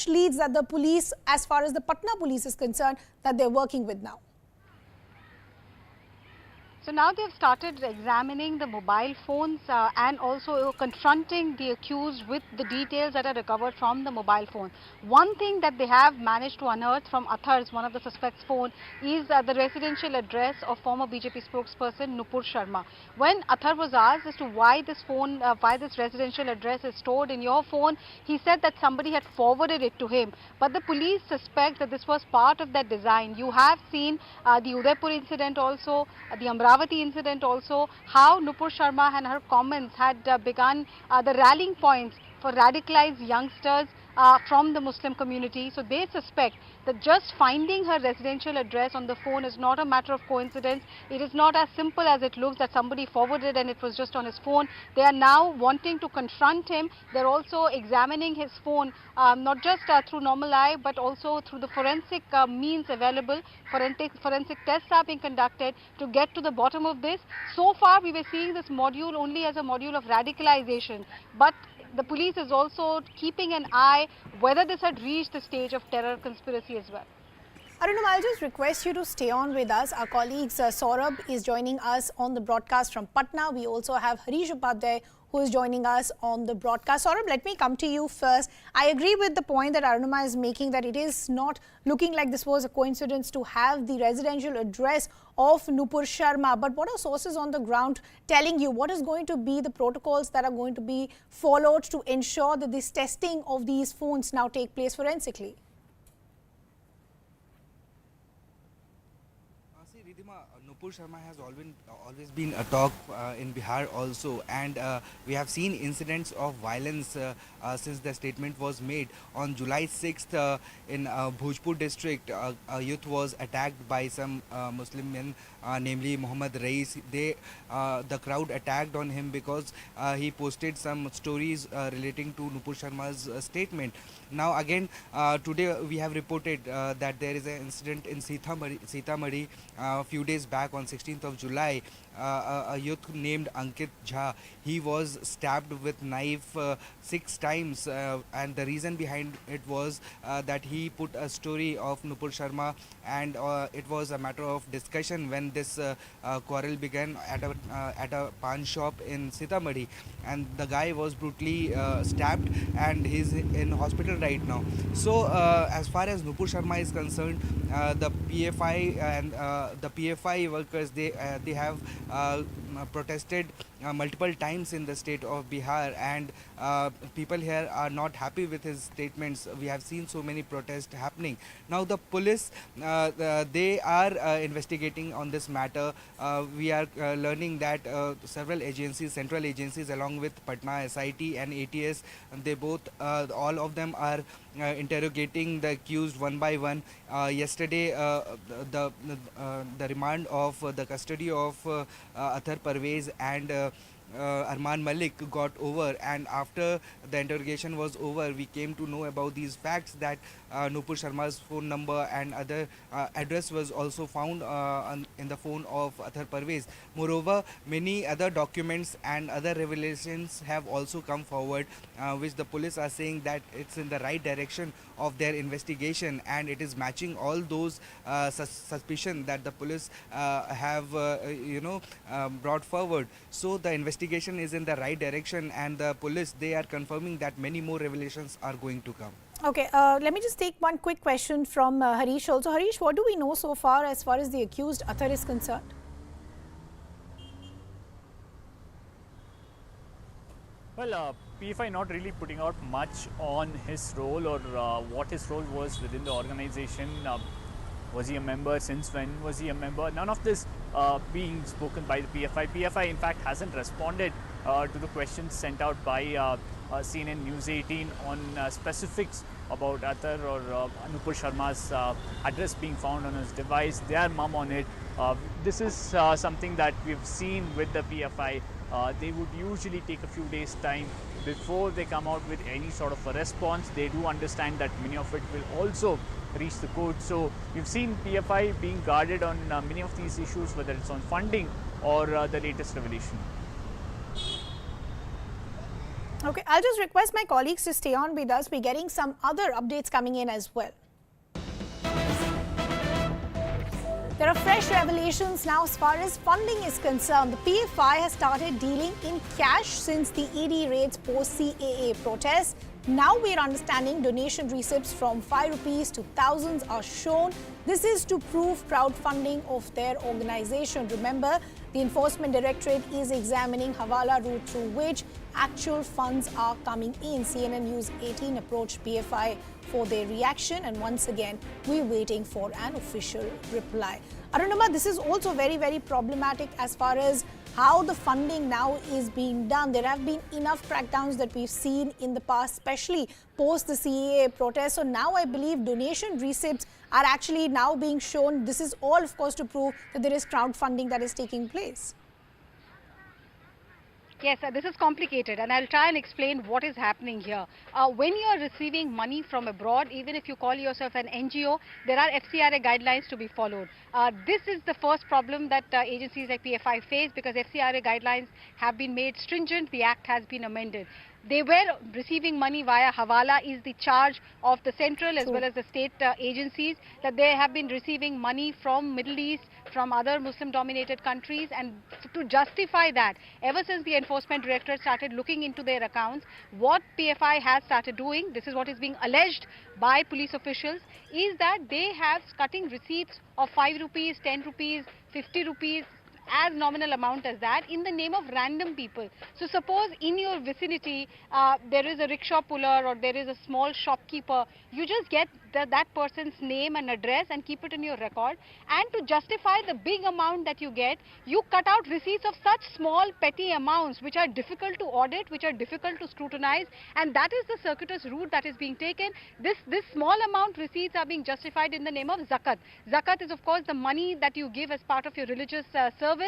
leads that the police, as far as the Patna police is concerned, that they're working with now? So now they've started examining the mobile phones and also confronting the accused with the details that are recovered from the mobile phone. One thing that they have managed to unearth from Athar's, one of the suspects' phone, is the residential address of former BJP spokesperson Nupur Sharma. When Athar was asked as to why this phone, why this residential address is stored in your phone, he said that somebody had forwarded it to him. But the police suspect that this was part of that design. You have seen the Udaipur incident also, the Amravati incident also, how Nupur Sharma and her comments had begun the rallying points for radicalized youngsters from the Muslim community. So they suspect that just finding her residential address on the phone is not a matter of coincidence. It is not as simple as it looks that somebody forwarded and it was just on his phone. They are now wanting to confront him. They're also examining his phone, not just through normal eye, but also through the forensic means available. Forensic tests are being conducted to get to the bottom of this. So far, we were seeing this module only as a module of radicalization, but the police is also keeping an eye whether this had reached the stage of terror conspiracy as well. Arunam, I'll just request you to stay on with us. Our colleague Saurabh is joining us on the broadcast from Patna. We also have Harish Upadhyay, who is joining us on the broadcast. Saurabh, let me come to you first. I agree with the point that Arunama is making, that it is not looking like this was a coincidence to have the residential address of Nupur Sharma. But what are sources on the ground telling you? What is going to be the protocols that are going to be followed to ensure that this testing of these phones now take place forensically? Nupur Sharma has always been a talk in Bihar also, and we have seen incidents of violence since the statement was made. On July 6th in Bhojpur district, a youth was attacked by some Muslim men, namely Muhammad Rais. The crowd attacked on him because he posted some stories relating to Nupur Sharma's statement. Now again, today we have reported that there is an incident in Sitamarhi a few days back on 16th of July. A youth named Ankit Jha, he was stabbed with knife 6 times, and the reason behind it was that he put a story of Nupur Sharma, and it was a matter of discussion when this quarrel began at a pan shop in Sitamarhi, and the guy was brutally stabbed and he's in hospital right now. So as far as Nupur Sharma is concerned, the PFI and the PFI workers, they have protested multiple times in the state of Bihar, and people here are not happy with his statements. We have seen so many protests happening. Now the police, they are investigating on this matter. We are learning that several agencies, central agencies along with Patna SIT and ATS, they both, all of them are interrogating the accused one by one. Yesterday, the remand of the custody of Athar Parvez and Arman Malik got over, and after the interrogation was over, we came to know about these facts that Nupur Sharma's phone number and other address was also found in the phone of Athar Parvez. Moreover, many other documents and other revelations have also come forward, which the police are saying that it's in the right direction of their investigation, and it is matching all those suspicion that the police have brought forward. So the investigation is in the right direction, and the police, they are confirming that many more revelations are going to come. Okay, let me just take one quick question from Harish also. Harish, what do we know so far as the accused Athar is concerned? Well, PFI not really putting out much on his role or what his role was within the organization. Was he a member? Since when was he a member? None of this being spoken by the PFI. PFI, in fact, hasn't responded to the questions sent out by CNN News 18 on specifics about Athar or Nupur Sharma's address being found on his device, their mum on it. This is something that we've seen with the PFI. They would usually take a few days' time before they come out with any sort of a response. They do understand that many of it will also reach the court. So we've seen PFI being guarded on many of these issues, whether it's on funding or the latest revelation. Okay, I'll just request my colleagues to stay on with us. We're getting some other updates coming in as well. There are fresh revelations now as far as funding is concerned. The PFI has started dealing in cash since the ED raids post-CAA protests. Now we are understanding donation receipts from 5 rupees to thousands are shown. This is to prove crowdfunding of their organization. Remember, the Enforcement Directorate is examining Hawala route through which actual funds are coming in. CNN News 18 approached PFI for their reaction, and once again, we're waiting for an official reply. Arunama, this is also very, very problematic as far as how the funding now is being done. There have been enough crackdowns that we've seen in the past, especially post the CAA protests. So now I believe donation receipts are actually now being shown. This is all, of course, to prove that there is crowdfunding that is taking place. Yes, this is complicated, and I'll try and explain what is happening here. When you are receiving money from abroad, even if you call yourself an NGO, there are FCRA guidelines to be followed. This is the first problem that agencies like PFI face, because FCRA guidelines have been made stringent, the act has been amended. They were receiving money via Hawala is the charge of the central as well as the state agencies, that they have been receiving money from Middle East, from other Muslim dominated countries, and to justify that, ever since the Enforcement Directorate started looking into their accounts, what PFI has started doing, this is what is being alleged by police officials, is that they have cutting receipts of 5 rupees, 10 rupees, 50 rupees, as nominal amount as that, in the name of random people. So suppose in your vicinity there is a rickshaw puller or there is a small shopkeeper, you just get that person's name and address and keep it in your record, and to justify the big amount that you get, you cut out receipts of such small petty amounts which are difficult to audit, which are difficult to scrutinize, and that is the circuitous route that is being taken. This small amount receipts are being justified in the name of zakat. Zakat is, of course, the money that you give as part of your religious service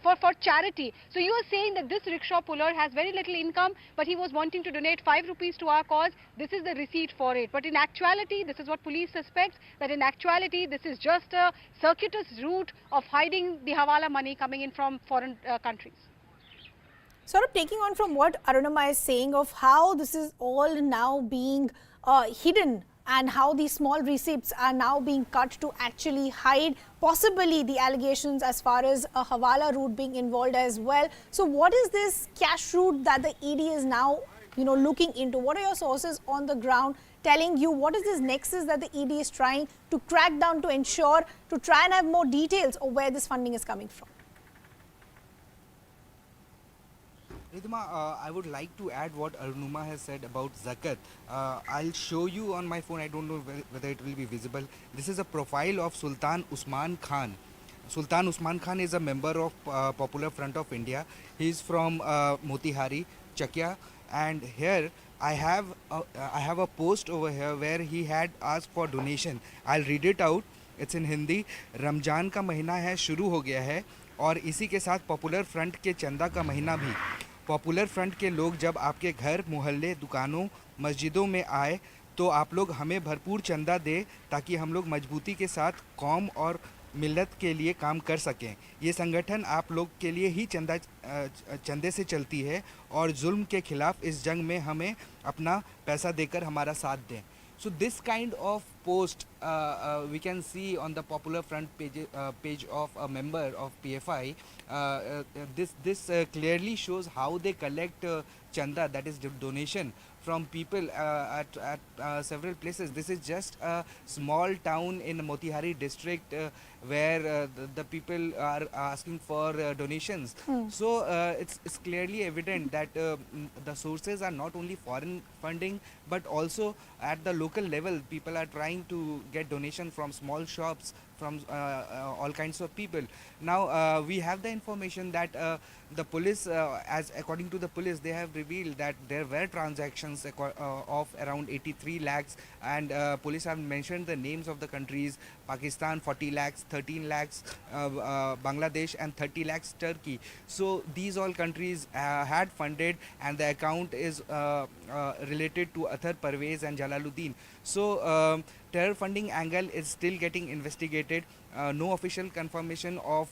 for charity. So you are saying that this rickshaw puller has very little income, but he was wanting to donate 5 rupees to our cause. This is the receipt for it. But in actuality, this is what police suspect, that in actuality this is just a circuitous route of hiding the Hawala money coming in from foreign countries. Sort of taking on from what Arunama is saying of how this is all now being hidden, and how these small receipts are now being cut to actually hide possibly the allegations as far as a Hawala route being involved as well. So what is this cash route that the ED is now looking into? What are your sources on the ground telling you? What is this nexus that the ED is trying to crack down to ensure, to try and have more details of where this funding is coming from? Ridhima, I would like to add what Arunuma has said about zakat. I'll show you on my phone. I don't know whether it will be visible. This is a profile of Sultan Usman Khan. Sultan Usman Khan is a member of Popular Front of India. He is from Motihari, Chakia, and here I have a post over here where he had asked for donation. I'll read it out. It's in Hindi. Ramzan का महीना है, शुरू हो गया है, और इसी के साथ पॉपुलर फ्रंट के चंदा का महीना भी। पॉपुलर फ्रंट के लोग जब आपके घर, मोहल्ले, दुकानों, मस्जिदों में आए तो आप लोग हमें भरपूर चंदा दें ताकि हम लोग मजबूती के साथ कौम और मिल्लत के लिए काम कर सकें। ये संगठन आप लोग के लिए ही चंदे से चलती है और जुल्म के खिलाफ इस जंग में हमें अपना पैसा देकर हमारा साथ दें। So this kind of post we can see on the Popular Front page of a member of PFI. This clearly shows how they collect chanda, that is donation, from people at several places. This is just a small town in Motihari district where the people are asking for donations. So it's clearly evident that the sources are not only foreign funding but also at the local level. People are trying to get donation from small shops, from all kinds of people. Now we have the information that the police, as according to the police, they have revealed that there were transactions of around 83 lakhs, and police have mentioned the names of the countries: Pakistan 40 lakhs, 13 lakhs Bangladesh, and 30 lakhs Turkey. So these all countries had funded, and the account is related to Athar Parvez and Jalaluddin. So terror funding angle is still getting investigated. No official confirmation of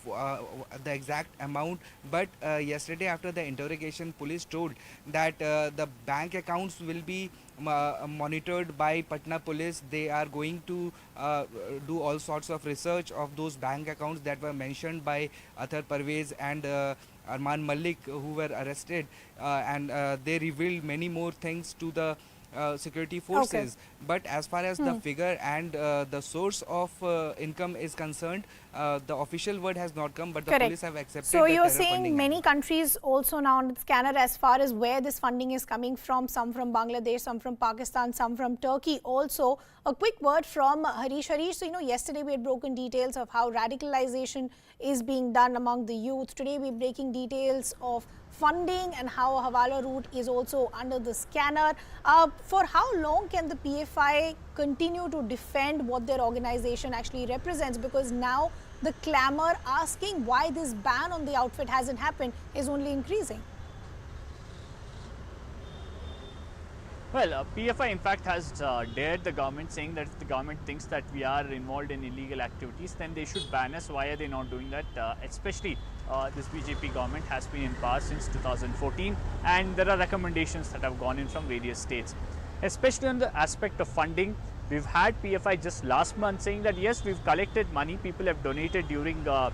the exact amount, but yesterday after the interrogation, police told that the bank accounts will be monitored by Patna police. They are going to do all sorts of research of those bank accounts that were mentioned by Athar Parvez and Arman Malik, who were arrested, and they revealed many more things to the security Okay. forces. But as far as the figure and the source of income is concerned, the official word has not come, but the Correct. police have So accepted the you're terror saying funding many angle. countries also now on the scanner as far as where this funding is coming from, some from Bangladesh, some from Pakistan, some from Turkey also. A quick word from Harish. Harish, so yesterday we had broken details of how radicalization is being done among the youth. Today we're breaking details of funding and how a Hawala route is also under the scanner. For how long can the PFI continue to defend what their organization actually represents? Because now the clamor asking why this ban on the outfit hasn't happened is only increasing. Well, PFI in fact has dared the government, saying that if the government thinks that we are involved in illegal activities, then they should ban us. Why are they not doing that? Especially this BJP government has been in power since 2014, and there are recommendations that have gone in from various states. Especially on the aspect of funding, we've had PFI just last month saying that yes, we've collected money, people have donated during the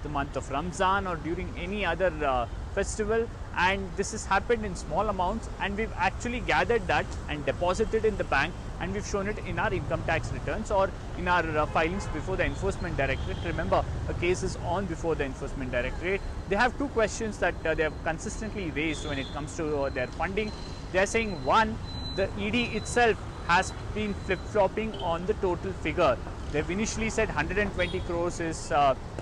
month of Ramzan or during any other festival, and this has happened in small amounts, and we've actually gathered that and deposited in the bank, and we've shown it in our income tax returns or in our filings before the Enforcement Directorate. Remember, a case is on before the Enforcement Directorate. They have two questions that they have consistently raised when it comes to their funding. They are saying, one, the ED itself has been flip-flopping on the total figure. They've initially said 120 crores is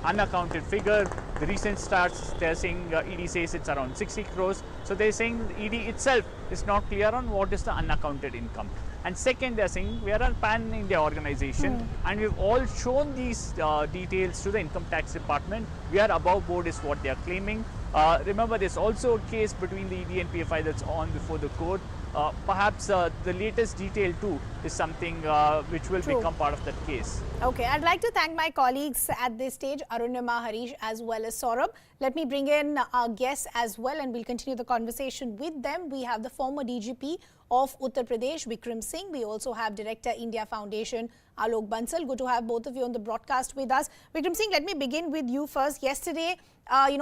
unaccounted figure. The recent stats, they're saying ED says it's around 60 crores. So they're saying the ED itself is not clear on what is the unaccounted income. And second, they're saying we are a pan-India organization, and we've all shown these details to the income tax department. We are above board is what they are claiming. Remember, there's also a case between the ED and PFI that's on before the court. Perhaps the latest detail too is something which will True. become part of that case. Okay, I'd like to thank my colleagues at this stage, Arunima, Harish, as well as Saurabh. Let me bring in our guests as well, and we'll continue the conversation with them. We have the former DGP of Uttar Pradesh, Vikram Singh. We also have Director, India Foundation, Alok Bansal. Good to have both of you on the broadcast with us. Vikram Singh, let me begin with you first. Yesterday,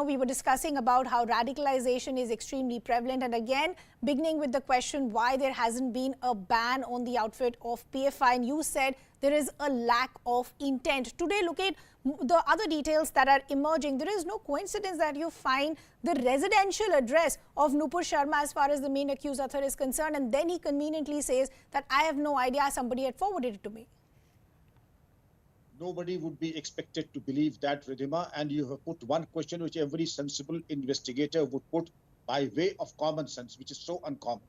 we were discussing about how radicalization is extremely prevalent, and again, beginning with the question why there hasn't been a ban on the outfit of PFI, and you said there is a lack of intent. Today, look at the other details that are emerging. There is no coincidence that you find the residential address of Nupur Sharma as far as the main accused Athar is concerned, and then he conveniently says that I have no idea, somebody had forwarded it to me. Nobody would be expected to believe that, Ridhima, and you have put one question which every sensible investigator would put by way of common sense, which is so uncommon.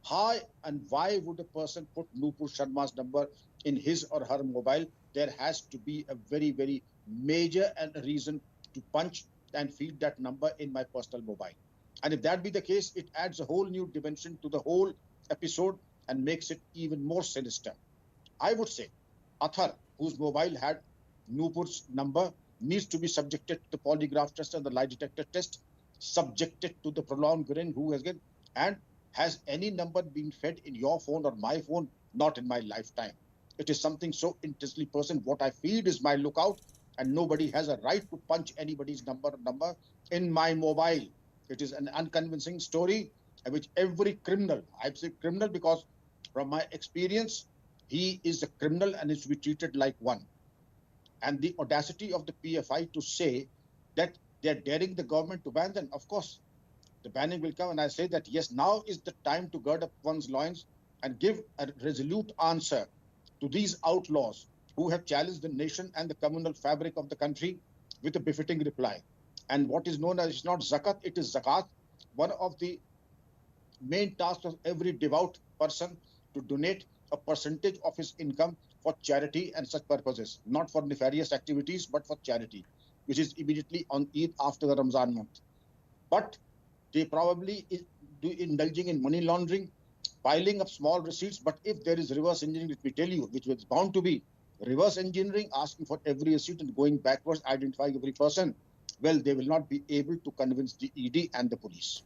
How and why would a person put Nupur Sharma's number in his or her mobile? There has to be a very, very major reason to punch and feed that number in my personal mobile. And if that be the case, it adds a whole new dimension to the whole episode and makes it even more sinister. I would say Athar, whose mobile had Nupur's number, needs to be subjected to the polygraph test and the lie detector test, subjected to the prolonged grin, who has get, and has any number been fed in your phone or my phone? Not in my lifetime. It is something so intensely personal. What I feed is my lookout, and nobody has a right to punch anybody's number in my mobile. It is an unconvincing story, which every criminal, I say criminal because from my experience, he is a criminal and is to be treated like one. And the audacity of the PFI to say that they're daring the government to ban them, of course, the banning will come. And I say that, yes, now is the time to gird up one's loins and give a resolute answer to these outlaws who have challenged the nation and the communal fabric of the country with a befitting reply. And what is known as, it's not zakat, it is zakat, one of the main tasks of every devout person to donate a percentage of his income for charity and such purposes, not for nefarious activities, but for charity, which is immediately on Eid after the Ramzan month. But they probably do indulging in money laundering, piling up small receipts. But if there is reverse engineering, let me tell you, which was bound to be reverse engineering, asking for every receipt and going backwards, identifying every person, well, they will not be able to convince the ED and the police.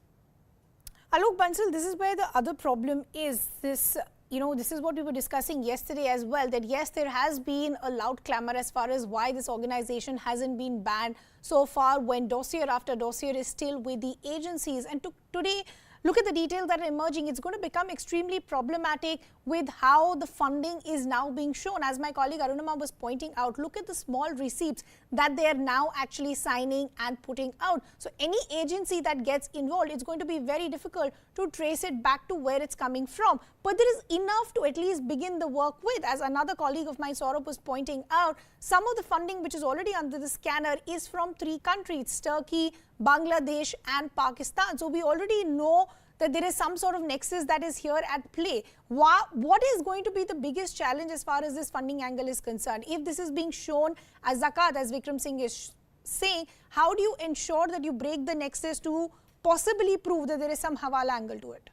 Alok Bansal, this is where the other problem is. This is what we were discussing yesterday as well, that yes, there has been a loud clamor as far as why this organization hasn't been banned so far, when dossier after dossier is still with the agencies. And today, look at the details that are emerging. It's going to become extremely problematic with how the funding is now being shown. As my colleague Arunama was pointing out, look at the small receipts that they are now actually signing and putting out. So any agency that gets involved, it's going to be very difficult to trace it back to where it's coming from. But there is enough to at least begin the work with. As another colleague of mine, Saurabh, was pointing out, some of the funding which is already under the scanner is from 3 countries, Turkey, Bangladesh and Pakistan. So we already know that there is some sort of nexus that is here at play. What is going to be the biggest challenge as far as this funding angle is concerned? If this is being shown as zakat, as Vikram Singh is saying, how do you ensure that you break the nexus to possibly prove that there is some hawala angle to it?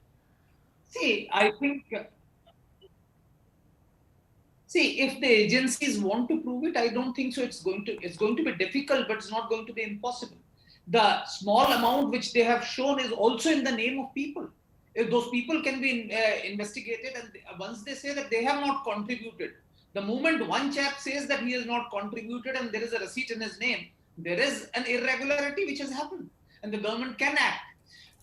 See, I think, if the agencies want to prove it, I don't think so. It's going to be difficult, but it's not going to be impossible. The small amount which they have shown is also in the name of people. If those people can be investigated, and once they say that they have not contributed, the moment one chap says that he has not contributed and there is a receipt in his name, there is an irregularity which has happened and the government can act.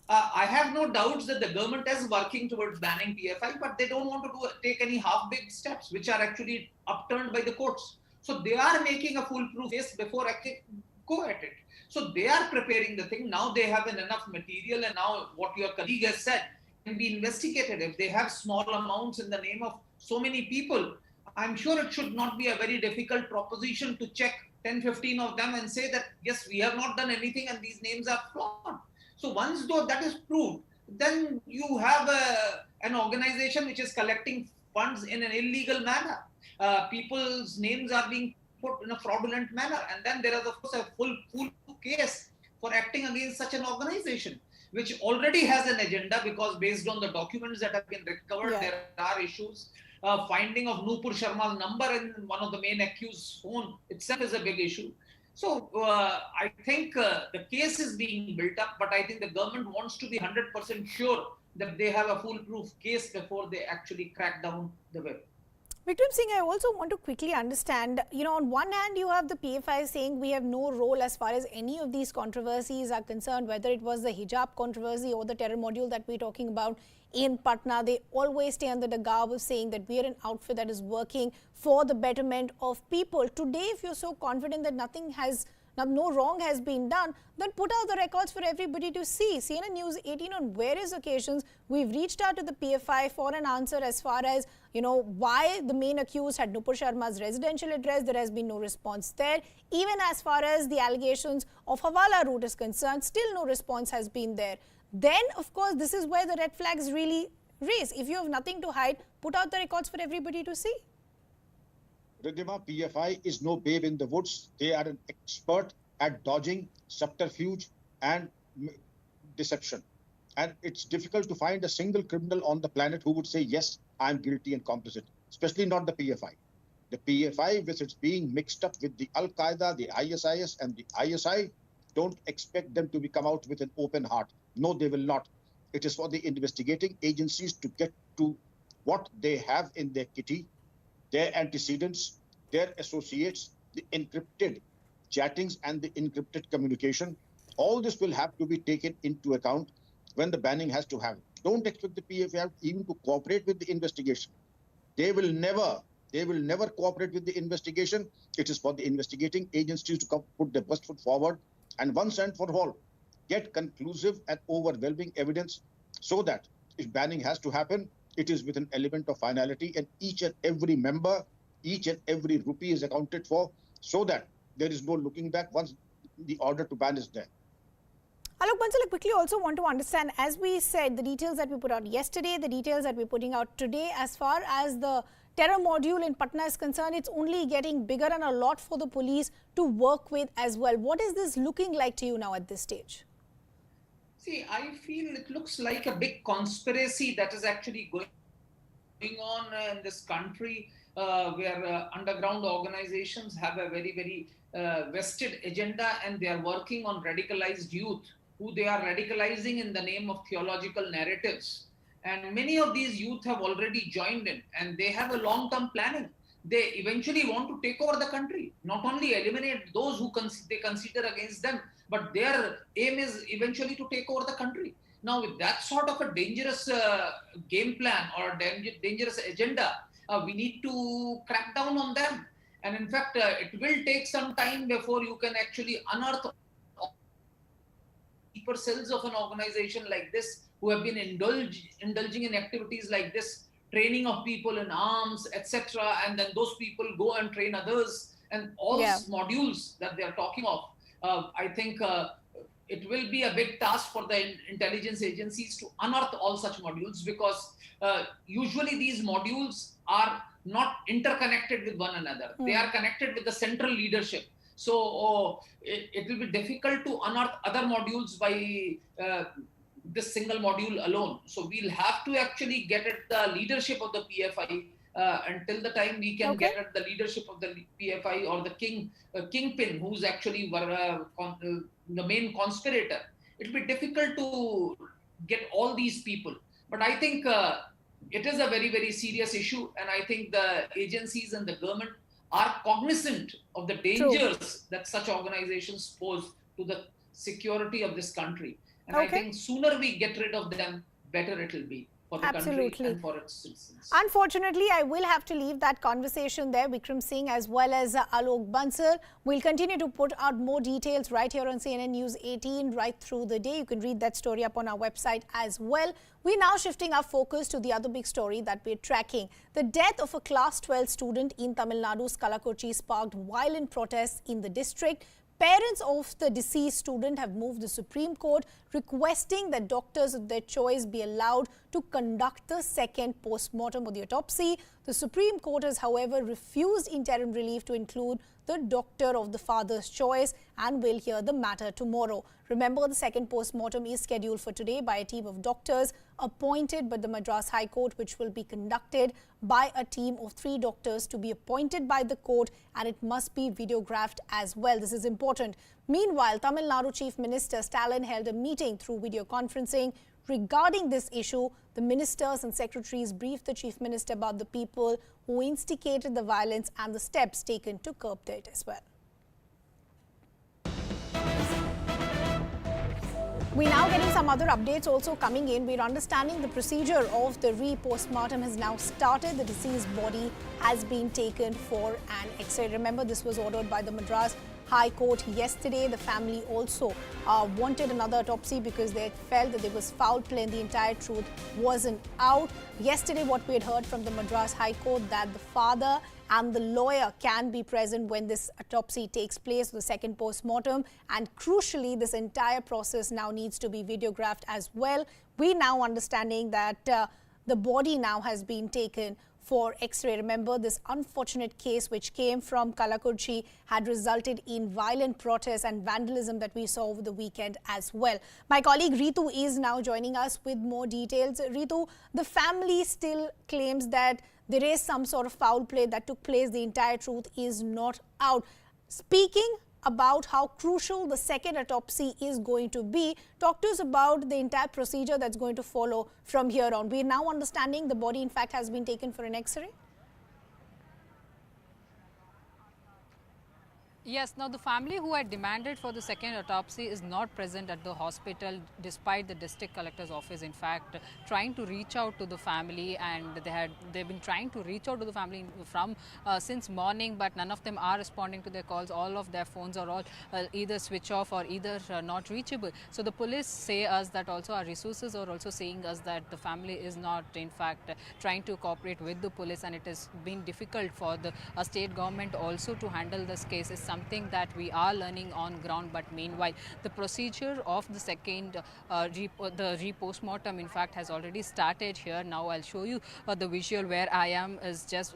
I have no doubts that the government is working towards banning PFI, but they don't want to take any half-baked steps which are actually upturned by the courts. So they are making a foolproof case before go at it. So they are preparing the thing. Now they have enough material, and now what your colleague has said can be investigated. If they have small amounts in the name of so many people, I'm sure it should not be a very difficult proposition to check 10, 15 of them and say that, yes, we have not done anything and these names are flawed. So once though that is proved, then you have an organization which is collecting funds in an illegal manner. People's names are being put in a fraudulent manner, and then there is of course a full case for acting against such an organization, which already has an agenda, because based on the documents that have been recovered, there are issues. Finding of Nupur Sharma's number in one of the main accused's phone itself is a big issue. So I think the case is being built up, but I think the government wants to be 100% sure that they have a foolproof case before they actually crack down the web. Vikram Singh, I also want to quickly understand, on one hand, you have the PFI saying we have no role as far as any of these controversies are concerned, whether it was the hijab controversy or the terror module that we're talking about in Patna. They always stay under the garb of saying that we are an outfit that is working for the betterment of people. Today, if you're so confident that no wrong has been done, then put out the records for everybody to see. CNN News 18 on various occasions, we've reached out to the PFI for an answer as far as, why the main accused had Nupur Sharma's residential address. There has been no response there. Even as far as the allegations of Hawala route is concerned, still no response has been there. Then, of course, this is where the red flags really raise. If you have nothing to hide, put out the records for everybody to see. Riddhima, PFI is no babe in the woods. They are an expert at dodging, subterfuge and deception. And it's difficult to find a single criminal on the planet who would say, yes, I'm guilty and complicit, especially not the PFI. The PFI, with its being mixed up with the Al-Qaeda, the ISIS and the ISI, don't expect them to come out with an open heart. No, they will not. It is for the investigating agencies to get to what they have in their kitty, their antecedents, their associates, the encrypted chattings and the encrypted communication. All this will have to be taken into account when the banning has to happen. Don't expect the PFI even to cooperate with the investigation. They will never cooperate with the investigation. It is for the investigating agencies to put their best foot forward and once and for all, get conclusive and overwhelming evidence, so that if banning has to happen, it is with an element of finality, and each and every member, each and every rupee is accounted for, so that there is no looking back once the order to ban is there. Alok Bansal, I quickly also want to understand, as we said, the details that we put out yesterday, the details that we're putting out today, as far as the terror module in Patna is concerned, it's only getting bigger and a lot for the police to work with as well. What is this looking like to you now at this stage? See, I feel it looks like a big conspiracy that is actually going going on in this country where underground organizations have a very, very vested agenda, and they are working on radicalized youth who they are radicalizing in the name of theological narratives. And many of these youth have already joined in, and they have a long term planning. They eventually want to take over the country, not only eliminate those who they consider against them, but their aim is eventually to take over the country. Now, with that sort of a dangerous game plan or dangerous agenda, we need to crack down on them. And in fact, it will take some time before you can actually unearth deeper cells of an organization like this who have been indulging in activities like this, training of people in arms, etc. And then those people go and train others, and all Yeah. modules that they are talking of. I think it will be a big task for the intelligence agencies to unearth all such modules, because usually these modules are not interconnected with one another. They are connected with the central leadership. So it will be difficult to unearth other modules by this single module alone. So we'll have to actually get at the leadership of the PFI. Until the time we can get at the leadership of the PFI or the kingpin, who's actually the main conspirator, it'll be difficult to get all these people. But I think it is a very, very serious issue, and I think the agencies and the government are cognizant of the dangers that such organizations pose to the security of this country. And I think sooner we get rid of them, better it will be for the country and for its citizens. Unfortunately, I will have to leave that conversation there. Vikram Singh as well as Alok Bansal will continue to put out more details right here on CNN News 18 right through the day. You can read that story up on our website as well. We're now shifting our focus to the other big story that we're tracking. The death of a class 12 student in Tamil Nadu's Kalakurchi sparked violent protests in the district. Parents of the deceased student have moved the Supreme Court requesting that doctors of their choice be allowed to conduct the second post-mortem or the autopsy. The Supreme Court has, however, refused interim relief to include the doctor of the father's choice and will hear the matter tomorrow. Remember, the second post-mortem is scheduled for today by a team of doctors appointed by the Madras High Court, which will be conducted by a team of 3 doctors to be appointed by the court, and it must be videographed as well. This is important. Meanwhile, Tamil Nadu Chief Minister Stalin held a meeting through video conferencing regarding this issue. The ministers and secretaries briefed the Chief Minister about the people who instigated the violence and the steps taken to curb it as well. We're now getting some other updates also coming in. We're understanding the procedure of the re-postmortem has now started. The deceased body has been taken for an X-ray. Remember, this was ordered by the Madras High Court yesterday. The family also wanted another autopsy because they felt that there was foul play and the entire truth wasn't out. Yesterday, what we had heard from the Madras High Court that the father and the lawyer can be present when this autopsy takes place, the second post-mortem. And crucially, this entire process now needs to be videographed as well. We now understanding that the body now has been taken for X-ray. Remember, this unfortunate case which came from Kalakurchi had resulted in violent protests and vandalism that we saw over the weekend as well. My colleague Ritu is now joining us with more details. Ritu, the family still claims that there is some sort of foul play that took place. The entire truth is not out. Speaking about how crucial the second autopsy is going to be, talk to us about the entire procedure that's going to follow from here on. We're now understanding the body, in fact, has been taken for an X-ray. Yes, now the family who had demanded for the second autopsy is not present at the hospital despite the district collector's office in fact trying to reach out to the family, and they've been trying to reach out to the family from since morning, but none of them are responding to their calls. All of their phones are all either switch off or either not reachable. So the police say us that also our resources are also saying us that the family is not in fact trying to cooperate with the police, and it has been difficult for the state government also to handle this case. Is something that we are learning on ground. But meanwhile, the procedure of the second the re-postmortem in fact has already started here. Now I'll show you the visual where I am is just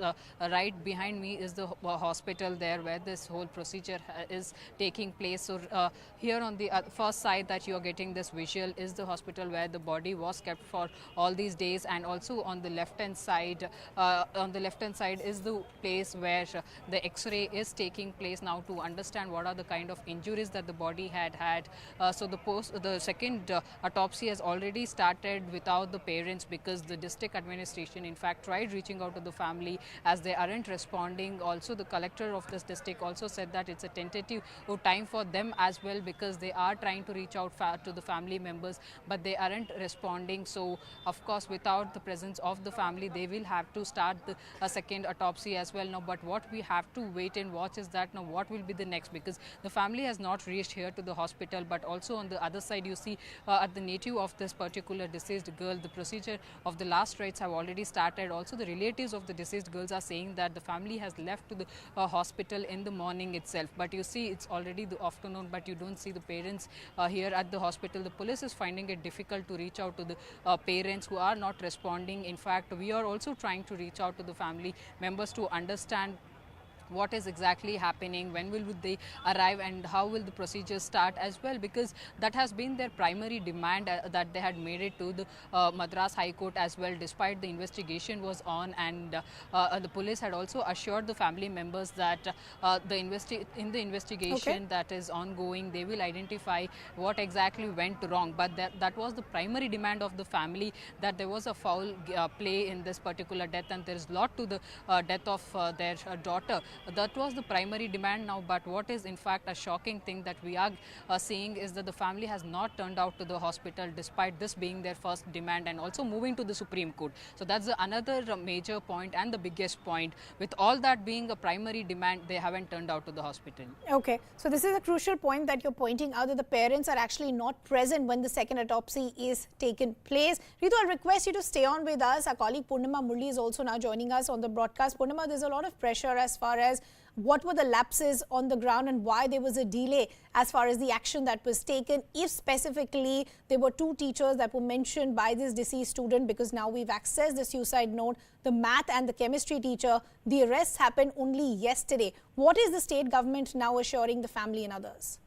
right behind me is the hospital there where this whole procedure is taking place. So here on the first side that you are getting this visual is the hospital where the body was kept for all these days, and also on the left hand side is the place where the x-ray is taking place now to understand what are the kind of injuries that the body had. So the second autopsy has already started without the parents, because the district administration in fact tried reaching out to the family as they aren't responding. Also the collector of this district also said that it's a tentative time for them as well, because they are trying to reach out to the family members, but they aren't responding. So of course without the presence of the family they will have to start the second autopsy as well now. But what we have to wait and watch is that now what will be the next, because the family has not reached here to the hospital. But also on the other side you see at the native of this particular deceased girl, the procedure of the last rites have already started. Also the relatives of the deceased girls are saying that the family has left to the hospital in the morning itself, but you see it's already the afternoon, but you don't see the parents here at the hospital. The police is finding it difficult to reach out to the parents who are not responding. In fact, we are also trying to reach out to the family members to understand what is exactly happening, when will they arrive, and how will the procedure start as well, because that has been their primary demand that they had made it to the Madras High Court as well, despite the investigation was on. And the police had also assured the family members that in the investigation that is ongoing they will identify what exactly went wrong. But that was the primary demand of the family, that there was a foul play in this particular death, and there is a lot to the death of their daughter. That was the primary demand now. But what is in fact a shocking thing that we are seeing is that the family has not turned out to the hospital despite this being their first demand, and also moving to the Supreme Court. So that's another major point and the biggest point. With all that being a primary demand, they haven't turned out to the hospital. Okay, so this is a crucial point that you're pointing out, that the parents are actually not present when the second autopsy is taken place. Ritu, I'll request you to stay on with us. Our colleague Purnima Murli is also now joining us on the broadcast. Purnima, there's a lot of pressure as far as what were the lapses on the ground and why there was a delay as far as the action that was taken. If specifically there were two teachers that were mentioned by this deceased student, because now we've accessed the suicide note, the math and the chemistry teacher, the arrests happened only yesterday. What is the state government now assuring the family and others?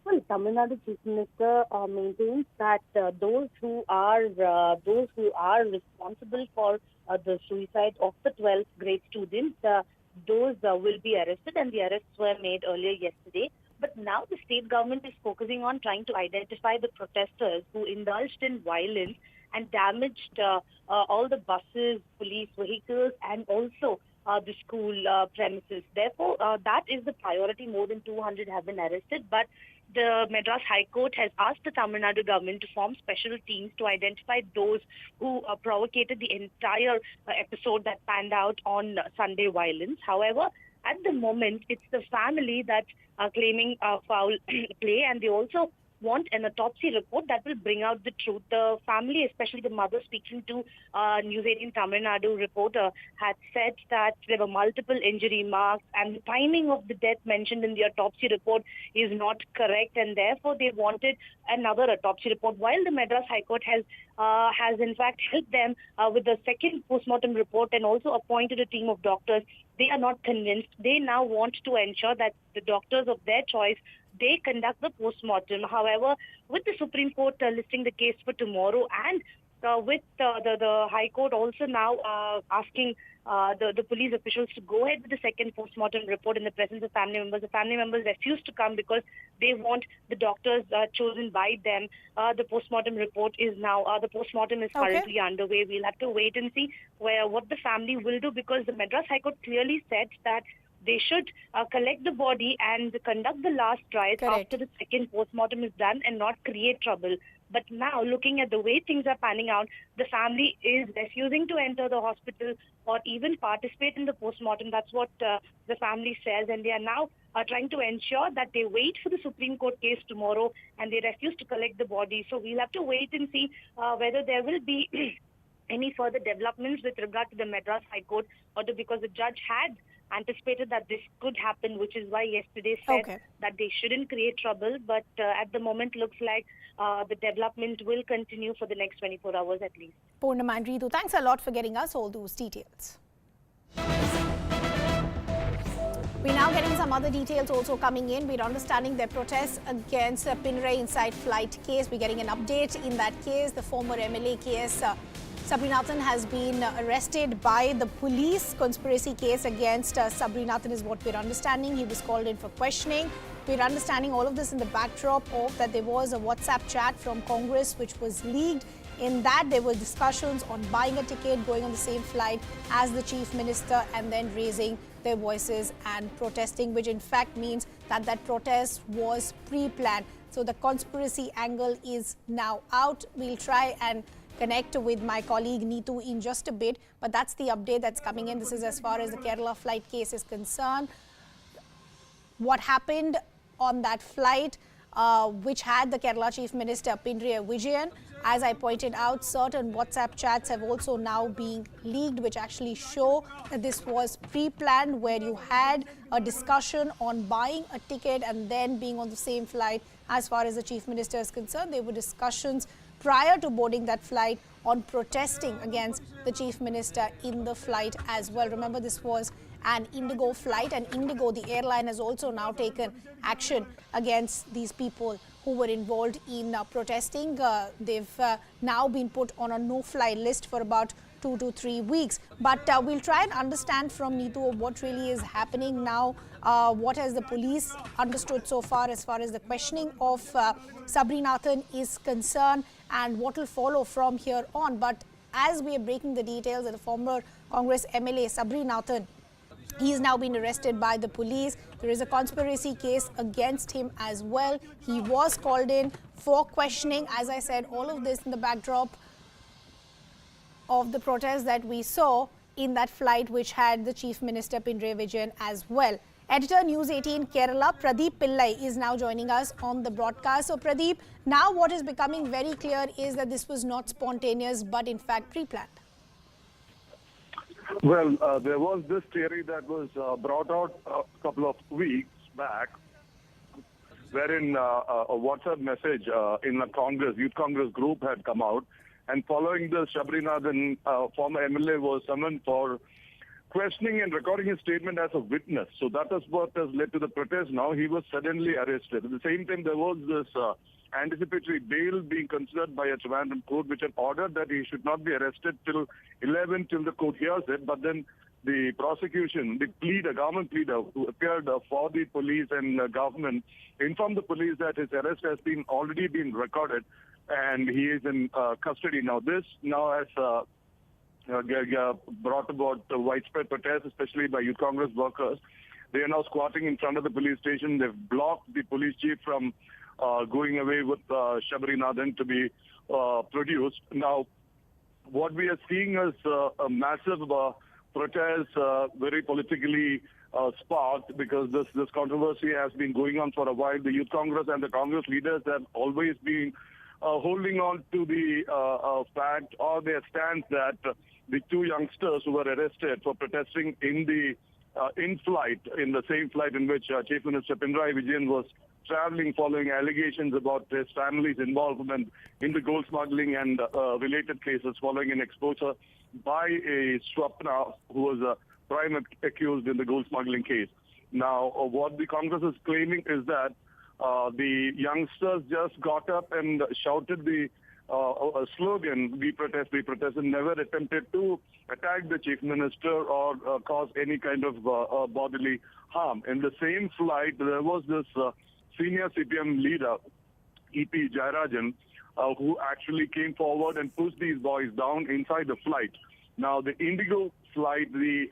Well, Tamil Nadu Chief Minister maintains that those who are responsible for the suicide of the 12th grade students, those will be arrested, and the arrests were made earlier yesterday. But now the state government is focusing on trying to identify the protesters who indulged in violence and damaged all the buses, police vehicles, and also the school premises. Therefore, that is the priority. More than 200 have been arrested, but the Madras High Court has asked the Tamil Nadu government to form special teams to identify those who provocated the entire episode that panned out on Sunday violence. However, at the moment, it's the family that are claiming foul play, and they also want an autopsy report that will bring out the truth. The family, especially the mother speaking to News 18 Tamil Nadu reporter, had said that there were multiple injury marks and the timing of the death mentioned in the autopsy report is not correct, and therefore they wanted another autopsy report. While the Madras High Court has in fact helped them with the second postmortem report and also appointed a team of doctors, they are not convinced. They now want to ensure that the doctors of their choice, they conduct the postmortem. However, with the Supreme Court listing the case for tomorrow, and with the High Court also now asking the police officials to go ahead with the second postmortem report in the presence of family members, the family members refuse to come because they want the doctors chosen by them. The postmortem report is now, the postmortem is currently underway. We'll have to wait and see what the family will do, because the Madras High Court clearly said that they should collect the body and conduct the last rites after the second postmortem is done and not create trouble. But now, looking at the way things are panning out, the family is refusing to enter the hospital or even participate in the postmortem. That's what the family says, and they are now trying to ensure that they wait for the Supreme Court case tomorrow, and they refuse to collect the body. So we'll have to wait and see whether there will be any further developments with regard to the Madras High Court, because the judge had anticipated that this could happen, which is why yesterday said Okay. that they shouldn't create trouble. But at the moment, looks like the development will continue for the next 24 hours at least. Purnama and Ritu, thanks a lot for getting us all those details. We're now getting some other details also coming in. We're understanding their protests against the Pinray inside flight case. We're getting an update in that case. The former MLA case, Sabrinathan has been arrested by the police. Conspiracy case against Sabrinathan is what we're understanding. He was called in for questioning. We're understanding all of this in the backdrop of that there was a WhatsApp chat from Congress which was leaked. In that, there were discussions on buying a ticket, going on the same flight as the chief minister, and then raising their voices and protesting, which in fact means that that protest was pre-planned. So the conspiracy angle is now out. We'll try and connect with my colleague Neetu in just a bit, but that's the update that's coming in. This is as far as the Kerala flight case is concerned. What happened on that flight, which had the Kerala Chief Minister Pinray Vijayan. As I pointed out, certain WhatsApp chats have also now been leaked, which actually show that this was pre-planned, where you had a discussion on buying a ticket and then being on the same flight. As far as the Chief Minister is concerned, there were discussions prior to boarding that flight on protesting against the Chief Minister in the flight as well. Remember, this was an Indigo flight, and Indigo, the airline, has also now taken action against these people who were involved in protesting. They've now been put on a no-fly list for about 2 to 3 weeks. But we'll try and understand from Neetu what really is happening now. What has the police understood so far as the questioning of Sabrinathan is concerned, and what will follow from here on. But as we are breaking the details of the former Congress MLA Sabrinathan, he has now been arrested by the police. There is a conspiracy case against him as well. He was called in for questioning. As I said, all of this in the backdrop of the protests that we saw in that flight, which had the Chief Minister Pinray Vijayan as well. Editor News 18 Kerala, Pradeep Pillai, is now joining us on the broadcast. So Pradeep, now what is becoming very clear is that this was not spontaneous, but in fact pre-planned. Well, there was this theory that was brought out a couple of weeks back, wherein a WhatsApp message in a Congress, Youth Congress group had come out, and following this, Sabrinathan, former MLA, was summoned for questioning and recording his statement as a witness. So that is what has led to the protest. Now he was suddenly arrested. At the same time, there was this anticipatory bail being considered by a Trivandrum court, which had ordered that he should not be arrested till 11 till the court hears it. But then the prosecution, government pleader who appeared for the police and government, informed the police that his arrest has already been recorded and he is in custody now. This now has brought about widespread protests, especially by Youth Congress workers. They are now squatting in front of the police station. They've blocked the police chief from going away with Sabrinathan to be produced. Now, what we are seeing is a massive protest, very politically sparked, because this controversy has been going on for a while. The Youth Congress and the Congress leaders have always been holding on to the fact or their stance that the two youngsters who were arrested for protesting in the in the same flight in which Chief Minister Pinray Vijayan was traveling, following allegations about his family's involvement in the gold smuggling and related cases, following an exposure by a Swapna, who was a prime accused in the gold smuggling case. Now, what the Congress is claiming is that the youngsters just got up and shouted the slogan, "We protest, and never attempted to attack the chief minister or cause any kind of bodily harm. In the same flight, there was this senior CPM leader, EP Jayarajan, who actually came forward and pushed these boys down inside the flight. Now, the Indigo flight, the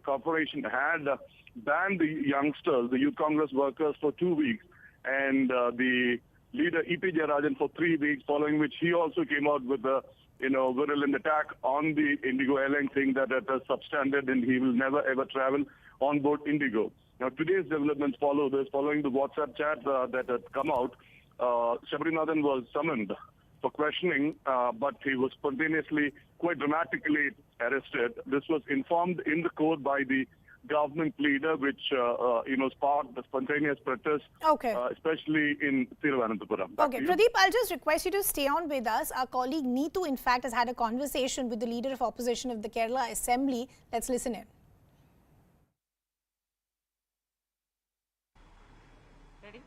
corporation had banned the youngsters, the Youth Congress workers, for 2 weeks, and the leader EP Jayarajan for 3 weeks, following which he also came out with a virulent attack on the Indigo airline, saying that it is substandard and he will never ever travel on board Indigo. Now, today's developments follow this. Following the WhatsApp chat that had come out, Sabrinathan was summoned for questioning, but he was spontaneously, quite dramatically arrested. This was informed in the court by the government leader, which sparked the spontaneous protest, Okay. especially in Thiruvananthapuram. Back Okay, to you. Pradeep, I'll just request you to stay on with us. Our colleague Neetu, in fact, has had a conversation with the leader of opposition of the Kerala Assembly. Let's listen in. Ready?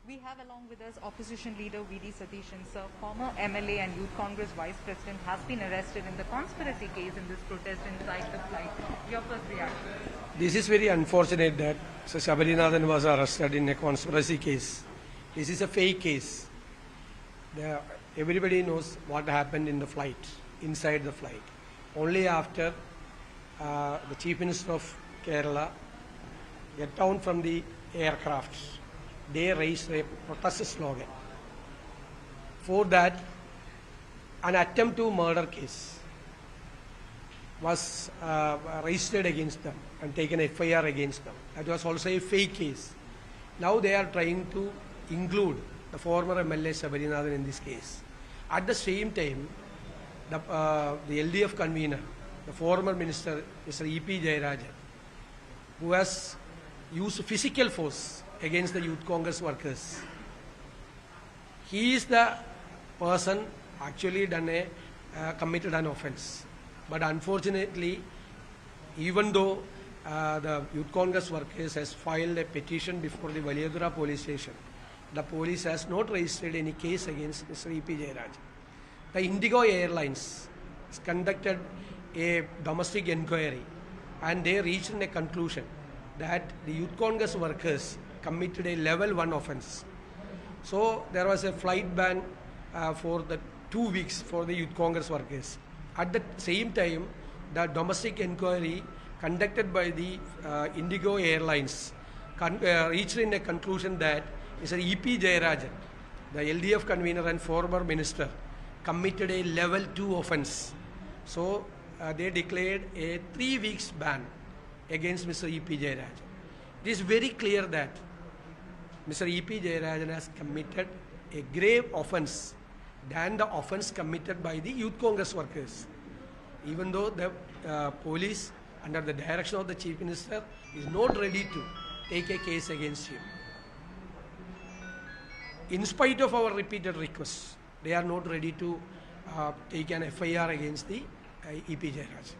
We have along with us opposition leader V.D. Satishan, sir, former MLA and Youth Congress Vice President, has been arrested in the conspiracy case in this protest inside the flight. Your first reaction? This is very unfortunate that Sir Shabarinathan was arrested in a conspiracy case. This is a fake case. Everybody knows what happened in the flight, inside the flight. Only after the Chief Minister of Kerala get down from the aircraft, they raised a protest slogan. For that, an attempt to murder case was registered against them and taken FIR against them. That was also a fake case. Now they are trying to include the former MLA Shabarinathan in this case. At the same time, the LDF convener, the former minister, Mr. E.P. Jayarajan, who has used physical force against the Youth Congress workers. He is the person actually committed an offence. But unfortunately, even though the Youth Congress workers has filed a petition before the Valiyadura police station, the police has not registered any case against Mr. E.P. Jayarajan. The Indigo Airlines conducted a domestic inquiry and they reached a conclusion that the Youth Congress workers committed a level 1 offence. So there was a flight ban for the 2 weeks for the Youth Congress workers. At the same time, the domestic inquiry conducted by the Indigo Airlines reached in a conclusion that Mr. E.P. Jayarajan, the LDF convener and former minister, committed a level 2 offence. So they declared a 3 weeks ban against Mr. E.P. Jayarajan. It is very clear that Mr. E.P. Jayarajan has committed a grave offence than the offence committed by the Youth Congress workers. Even though the police, under the direction of the Chief Minister, is not ready to take a case against him. In spite of our repeated requests, they are not ready to take an FIR against the E.P. Jayarajan.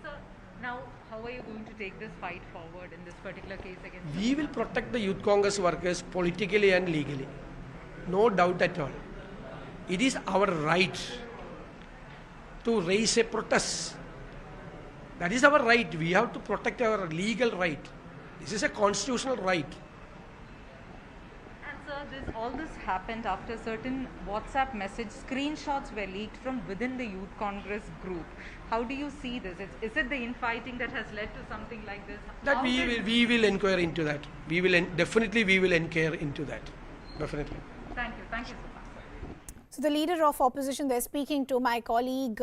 Sir, now how are you going to take this fight forward in this particular case against? We will protect the Youth Congress workers politically and legally. No doubt at all. It is our right to raise a protest. That is our right. We have to protect our legal right. This is a constitutional right. And sir, all this happened after certain WhatsApp message screenshots were leaked from within the Youth Congress group. How do you see this? Is it the infighting that has led to something like this? That we will inquire into that. We will inquire into that. Definitely. Thank you so much. So the leader of opposition, they're speaking to my colleague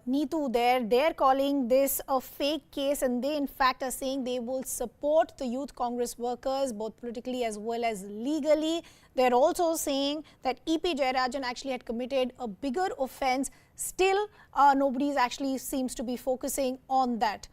Neetu there. They're calling this a fake case and they in fact are saying they will support the Youth Congress workers both politically as well as legally. They're also saying that E.P. Jayarajan actually had committed a bigger offence. Still, nobody actually seems to be focusing on that.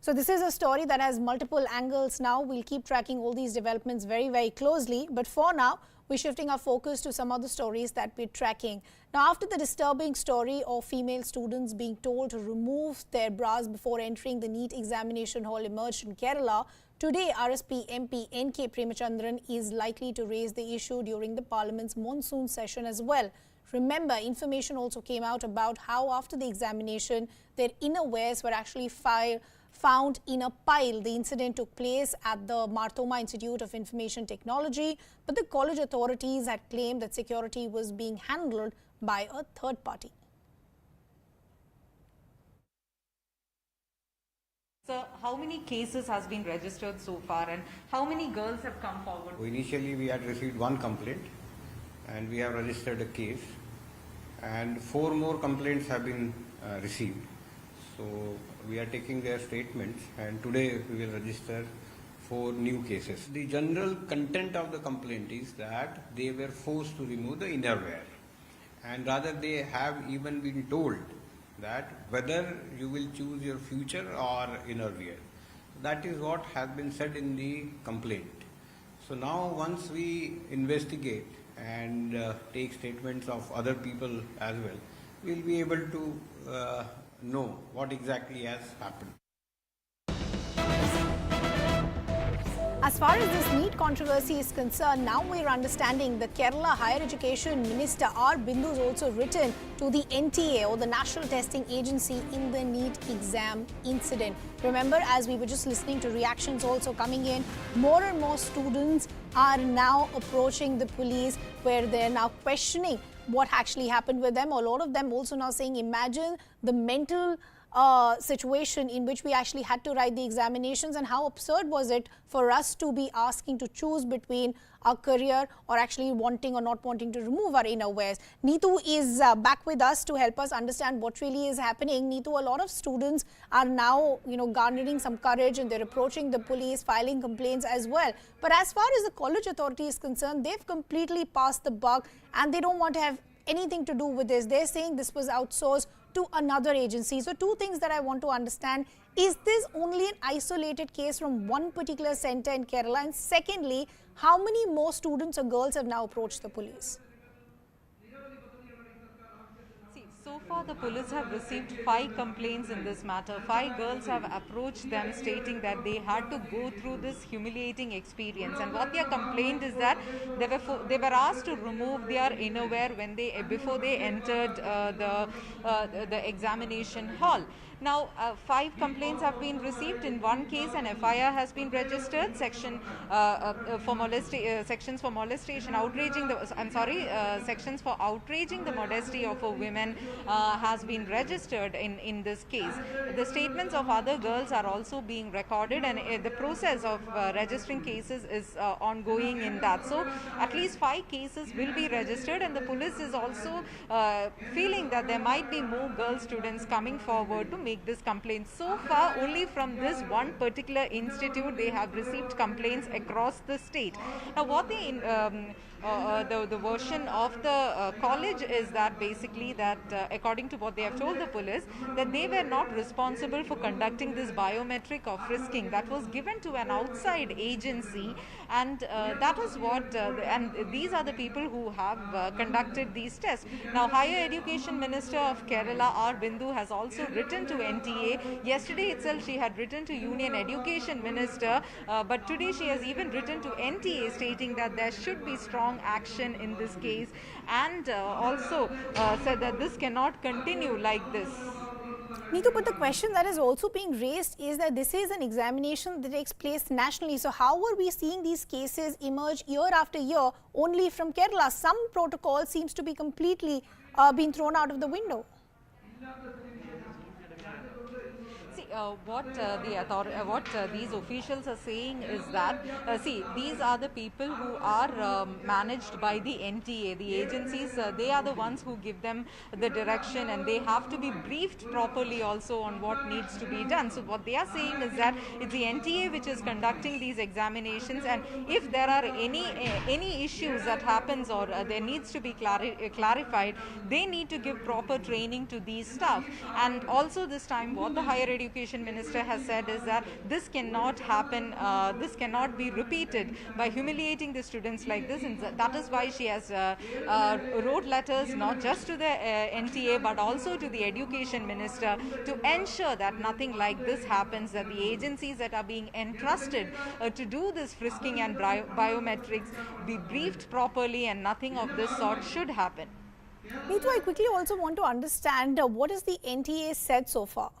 So this is a story that has multiple angles now. We'll keep tracking all these developments very, very closely. But for now, we're shifting our focus to some other stories that we're tracking. Now, after the disturbing story of female students being told to remove their bras before entering the NEET examination hall emerged in Kerala, today RSP MP N.K. Premachandran is likely to raise the issue during the Parliament's monsoon session as well. Remember, information also came out about how after the examination, their innerwears were actually found in a pile. The incident took place at the Marthoma Institute of Information Technology, but the college authorities had claimed that security was being handled by a third party. So how many cases has been registered so far and how many girls have come forward? Initially we had received one complaint and we have registered a case and 4 more complaints have been received. So we are taking their statements and today we will register 4 new cases. The general content of the complaint is that they were forced to remove the innerwear and rather they have even been told that whether you will choose your future or innerwear. That is what has been said in the complaint. So now once we investigate and take statements of other people as well, we will be able to know what exactly has happened. As far as this NEET controversy is concerned, now we're understanding the Kerala Higher Education Minister R. Bindu has also written to the NTA or the National Testing Agency in the NEET exam incident. Remember, as we were just listening to reactions also coming in, more and more students are now approaching the police where they're now questioning what actually happened with them. A lot of them also now saying, imagine the mental situation in which we actually had to write the examinations, and how absurd was it for us to be asking to choose between our career or actually wanting or not wanting to remove our innerwears. Neetu is back with us to help us understand what really is happening. Neetu, a lot of students are now, garnering some courage and they're approaching the police, filing complaints as well. But as far as the college authority is concerned, they've completely passed the buck and they don't want to have anything to do with this. They're saying this was outsourced to another agency. So two things that I want to understand: is this only an isolated case from one particular center in Kerala? And secondly, how many more students or girls have now approached the police? So far, the police have received 5 complaints in this matter. 5 girls have approached them stating that they had to go through this humiliating experience. And what their complaint is that they were asked to remove their innerwear before they entered the examination hall. Now, 5 complaints have been received. In one case, an FIR has been registered. Sections for molestation, sections for outraging the modesty of a woman has been registered in this case. The statements of other girls are also being recorded, and the process of registering cases is ongoing in that. So, at least 5 cases will be registered, and the police is also feeling that there might be more girl students coming forward to make this complaint. So far, only from this one particular institute, they have received complaints across the state. Now, what the version of the college is that basically that according to what they have told the police, that they were not responsible for conducting this biometric or frisking that was given to an outside agency, and that is what and these are the people who have conducted these tests. Now, Higher Education Minister of Kerala R. Bindu has also written to NTA. Yesterday itself she had written to Union Education Minister, but today she has even written to NTA stating that there should be strong action in this case, and also said that this cannot continue like this. Neetu, but the question that is also being raised is that this is an examination that takes place nationally. So how are we seeing these cases emerge year after year only from Kerala? Some protocol seems to be completely being thrown out of the window. What these officials are saying is that, these are the people who are managed by the NTA. The agencies, they are the ones who give them the direction, and they have to be briefed properly also on what needs to be done. So what they are saying is that it's the NTA which is conducting these examinations, and if there are any issues that happens or there needs to be clarified, they need to give proper training to these staff. And also this time, what the Higher Education Minister has said is that this cannot happen, this cannot be repeated by humiliating the students like this, and that is why she has wrote letters not just to the NTA but also to the Education Minister to ensure that nothing like this happens, that the agencies that are being entrusted to do this frisking and biometrics be briefed properly, and nothing of this sort should happen. Neetu, I quickly also want to understand what has the NTA said so far?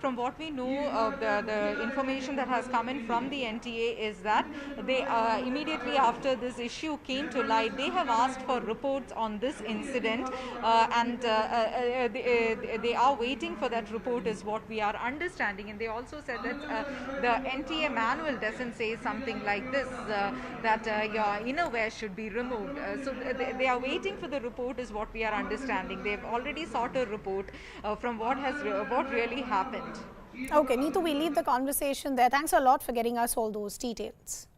From what we know, the information that has come in from the NTA is that they immediately after this issue came to light, they have asked for reports on this incident, and they are waiting for that report is what we are understanding. And they also said that the NTA manual doesn't say something like this, that your innerwear should be removed. So they are waiting for the report is what we are understanding. They've already sought a report from what really happened. Okay, Neetu, we leave the conversation there. Thanks a lot for getting us all those details.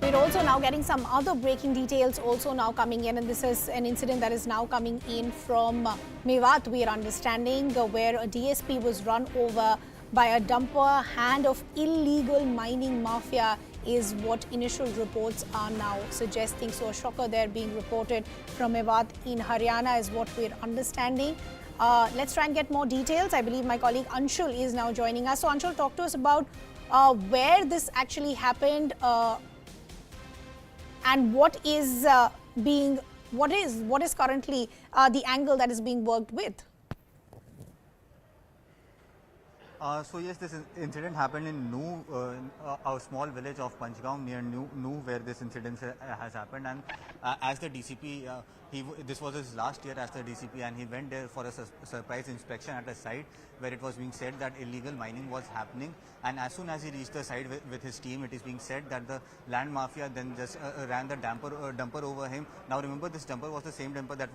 We we're also now getting some other breaking details also now coming in, and this is an incident that is now coming in from Mewat, we are understanding, where a DSP was run over by a dumper. Hand of illegal mining mafia is what initial reports are now suggesting. So a shocker there being reported from Mewat in Haryana is what we're understanding. Let's try and get more details. I believe my colleague Anshul is now joining us. So Anshul, talk to us about where this actually happened and what is currently the angle that is being worked with. So yes, this incident happened in a small village of Panchgaon near Nu, where this incident has happened. And as the DCP, this was his last year as the DCP, and he went there for a surprise inspection at a site where it was being said that illegal mining was happening. And as soon as he reached the site with his team, it is being said that the land mafia then just ran the dumper over him. Now remember, this dumper was the same dumper that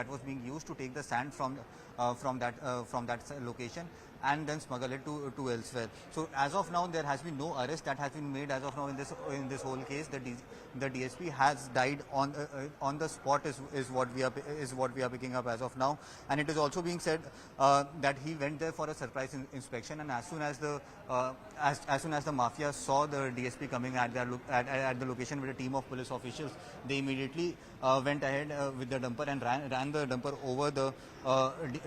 was being used to take the sand from that location and then smuggle it to elsewhere. So as of now, there has been no arrest that has been made as of now in this whole case. The DSP has died on the spot is what we are picking up as of now, and it is also being said that he went there for a surprise inspection, and as soon as the mafia saw the DSP coming at the location with a team of police officials, they immediately went ahead with the dumper and ran the dumper over the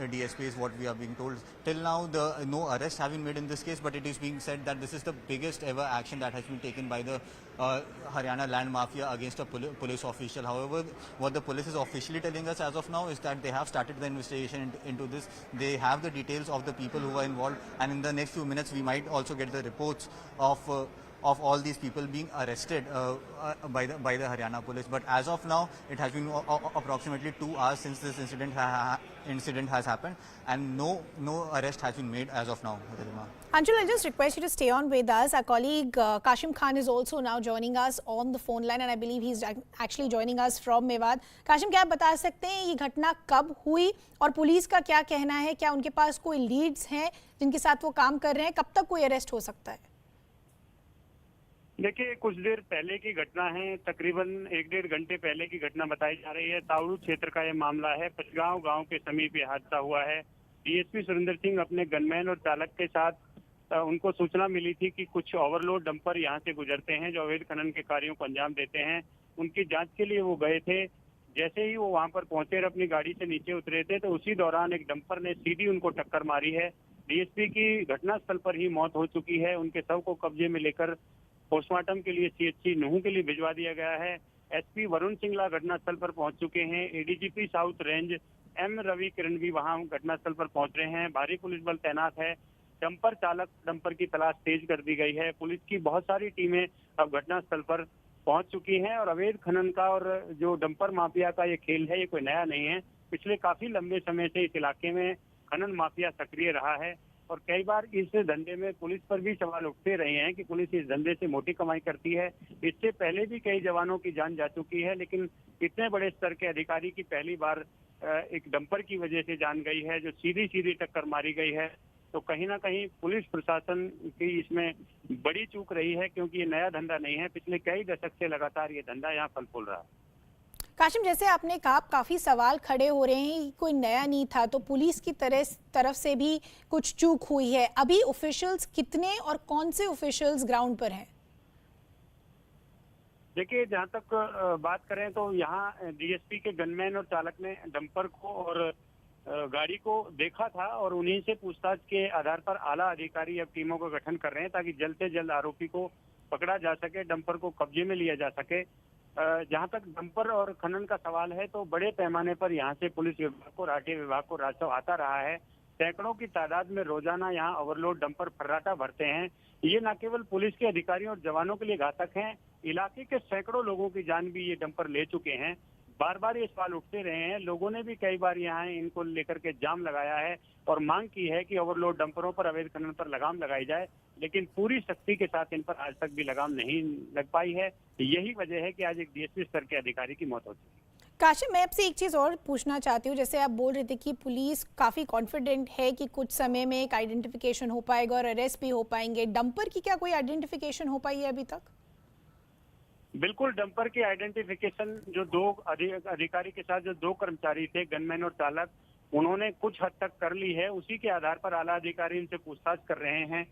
DSP is what we are being told. Till now, no arrests have been made in this case, but it is being said that this is the biggest ever action that has been taken by the Haryana land mafia against a police official. However, what the police is officially telling us as of now is that they have started the investigation into this. They have the details of the people who are involved, and in the next few minutes we might also get the reports of all these people being arrested by the Haryana police. But as of now, it has been approximately 2 hours since this incident has happened, and no arrest has been made as of now. Anshul, I'll just request you to stay on with us. Our colleague Kashim Khan is also now joining us on the phone line, and I believe he's actually joining us from Mewat. Kashim, क्या आप बता सकते हैं ये घटना कब हुई और पुलिस का क्या कहना है? क्या उनके पास कोई लीड्स हैं जिनके साथ वो काम कर रहे हैं? कब तक कोई अरेस्ट हो सकता है? देखिए, कुछ देर पहले की घटना है, तकरीबन 1-1.5 घंटे पहले की घटना बताई जा रही है। तावड़ू क्षेत्र का ये मामला है। पचगांव गांव के समीप ये हादसा हुआ है। डीएसपी सुरेंद्र सिंह अपने गनमैन और चालक के साथ उनको सूचना मिली थी कि कुछ ओवरलोड डंपर यहाँ से गुजरते हैं जो अवैध खनन के कार्यों को अंजाम देते हैं। उनकी जांच के लिए वो गए थे। जैसे ही वो वहां पर पहुंचे और अपनी गाड़ी से नीचे उतरे थे, तो उसी दौरान एक डंपर ने सीधी उनको टक्कर मारी है। डीएसपी की घटनास्थल पर ही मौत हो चुकी है। उनके शव को कब्जे में लेकर पोस्टमार्टम के लिए सीएचसी नूह के लिए भिजवा दिया गया है। एसपी वरुण सिंगला घटनास्थल पर पहुंच चुके हैं। ADGP south range M Ravi Kiran भी वहां घटनास्थल पर पहुंच रहे हैं। भारी पुलिस बल तैनात है। डंपर चालक डंपर की तलाश तेज कर दी गई है। पुलिस की बहुत सारी टीमें अब घटनास्थल पर पहुंच चुकी हैं और अवैध खनन का और जो डंपर माफिया का ये खेल है, ये कोई नया नहीं है। पिछले काफी लंबे समय से इस इलाके में खनन माफिया सक्रिय रहा है और कई बार इस धंधे में पुलिस पर भी सवाल उठते रहे हैं कि पुलिस इस धंधे से मोटी कमाई करती है। इससे पहले भी कई जवानों की जान जा चुकी है, लेकिन इतने बड़े स्तर के अधिकारी की पहली बार एक डंपर की वजह से जान गई है, जो सीधी टक्कर मारी गई है। तो कहीं ना कहीं पुलिस प्रशासन की इसमें बड़ी चूक रही है, क्योंकि ये नया धंधा नहीं है। पिछले कई दशक से लगातार ये धंधा यहाँ फल फूल रहा है। काशिम, जैसे आपने कहा, काफी सवाल खड़े हो रहे हैं, कोई नया नहीं था, तो पुलिस की तरफ से भी कुछ चूक हुई है। अभी ऑफिशियल्स कितने और कौन से ऑफिशियल्स ग्राउंड पर हैं? देखिए, जहाँ तक बात करें तो यहाँ डीएसपी के गनमैन और चालक ने डंपर को और गाड़ी को देखा था और उन्हीं से पूछताछ के आधार पर आला अधिकारी अब टीमों का गठन कर रहे हैं ताकि जल्द से जल्द आरोपी को पकड़ा जा सके, डंपर को कब्जे में लिया जा सके। जहां तक डंपर और खनन का सवाल है, तो बड़े पैमाने पर यहाँ से पुलिस विभाग को, राष्ट्रीय विभाग को राजस्व आता रहा है। सैकड़ों की तादाद में रोजाना यहाँ ओवरलोड डंपर फर्राटा भरते हैं। ये न केवल पुलिस के अधिकारियों और जवानों के लिए घातक हैं, इलाके के सैकड़ों लोगों की जान भी ये डंपर ले चुके हैं। बार बार ये सवाल उठते रहे हैं। लोगों ने भी कई बार यहाँ इनको लेकर के जाम लगाया है और मांग की है कि ओवरलोड डंपरों पर, अवैध खनन पर लगाम लगाई जाए, लेकिन पूरी सख्ती के साथ इन पर आज तक भी लगाम नहीं लग पाई है। यही वजह है कि आज एक डीएसपी स्तर के अधिकारी की मौत हो चुकी है। काशिम, मैं आपसे एक चीज़ और पूछना चाहती हूँ। जैसे आप बोल रहे थे कि पुलिस काफ़ी कॉन्फिडेंट है कि कुछ समय में एक आइडेंटिफिकेशन हो पाएगा और अरेस्ट भी हो पाएंगे, डंपर की क्या कोई आइडेंटिफिकेशन हो पाई है अभी तक? बिल्कुल, डंपर की आइडेंटिफिकेशन जो दो अधिकारी के साथ जो दो कर्मचारी थे, गनमैन और चालक, उन्होंने कुछ हद तक कर ली है। उसी के आधार पर आला अधिकारी इनसे पूछताछ कर रहे हैं।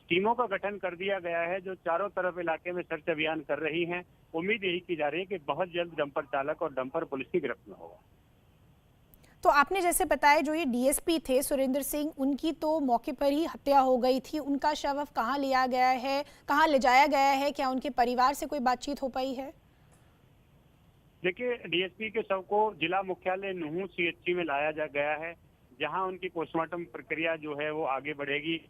टीमों का गठन कर दिया गया है जो चारों तरफ इलाके में सर्च अभियान कर रही हैं। उम्मीद यही की जा रही है कि बहुत जल्द डंपर चालक और डंपर पुलिस की गिरफ्त में होगा। तो आपने जैसे बताया जो ये डीएसपी थे सुरेंद्र सिंह, उनकी तो मौके पर ही हत्या हो गई थी। उनका शव कहाँ लिया गया है, कहाँ ले जाया गया है, क्या उनके परिवार से कोई बातचीत हो पाई है? देखिए, डीएसपी के शव को जिला मुख्यालय नुहू सीएचसी में लाया जा गया है, जहां उनकी पोस्टमार्टम प्रक्रिया जो है वो आगे बढ़ेगी।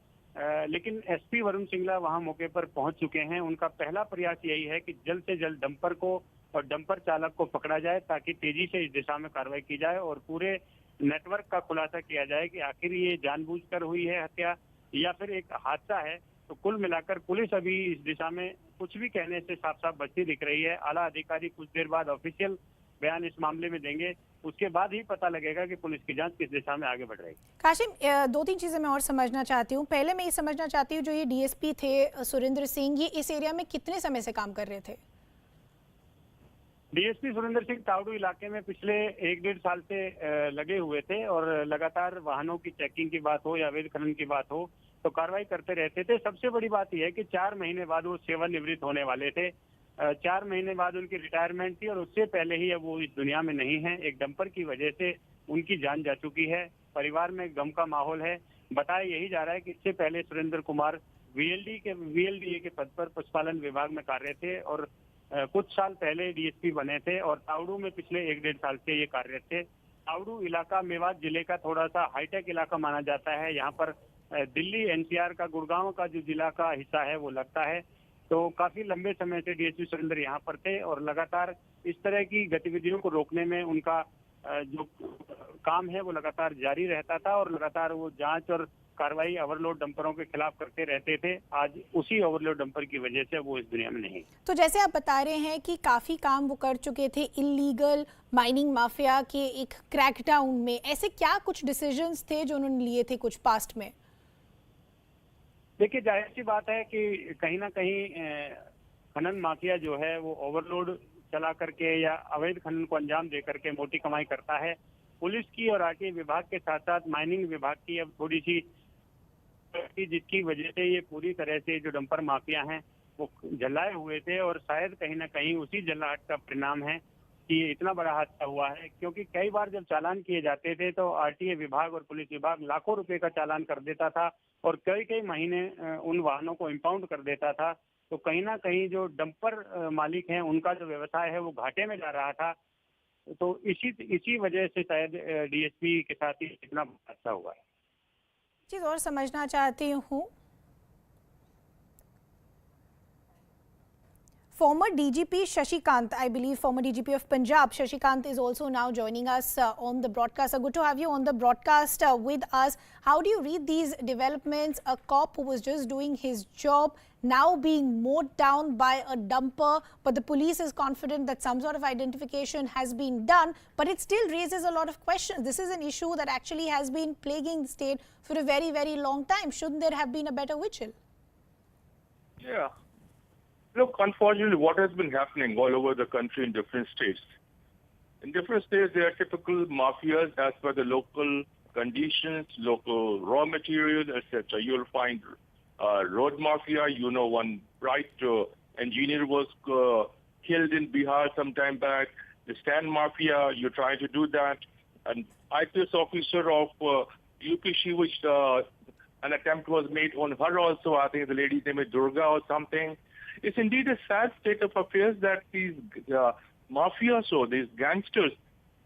लेकिन एसपी वरुण सिंगला वहां मौके पर पहुंच चुके हैं। उनका पहला प्रयास यही है कि जल्द से जल्द डंपर को और डंपर चालक को पकड़ा जाए, ताकि तेजी से इस दिशा में कार्रवाई की जाए और पूरे नेटवर्क का खुलासा किया जाए कि आखिर ये जानबूझकर हुई है हत्या या फिर एक हादसा है। तो कुल मिलाकर पुलिस अभी इस दिशा में कुछ भी कहने से साफ साफ बचती दिख रही है। आला अधिकारी कुछ देर बाद ऑफिशियल बयान इस मामले में देंगे, उसके बाद ही पता लगेगा कि पुलिस की जांच किस दिशा में आगे बढ़ रही है। काशिम, दो तीन चीजें मैं और समझना चाहती हूँ। पहले मैं ये समझना चाहती हूँ, जो ये डीएसपी थे सुरेंद्र सिंह, ये इस एरिया में कितने समय से काम कर रहे थे? डीएसपी सुरेंद्र सिंह तावड़ू इलाके में पिछले 1-1.5 साल से लगे हुए थे और लगातार वाहनों की चेकिंग की बात हो या अवैध खनन की बात हो तो कार्रवाई करते रहते थे। सबसे बड़ी बात यह है कि 4 महीने बाद वो सेवानिवृत्त होने वाले थे। 4 महीने बाद उनकी रिटायरमेंट थी और उससे पहले ही अब वो इस दुनिया में नहीं है। एक डंपर की वजह से उनकी जान जा चुकी है। परिवार में गम का माहौल है। बताया यही जा रहा है कि इससे पहले सुरेंद्र कुमार वीएलडीए के पद पर पशुपालन विभाग में कार्यरत थे और कुछ साल पहले डीएसपी बने थे और तावड़ू में पिछले 1-1.5 साल से ये कार्यरत थे। तावड़ू इलाका मेवात जिले का थोड़ा सा हाईटेक इलाका माना जाता है। यहाँ पर दिल्ली एनसीआर का गुड़गांव का जो जिला का हिस्सा है वो लगता है। तो काफी लंबे समय से डीएसपी सुरेंद्र यहाँ पर थे और लगातार इस तरह की गतिविधियों को रोकने में उनका जो काम है वो लगातार जारी रहता था और लगातार वो जांच और कार्रवाई ओवरलोड डंपरों के खिलाफ करते रहते थे। आज उसी ओवरलोड डंपर की वजह से वो इस दुनिया में नहीं। तो जैसे आप बता रहे हैं कि काफी काम वो कर चुके थे इलीगल माइनिंग माफिया के एक क्रैकडाउन में, ऐसे क्या कुछ डिसीजंस थे जो उन्होंने लिए थे कुछ पास्ट में? देखिए, जाहिर सी बात है कि कहीं ना कहीं खनन माफिया जो है वो ओवरलोड चला करके या अवैध खनन को अंजाम दे करके मोटी कमाई करता है। पुलिस की और आरटीआई विभाग के साथ साथ माइनिंग विभाग की अब थोड़ी सी, जिसकी वजह से ये पूरी तरह से जो डंपर माफिया हैं वो जलाए हुए थे और शायद कहीं ना कहीं उसी जलाहट का परिणाम है कि इतना बड़ा हादसा हुआ है। क्योंकि कई बार जब चालान किए जाते थे तो आरटीआई विभाग और पुलिस विभाग लाखों रुपए का चालान कर देता था और कई कई महीने उन वाहनों को इम्पाउंड कर देता था। तो कहीं ना कहीं जो डंपर मालिक हैं उनका जो व्यवसाय है वो घाटे में जा रहा था। तो इसी वजह से शायद डीएसपी के साथ ही इतना हादसा हुआ है। चीज और समझना चाहती हूँ, former DGP Shashikant, I believe former DGP of Punjab, Shashikant is also now joining us on the broadcast. Good to have you on the broadcast with us. How do you read these developments? A cop who was just doing his job now being mowed down by a dumper, but the police is confident that some sort of identification has been done, but it still raises a lot of questions. This is an issue that actually has been plaguing the state for a very, very long time. Shouldn't there have been a better vigil? Yeah. Look, unfortunately, what has been happening all over the country in different states. In different states, there are typical mafias as per the local conditions, local raw materials, etc. You'll find road mafia. You know, one bright engineer was killed in Bihar some time back. The stand mafia, you're trying to do that. An IPS officer of UP, an attempt was made on her also. I think the lady's name is Durga or something. It's indeed a sad state of affairs that these mafias or these gangsters,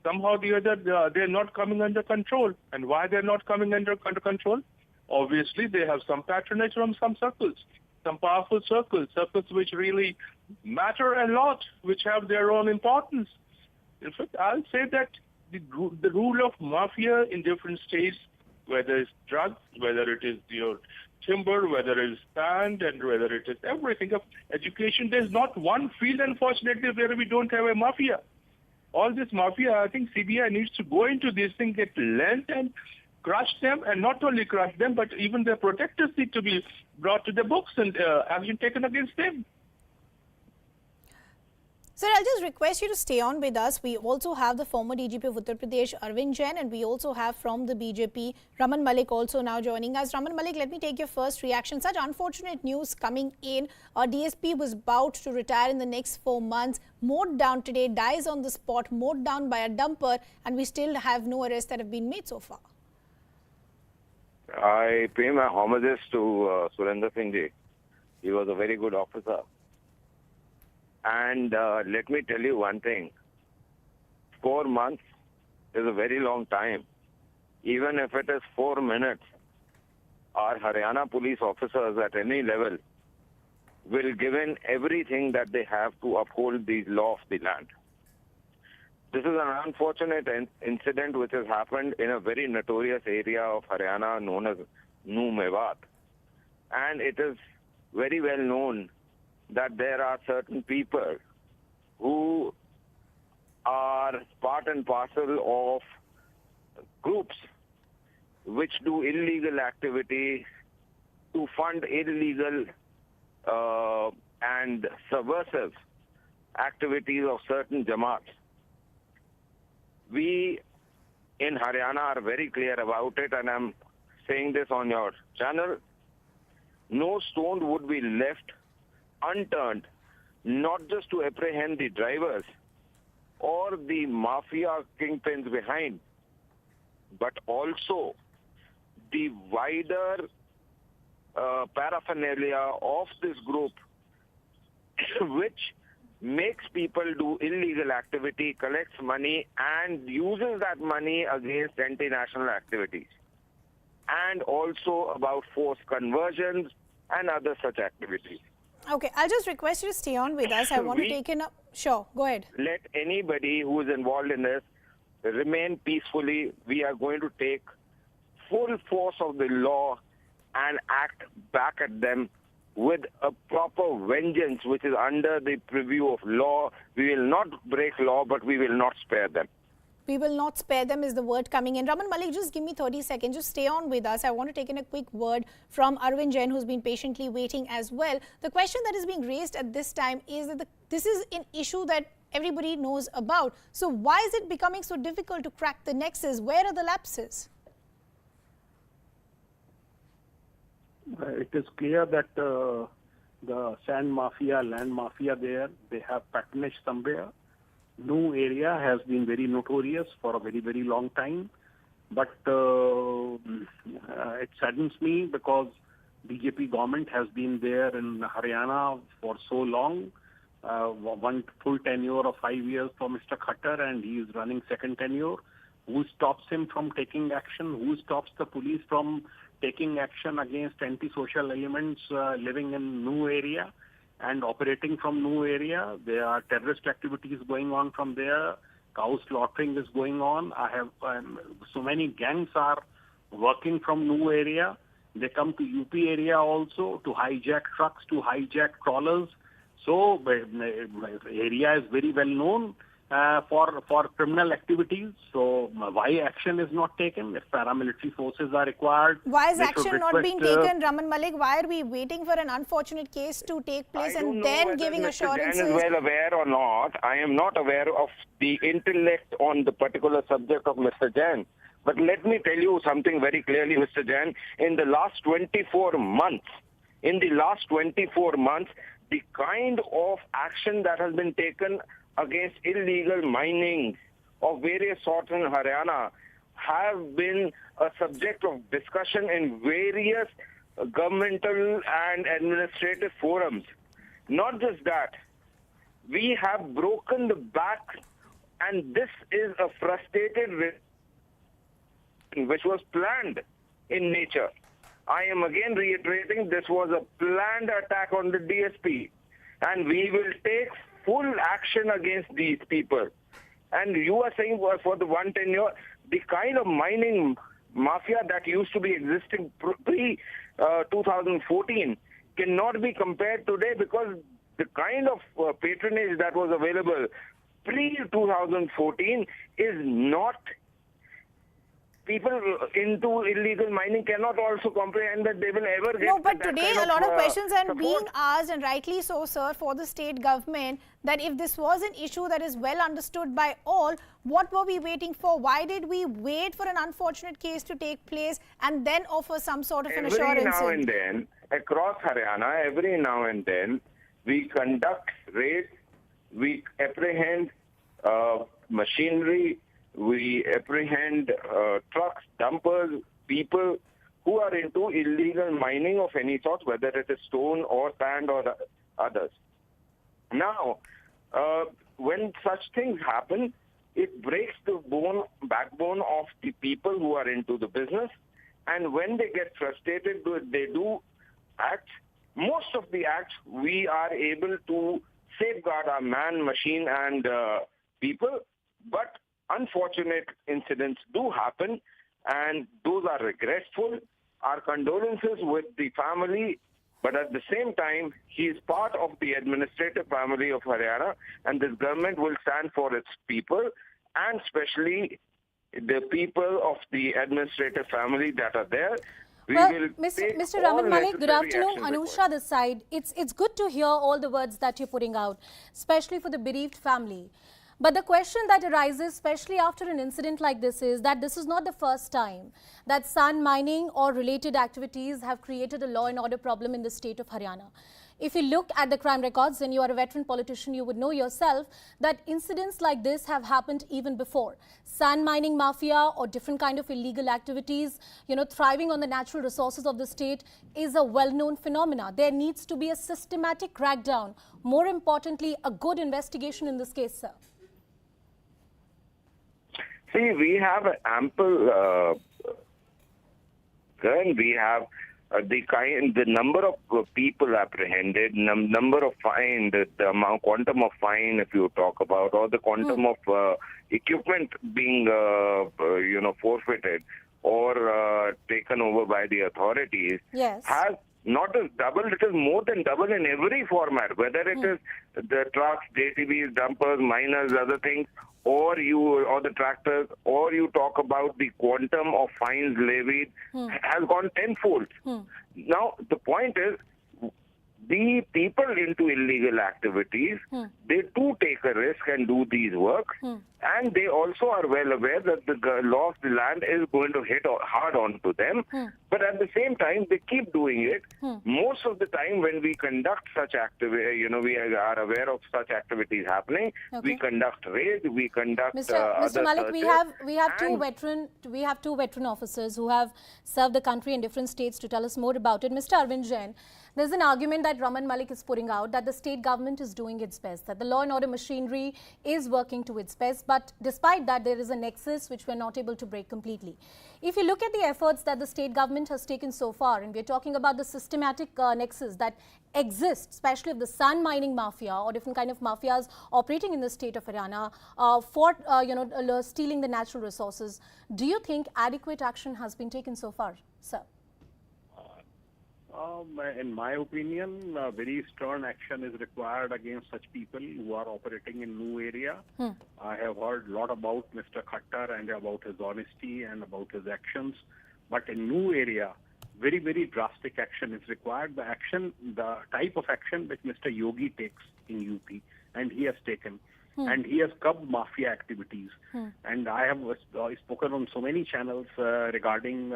somehow or the other, they're not coming under control. And why they're not coming under control? Obviously, they have some patronage from some circles, some powerful circles which really matter a lot, which have their own importance. In fact, I'll say that the rule of mafia in different states, whether it's drugs, whether it is your timber, whether it is sand, and whether it is everything of education, there's not one field, unfortunately, where we don't have a mafia. All this mafia, I think CBI needs to go into these things, get lent and crush them, and not only crush them, but even their protectors need to be brought to the books and action taken against them. Sir, I'll just request you to stay on with us. We also have the former DGP of Uttar Pradesh, Arvind Jain, and we also have from the BJP, Raman Malik also now joining us. Raman Malik, let me take your first reaction. Such unfortunate news coming in. Our DSP was about to retire in the next 4 months. Mowed down today, dies on the spot, mowed down by a dumper, and we still have no arrests that have been made so far. I pay my homages to Surendra Singh ji. He was a very good officer. And let me tell you one thing. 4 months is a very long time. Even if it is 4 minutes, our Haryana police officers at any level will give in everything that they have to uphold the law of the land. This is an unfortunate incident which has happened in a very notorious area of Haryana known as New Mewat. And it is very well known that there are certain people who are part and parcel of groups which do illegal activity to fund illegal and subversive activities of certain Jamaats. We in Haryana are very clear about it, and I'm saying this on your channel. No stone would be left unturned, not just to apprehend the drivers or the mafia kingpins behind, but also the wider paraphernalia of this group which makes people do illegal activity, collects money and uses that money against anti-national activities, and also about forced conversions and other such activities. Okay, I'll just request you to stay on with us. I want to take in a... Sure, go ahead. Let anybody who is involved in this remain peacefully. We are going to take full force of the law and act back at them with a proper vengeance which is under the purview of law. We will not break law, but we will not spare them. We will not spare them is the word coming in. Raman Malik, just give me 30 seconds. Just stay on with us. I want to take in a quick word from Arvind Jain, who's been patiently waiting as well. The question that is being raised at this time is that this is an issue that everybody knows about. So why is it becoming so difficult to crack the nexus? Where are the lapses? It is clear that the sand mafia, land mafia there, they have patronage somewhere. New area has been very notorious for a very, very long time. But it saddens me because BJP government has been there in Haryana for so long. One full tenure of 5 years for Mr. Khattar, and he is running second tenure. Who stops him from taking action? Who stops the police from taking action against anti-social elements living in new area and operating from new area? There are terrorist activities going on from there. Cow slaughtering is going on. I have so many gangs are working from new area. They come to UP area also to hijack trucks, to hijack trawlers. So area is very well known for criminal activities. So why action is not taken? If paramilitary forces are required, why is action not being taken, Raman Malik? Why are we waiting for an unfortunate case to take place and then giving assurances? Mr. Jain is well aware or not. I am not aware of the intellect on the particular subject of Mr. Jain. But let me tell you something very clearly, Mr. Jain. In the last 24 months, the kind of action that has been taken against illegal mining of various sorts in Haryana have been a subject of discussion in various governmental and administrative forums. Not just that, we have broken the back, and this is a frustrated which was planned in nature. I am again reiterating, this was a planned attack on the DSP, and we will take full action against these people. And you are saying for the one tenure, the kind of mining mafia that used to be existing pre-2014 cannot be compared today, because the kind of patronage that was available pre-2014 is not people into illegal mining cannot also comprehend that they will ever get No, but that today kind a lot of questions are support. being asked, and rightly so, sir, for the state government, that if this was an issue that is well understood by all, what were we waiting for? Why did we wait for an unfortunate case to take place and then offer some sort of an assurance? Every now and then, across Haryana, every now and then, we conduct raids, we apprehend machinery, we apprehend trucks, dumpers, people who are into illegal mining of any sort, whether it is stone or sand or others. Now, when such things happen, it breaks the backbone of the people who are into the business. And when they get frustrated, they do acts. Most of the acts, we are able to safeguard our man, machine, and people. But unfortunate incidents do happen, and those are regretful. Our condolences with the family, but at the same time, he is part of the administrative family of Haryana, and this government will stand for its people, and especially the people of the administrative family that are there. Mr. Raman Malik, good afternoon. Anusha this side. It's good to hear all the words that you're putting out, especially for the bereaved family. But the question that arises, especially after an incident like this, is that this is not the first time that sand mining or related activities have created a law and order problem in the state of Haryana. If you look at the crime records, and you are a veteran politician, you would know yourself that incidents like this have happened even before. Sand mining mafia or different kind of illegal activities, thriving on the natural resources of the state is a well-known phenomena. There needs to be a systematic crackdown. More importantly, a good investigation in this case, sir. See, we have ample, we have the number of people apprehended, number of fine, the amount, quantum of fine, if you talk about, or the quantum of equipment being, forfeited or taken over by the authorities, has not as double, it is more than double in every format, whether it is the trucks, JCBs, dumpers, miners, other things, or the tractors, or you talk about the quantum of fines levied has gone tenfold. Now, the point is, the people into illegal activities, they do take a risk and do these work, and they also are well aware that the law of the land is going to hit hard onto them. But at the same time, they keep doing it. Most of the time, when we conduct such activity, we are aware of such activities happening. We conduct raids, we conduct Mr. Malik, we have two veteran officers who have served the country in different states to tell us more about it. Mr. Arvind Jain, there's an argument that Raman Malik is putting out that the state government is doing its best, that the law and order machinery is working to its best, but despite that, there is a nexus which we're not able to break completely. If you look at the efforts that the state government has taken so far, and we're talking about the systematic nexus that exists, especially of the sand mining mafia or different kind of mafias operating in the state of Haryana for stealing the natural resources, do you think adequate action has been taken so far, sir? In my opinion, very stern action is required against such people who are operating in new area. I have heard a lot about Mr. Khattar and about his honesty and about his actions. But in new area, very, very drastic action is required. The type of action which Mr. Yogi takes in UP, and he has taken. And he has curbed mafia activities. And I have spoken on so many channels regarding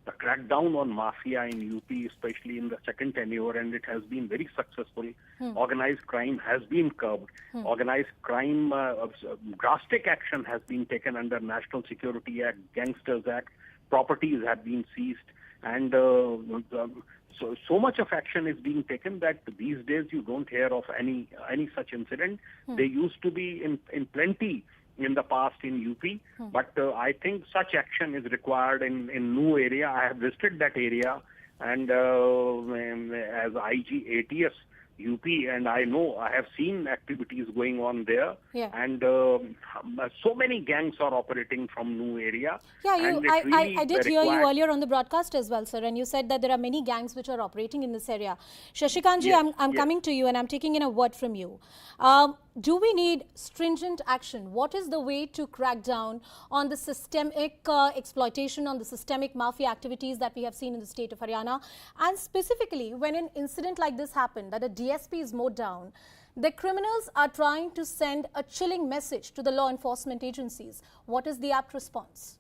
the crackdown on mafia in UP, especially in the second tenure, and it has been very successful. Organized crime has been curbed. Organized crime, drastic action has been taken under National Security Act, Gangsters Act. Properties have been seized, and so much of action is being taken that these days you don't hear of any such incident. They used to be in plenty in the past in UP, but I think such action is required in new area. I have visited that area, and as IG ATS UP, and I know I have seen activities going on there, and so many gangs are operating from new area. Yeah, I did hear you earlier on the broadcast as well, sir, and you said that there are many gangs which are operating in this area. Shashikant ji, I'm coming to you, and I'm taking in a word from you. do we need stringent action? What is the way to crack down on the systemic exploitation, on the systemic mafia activities that we have seen in the state of Haryana? And specifically, when an incident like this happened, that a DSP is mowed down, the criminals are trying to send a chilling message to the law enforcement agencies. What is the apt response?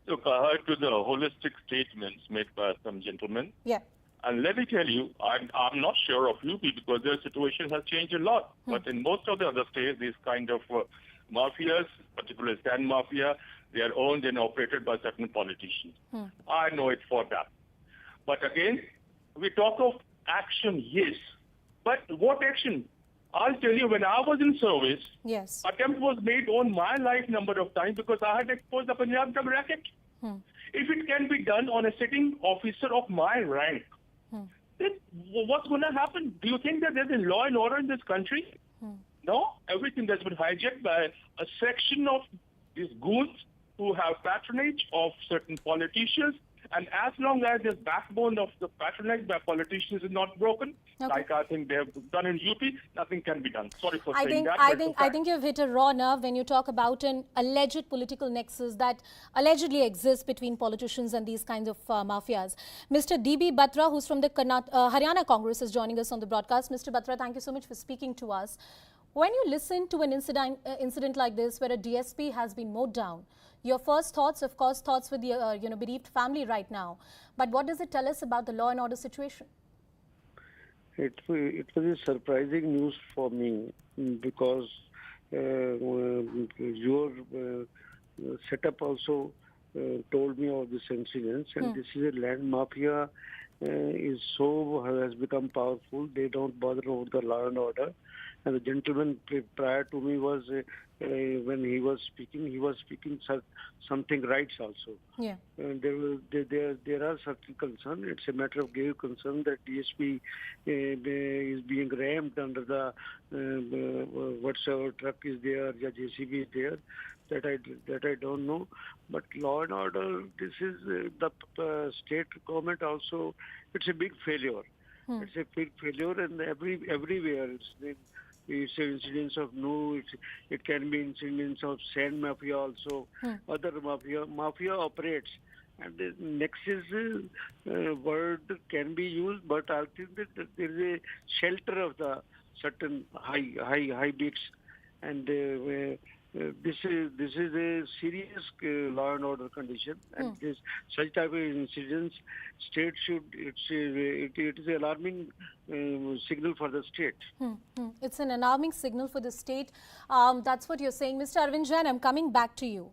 Look, I heard to the holistic statements made by some gentlemen. Yeah. And let me tell you, I'm not sure of UP because their situation has changed a lot. But in most of the other states, these kind of mafias, particularly sand mafia, they are owned and operated by certain politicians. I know it for that. But again, we talk of action, yes. But what action? I'll tell you, when I was in service, yes, attempt was made on my life number of times because I had exposed the Punjab drug racket. If it can be done on a sitting officer of my rank, then what's going to happen? Do you think that there's a law and order in this country? No. Everything that's been hijacked by a section of these goons who have patronage of certain politicians. And as long as this backbone of the patronage by politicians is not broken, like I think they have done in UP, nothing can be done. Sorry for saying that. I think you've hit a raw nerve when you talk about an alleged political nexus that allegedly exists between politicians and these kinds of mafias. Mr. D.B. Batra, who's from the Haryana Congress, is joining us on the broadcast. Mr. Batra, thank you so much for speaking to us. When you listen to an incident like this where a DSP has been mowed down, your first thoughts, of course, thoughts with the bereaved family right now. But what does it tell us about the law and order situation? It was a surprising news for me because your setup also told me of this incident, and this is a land mafia has become powerful. They don't bother over the law and order. And the gentleman prior to me was when he was speaking something rights also. Yeah. And there are certain concerns. It's a matter of grave concern that DSP is being rammed under the whatsoever truck is there, or JCB is there. That I don't know. But law and order, this is the state government also. It's a big failure. It's a big failure, and everywhere it's incidents of it can be incidents of sand mafia also. Other mafia operates, and the nexus word can be used, but I think that there is a shelter of the certain high beats, and this is a serious law and order condition, and such type of incidents, state should it is an alarming signal for the state. It's an alarming signal for the state. That's what you're saying, Mr. Arvind Jain. I'm coming back to you.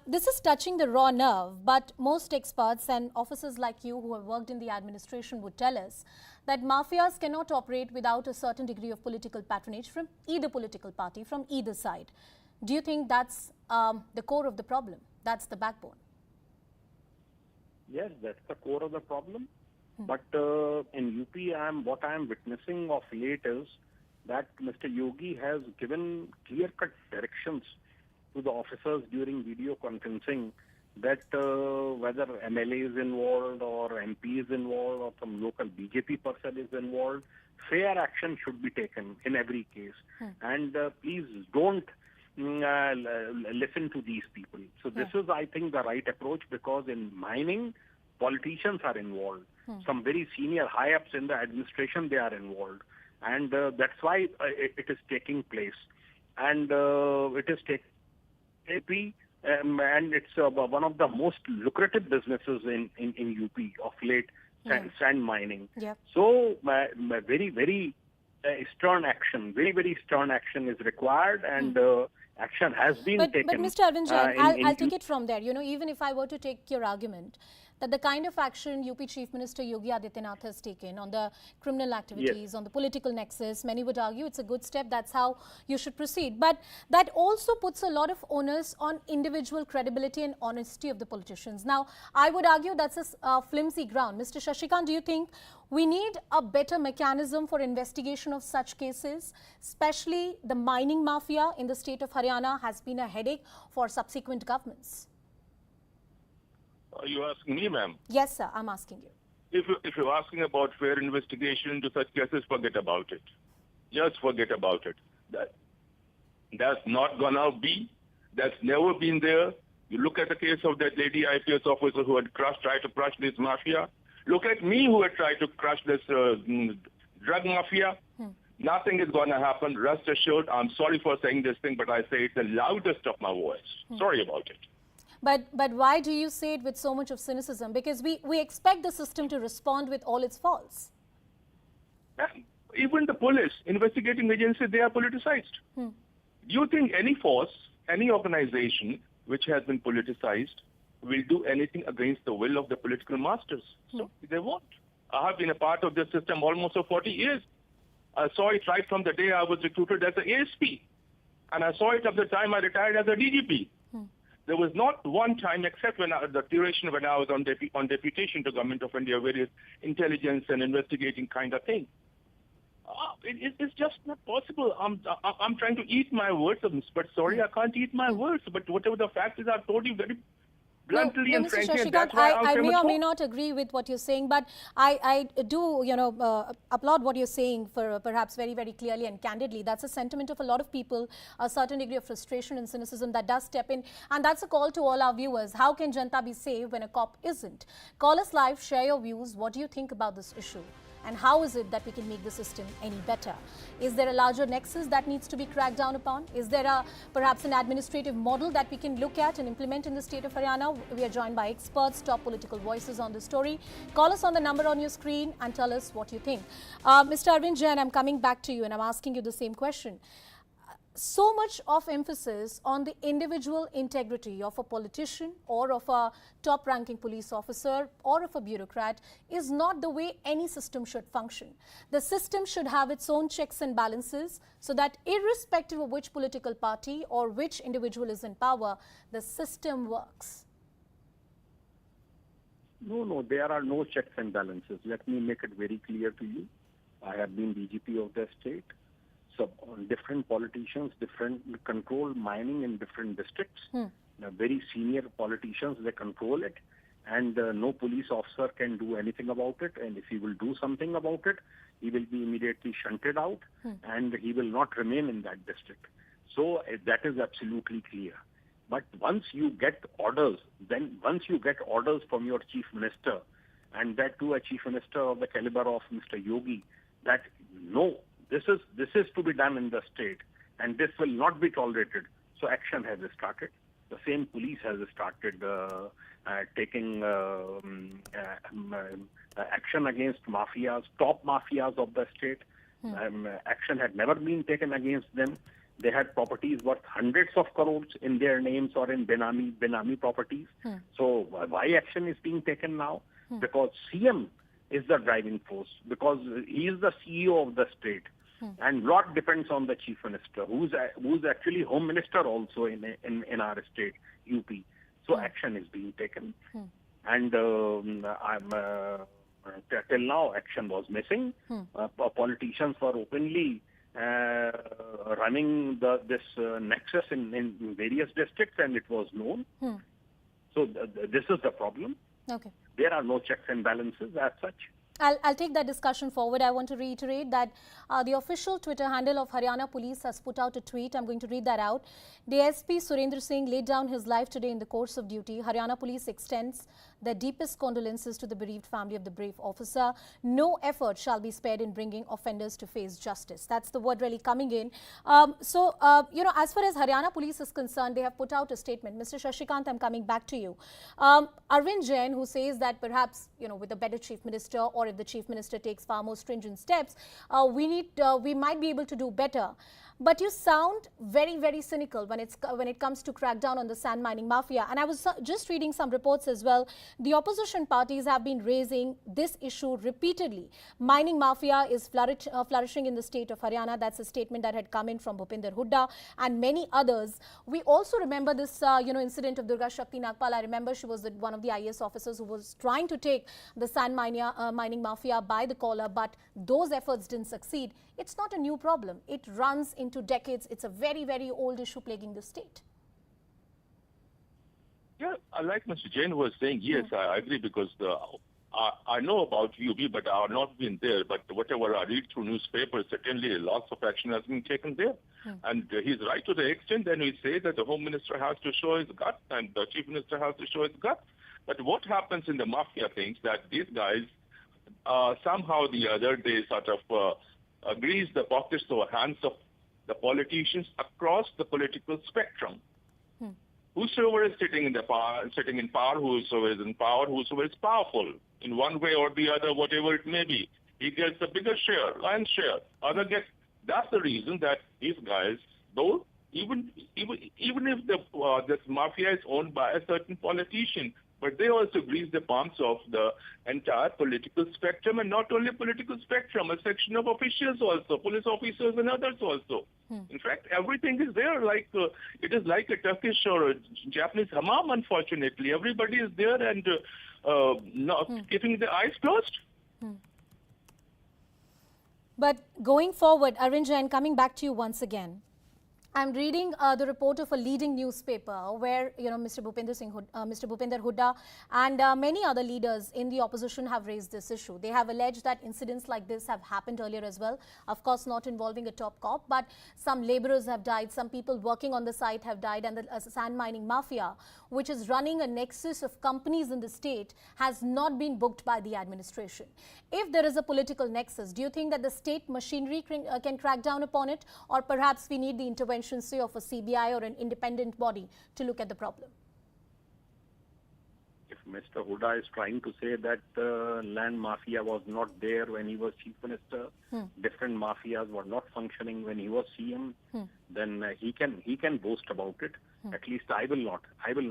This is touching the raw nerve, but most experts and officers like you who have worked in the administration would tell us that mafias cannot operate without a certain degree of political patronage from either political party, from either side. Do you think that's the core of the problem? That's the backbone? Yes, that's the core of the problem. But in UP, what I am witnessing of late is that Mr. Yogi has given clear-cut directions to the officers during video conferencing that whether MLA is involved or MP is involved or some local BJP person is involved, fair action should be taken in every case. And please don't listen to these people. So this is, I think, the right approach, because in mining, politicians are involved. Some very senior high-ups in the administration, they are involved. And that's why it is taking place. And it is taking and it's one of the most lucrative businesses in UP of late, sand mining. So very, very stern action, very stern action is required, and action has been taken. But Mr. Arvind Jain, I'll take it from there. You know, even if I were to take your argument that the kind of action UP Chief Minister Yogi Adityanath has taken on the criminal activities, on the political nexus, many would argue it's a good step, that's how you should proceed. But that also puts a lot of onus on individual credibility and honesty of the politicians. Now, I would argue that's a flimsy ground. Mr. Shashikant, do you think we need a better mechanism for investigation of such cases? Especially the mining mafia in the state of Haryana has been a headache for subsequent governments. Are you asking me, ma'am? Yes, sir, I'm asking you. If you're asking about fair investigation into such cases, forget about it. just forget about it. That's not gonna be. That's never been there. You look at the case of that lady IPS officer who had tried to crush this mafia. Look at me who had tried to crush this drug mafia. Nothing is going to happen. Rest assured, I'm sorry for saying this thing, but I say it the loudest of my voice. Sorry about it. But why do you say it with so much of cynicism? Because we expect the system to respond with all its faults. Even the police, investigating agencies, they are politicized. Do you think any force, any organization which has been politicized will do anything against the will of the political masters? So they won't. I have been a part of this system almost for 40 years. I saw it right from the day I was recruited as an ASP. And I saw it at the time I retired as a DGP. There was not one time, except when the duration when I was on deputation to Government of India, various intelligence and investigating kind of thing. It's just not possible. I'm trying to eat my words, but sorry, I can't eat my words. But whatever the fact is, I've told you very bluntly and frankly. And that's why I may or may not agree with what you're saying, but I do, applaud what you're saying for perhaps very, very clearly and candidly. That's a sentiment of a lot of people, a certain degree of frustration and cynicism that does step in. And that's a call to all our viewers. How can Janta be safe when a cop isn't? Call us live, share your views. What do you think about this issue? And how is it that we can make the system any better? Is there a larger nexus that needs to be cracked down upon? Is there perhaps an administrative model that we can look at and implement in the state of Haryana? We are joined by experts, top political voices on the story. Call us on the number on your screen and tell us what you think. Mr. Arvind Jain, I'm coming back to you and I'm asking you the same question. So much of emphasis on the individual integrity of a politician or of a top-ranking police officer or of a bureaucrat is not the way any system should function. The system should have its own checks and balances so that irrespective of which political party or which individual is in power, the system works. No, there are no checks and balances. Let me make it very clear to you. I have been DGP of the state. So different politicians, different control mining in different districts. Very senior politicians, they control it. And no police officer can do anything about it. And if he will do something about it, he will be immediately shunted out and he will not remain in that district. So that is absolutely clear. But once you get orders, from your chief minister, and that too a chief minister of the caliber of Mr. Yogi, that no, this is to be done in the state, and this will not be tolerated. So action has started. The same police has started taking action against mafias, top mafias of the state. Action had never been taken against them. They had properties worth hundreds of crores in their names or in Benami properties. So why action is being taken now? Because CM is the driving force, because he is the CEO of the state. And lot depends on the chief minister, who's actually home minister also in our state, UP. So action is being taken. And till now, action was missing. Politicians were openly running this nexus in various districts, and it was known. So this is the problem. Okay. There are no checks and balances as such. I'll take that discussion forward. I want to reiterate that the official Twitter handle of Haryana Police has put out a tweet. I'm going to read that out. DSP Surendra Singh laid down his life today in the course of duty. Haryana Police extends their deepest condolences to the bereaved family of the brave officer. No effort shall be spared in bringing offenders to face justice. That's the word really coming in. As far as Haryana Police is concerned, they have put out a statement. Mr. Shashikant, I'm coming back to you. Arvind Jain, who says that perhaps, with a better chief minister, or if the chief minister takes far more stringent steps, we might be able to do better. But you sound very, very cynical when it comes to crack down on the sand mining mafia. And I was just reading some reports as well. The opposition parties have been raising this issue repeatedly. Mining mafia is flourishing in the state of Haryana. That's a statement that had come in from Bhupinder Hooda and many others. We also remember this, incident of Durga Shakti Nagpal. I remember she was one of the IAS officers who was trying to take the sand mining mafia by the collar, but those efforts didn't succeed. It's not a new problem. It runs into decades. It's a very, very old issue plaguing the state. Yeah, like Mr. Jain was saying, yes, I agree, because I know about UB, but I have not been there. But whatever I read through newspapers, certainly lots of action has been taken there. And he's right to the extent then we say that the Home Minister has to show his gut and the Chief Minister has to show his gut. But what happens in the mafia things that these guys somehow the other they sort of grease the pockets or hands of the politicians across the political spectrum. Whosoever is sitting in power, whosoever is in power, whosoever is powerful in one way or the other, whatever it may be, he gets a bigger share, lion's share. Other gets. That's the reason that these guys, though, even if this mafia is owned by a certain politician, but they also grease the palms of the entire political spectrum, and not only political spectrum, a section of officials also, police officers and others also. In fact, everything is there. Like it is like a Turkish or a Japanese hammam. Unfortunately, everybody is there and not keeping their eyes closed. But going forward, Arvind Jain, coming back to you once again, I'm reading the report of a leading newspaper where, Mr. Bhupinder Hooda and many other leaders in the opposition have raised this issue. They have alleged that incidents like this have happened earlier as well. Of course, not involving a top cop, but some laborers have died, some people working on the site have died, and the sand mining mafia, which is running a nexus of companies in the state, has not been booked by the administration. If there is a political nexus, do you think that the state machinery can crack down upon it, or perhaps we need the intervention, say, of a CBI or an independent body to look at the problem? If Mr. Hooda is trying to say that land mafia was not there when he was Chief Minister, different mafias were not functioning when he was CM, then he can boast about it. At least I will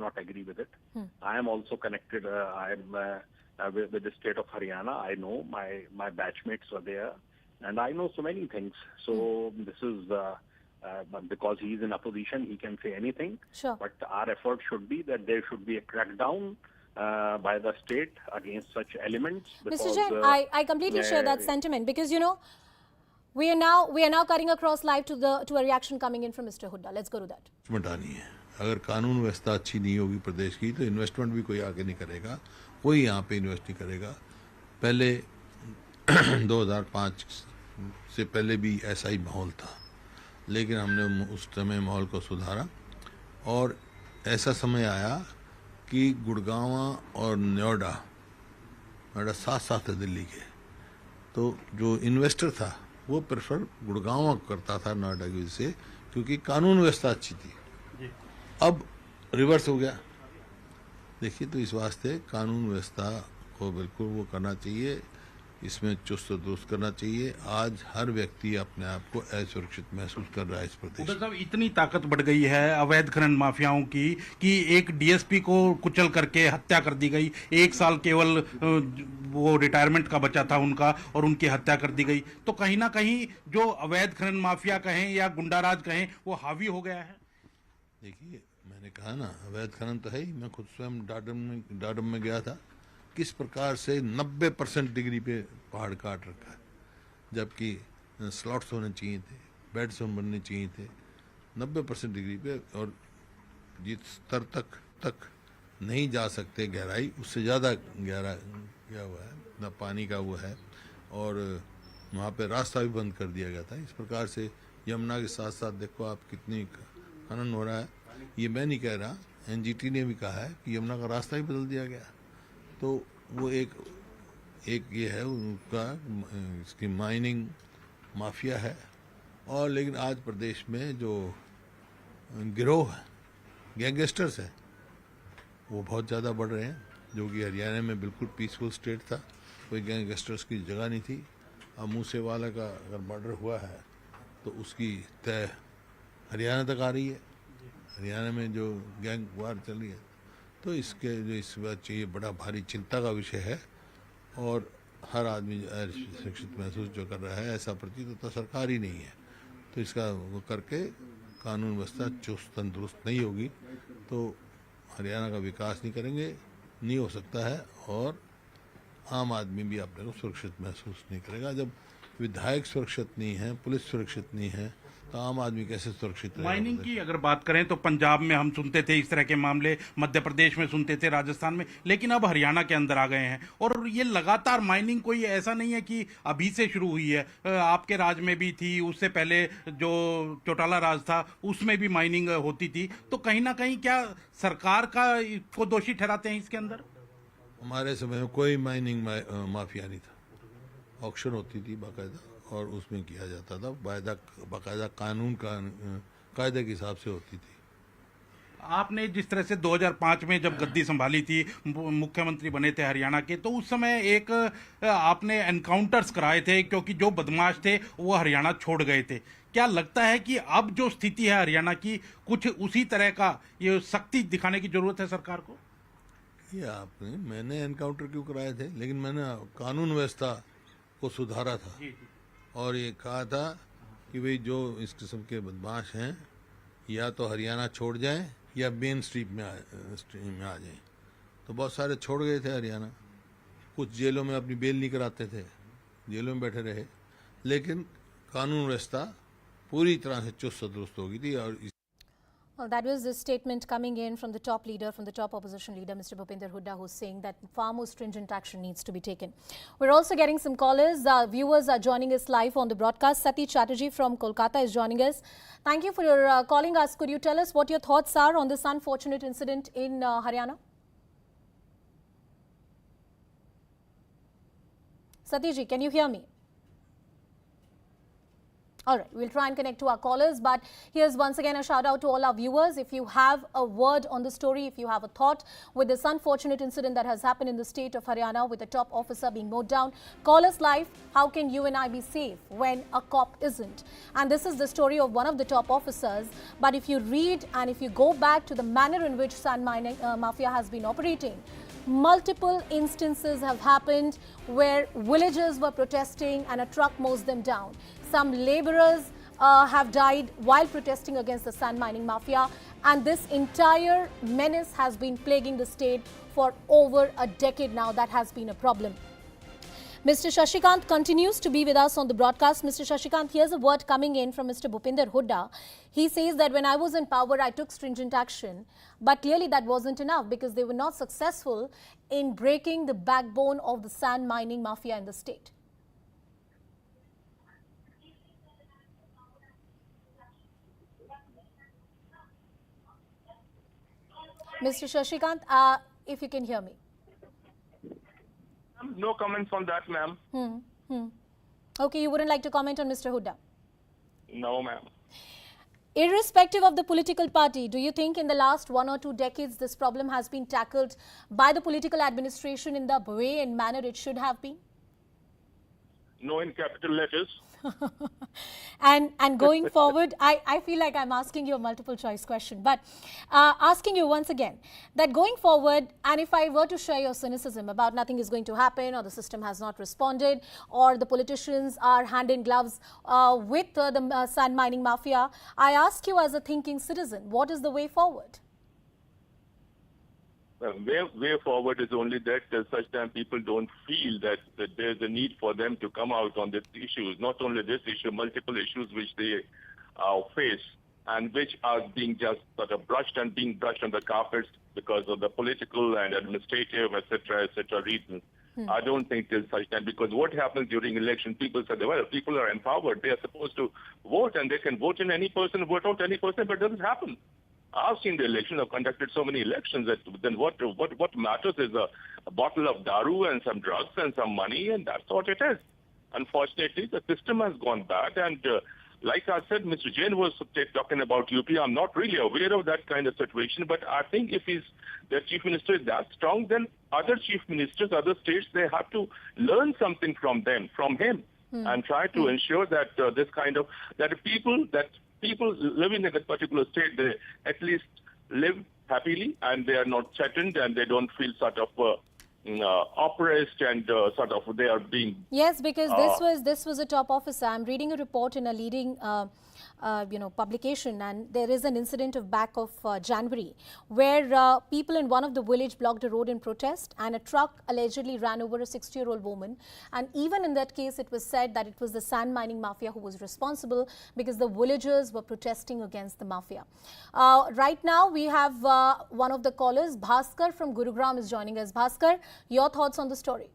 not agree with it. I am also connected. I am with the state of Haryana. I know my batchmates were there, and I know so many things. So this is. Because he is in opposition, he can say anything. Sure. But our effort should be that there should be a crackdown by the state against such elements. Mr. Jain, I completely share that sentiment because we are now cutting across live to a reaction coming in from Mr. Hooda. Let's go to that. अगर कानून व्यवस्था अच्छी नहीं होगी प्रदेश की तो investment भी कोई आगे नहीं करेगा, कोई यहाँ पे इन्वेस्ट नहीं करेगा। पहले 2005 से पहले भी ऐसा ही माहौल था, लेकिन हमने उस समय माहौल को सुधारा और ऐसा समय आया कि गुड़गांव और नोएडा साथ साथ है दिल्ली के, तो जो इन्वेस्टर था वो प्रेफर गुड़गांव करता था नोएडा की वजह से, क्योंकि कानून व्यवस्था अच्छी थी। अब रिवर्स हो गया। देखिए, तो इस वास्ते कानून व्यवस्था को बिल्कुल वो करना चाहिए, इसमें चुस्त दुरुस्त करना चाहिए। आज हर व्यक्ति अपने आप को असुरक्षित महसूस कर रहा है इस प्रदेश में। साहब, इतनी ताकत बढ़ गई है अवैध खनन माफियाओं की कि एक डीएसपी को कुचल करके हत्या कर दी गई। 1 साल केवल वो रिटायरमेंट का बचा था उनका और उनकी हत्या कर दी गई। तो कहीं ना कहीं जो अवैध खनन माफिया कहें या गुंडाराज कहें, वो हावी हो गया है। देखिए, मैंने कहा ना, अवैध खनन तो है ही। मैं खुद स्वयं डाडम में गया था, किस प्रकार से 90% डिग्री पे पहाड़ काट रखा है, जबकि स्लॉट्स होने चाहिए थे, बेड्स बनने चाहिए थे 90% डिग्री पे, और जिस स्तर तक नहीं जा सकते गहराई, उससे ज़्यादा गहरा क्या हुआ है ना, पानी का वो है, और वहाँ पे रास्ता भी बंद कर दिया गया था। इस प्रकार से यमुना के साथ साथ देखो आप कितनी खनन हो रहा है। ये मैं नहीं कह रहा, एनजीटी ने भी कहा है कि यमुना का रास्ता ही बदल दिया गया। तो वो एक ये है उनका, इसकी माइनिंग माफिया है। और लेकिन आज प्रदेश में जो गिरोह है, गैंगस्टर्स हैं, वो बहुत ज़्यादा बढ़ रहे हैं, जो कि हरियाणा में बिल्कुल पीसफुल स्टेट था, कोई गैंगस्टर्स की जगह नहीं थी। अब मूसेवाला का अगर मर्डर हुआ है तो उसकी तय हरियाणा तक आ रही है। हरियाणा में जो गैंग वार चल रही है, तो इसके जो इस बात ये बड़ा भारी चिंता का विषय है। और हर आदमी सुरक्षित महसूस जो कर रहा है, ऐसा प्रतीत होता सरकार ही नहीं है। तो इसका वो करके कानून व्यवस्था चुस्त तंदुरुस्त नहीं होगी तो हरियाणा का विकास नहीं करेंगे, नहीं हो सकता है। और आम आदमी भी अपने को सुरक्षित महसूस नहीं करेगा। जब विधायक सुरक्षित नहीं है, पुलिस सुरक्षित नहीं है, तो आम आदमी कैसे सुरक्षित रहेगा? माइनिंग की अगर बात करें तो पंजाब में हम सुनते थे इस तरह के मामले, मध्य प्रदेश में सुनते थे, राजस्थान में, लेकिन अब हरियाणा के अंदर आ गए हैं। और ये लगातार माइनिंग कोई ऐसा नहीं है कि अभी से शुरू हुई है, आपके राज में भी थी, उससे पहले जो चौटाला राज था उसमें भी माइनिंग होती थी। तो कहीं ना कहीं क्या सरकार को दोषी ठहराते हैं इसके अंदर? हमारे समय में कोई माइनिंग माफिया नहीं था। ऑक्शन होती थी बाकायदा और उसमें किया जाता था, बाकायदा कानून का कायदे के हिसाब से होती थी। आपने जिस तरह से 2005 में जब गद्दी संभाली थी, मुख्यमंत्री बने थे हरियाणा के, तो उस समय एक आपने एनकाउंटर्स कराए थे क्योंकि जो बदमाश थे वो हरियाणा छोड़ गए थे। क्या लगता है कि अब जो स्थिति है हरियाणा की, कुछ उसी तरह का ये सख्ती दिखाने की जरूरत है सरकार को? ये मैंने एनकाउंटर क्यों कराए थे, लेकिन मैंने कानून व्यवस्था को सुधारा था और ये कहा था कि भाई जो इस किस्म के बदमाश हैं या तो हरियाणा छोड़ जाएं या मेन स्ट्रीम में आ जाएं। तो बहुत सारे छोड़ गए थे हरियाणा, कुछ जेलों में अपनी बेल नहीं कराते थे, जेलों में बैठे रहे, लेकिन कानून व्यवस्था पूरी तरह से चुस्त दुरुस्त हो गई थी। और Well, that was the statement coming in from the top leader, from the top opposition leader, Mr. Bhupinder Hooda, who's saying that far more stringent action needs to be taken. We're also getting some callers. Viewers are joining us live on the broadcast. Sati Chatterjee from Kolkata is joining us. Thank you for your calling us. Could you tell us what your thoughts are on this unfortunate incident in Haryana? Satiji, can you hear me? All right, we'll try and connect to our callers, but here's once again a shout out to all our viewers. If you have a word on the story, if you have a thought with this unfortunate incident that has happened in the state of Haryana with a top officer being mowed down, call us live. How can you and I be safe when a cop isn't? And this is the story of one of the top officers. But if you read and if you go back to the manner in which sand mining mafia has been operating, multiple instances have happened where villagers were protesting and a truck mows them down. Some laborers have died while protesting against the sand mining mafia, and this entire menace has been plaguing the state for over a decade now. That has been a problem. Mr. Shashikant continues to be with us on the broadcast. Mr. Shashikant, here's a word coming in from Mr. Bhupinder Hooda. He says that when I was in power, I took stringent action, but clearly that wasn't enough because they were not successful in breaking the backbone of the sand mining mafia in the state. Mr. Shashikant, if you can hear me. No comments on that, ma'am. Okay, you wouldn't like to comment on Mr. Hooda? No, ma'am. Irrespective of the political party, do you think in the last 1 or 2 decades this problem has been tackled by the political administration in the way and manner it should have been? No in capital letters. And going forward, I feel like I'm asking you a multiple choice question, but asking you once again that going forward, and if I were to share your cynicism about nothing is going to happen or the system has not responded or the politicians are hand in gloves with the sand mining mafia, I ask you as a thinking citizen, what is the way forward? Way forward is only that such time people don't feel that there's a need for them to come out on these issues, not only this issue, multiple issues which they face and which are being just sort of brushed on the carpets because of the political and administrative, etc., reasons. I don't think till such time, because what happens during election, people say, well, people are empowered. They are supposed to vote and they can vote in any person, vote out any person, but it doesn't happen. I've seen the election. I've conducted so many elections that then what matters is a bottle of daru and some drugs and some money, and that's what it is. Unfortunately, the system has gone bad, and like I said, Mr. Jain was talking about UP. I'm not really aware of that kind of situation, but I think if the chief minister is that strong, then other chief ministers, other states, they have to learn something from him, and try to ensure that this kind of people living in a particular state, they at least live happily and they are not threatened and they don't feel sort of oppressed and sort of they are being. Yes, because this was a top officer. I'm reading a report in a leading publication, and there is an incident of back of January where people in one of the village blocked a road in protest, and a truck allegedly ran over a 60-year-old woman. And even in that case, it was said that it was the sand mining mafia who was responsible because the villagers were protesting against the mafia. Right now, we have one of the callers, Bhaskar from Gurugram, is joining us. Bhaskar, your thoughts on the story?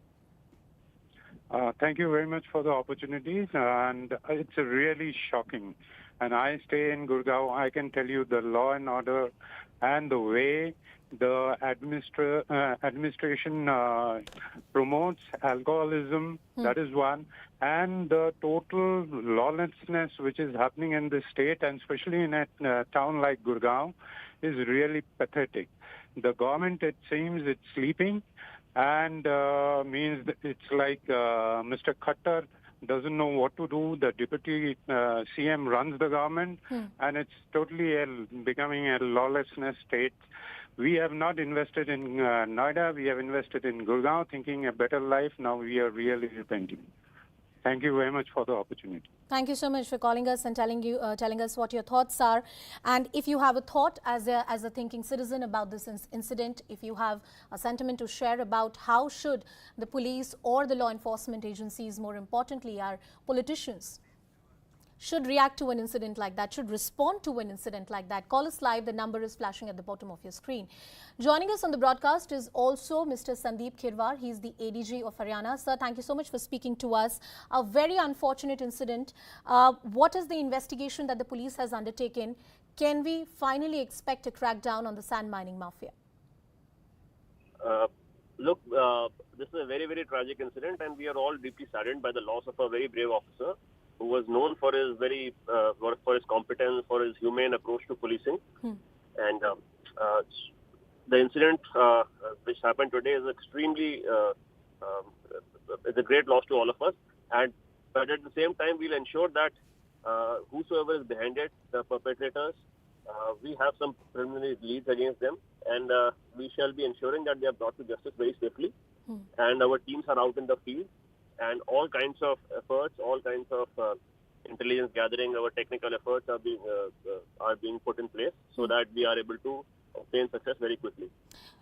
Thank you very much for the opportunity, and it's really shocking. And I stay in Gurgaon. I can tell you the law and order and the way the administration promotes alcoholism, that is one, and the total lawlessness which is happening in the state, and especially in a town like Gurgaon, is really pathetic. The government, it seems, it's sleeping, and means that it's like Mr. Khattar doesn't know what to do. The deputy CM runs the government, and it's totally becoming a lawlessness state. We have not invested in Noida. We have invested in Gurgaon, thinking a better life. Now we are really repenting. Thank you very much for the opportunity. Thank you so much for calling us and telling us what your thoughts are. And if you have a thought as a thinking citizen about this incident, if you have a sentiment to share about how should the police or the law enforcement agencies, more importantly our politicians, should react to an incident like that, should respond to an incident like that, call us live. The number is flashing at the bottom of your screen. Joining us on the broadcast is also Mr. Sandeep Khirwar. He's the ADG of Haryana. Sir, thank you so much for speaking to us. A very unfortunate incident. What is the investigation that the police has undertaken? Can we finally expect a crackdown on the sand mining mafia? Look, this is a very, very tragic incident, and we are all deeply saddened by the loss of a very brave officer who was known for his for his competence, for his humane approach to policing. And the incident which happened today is extremely, it's a great loss to all of us. But at the same time, we'll ensure that whosoever is behind it, the perpetrators, we have some preliminary leads against them, and we shall be ensuring that they are brought to justice very swiftly. And our teams are out in the field, and all kinds of efforts, all kinds of intelligence gathering, our technical efforts are being put in place so that we are able to obtain success very quickly.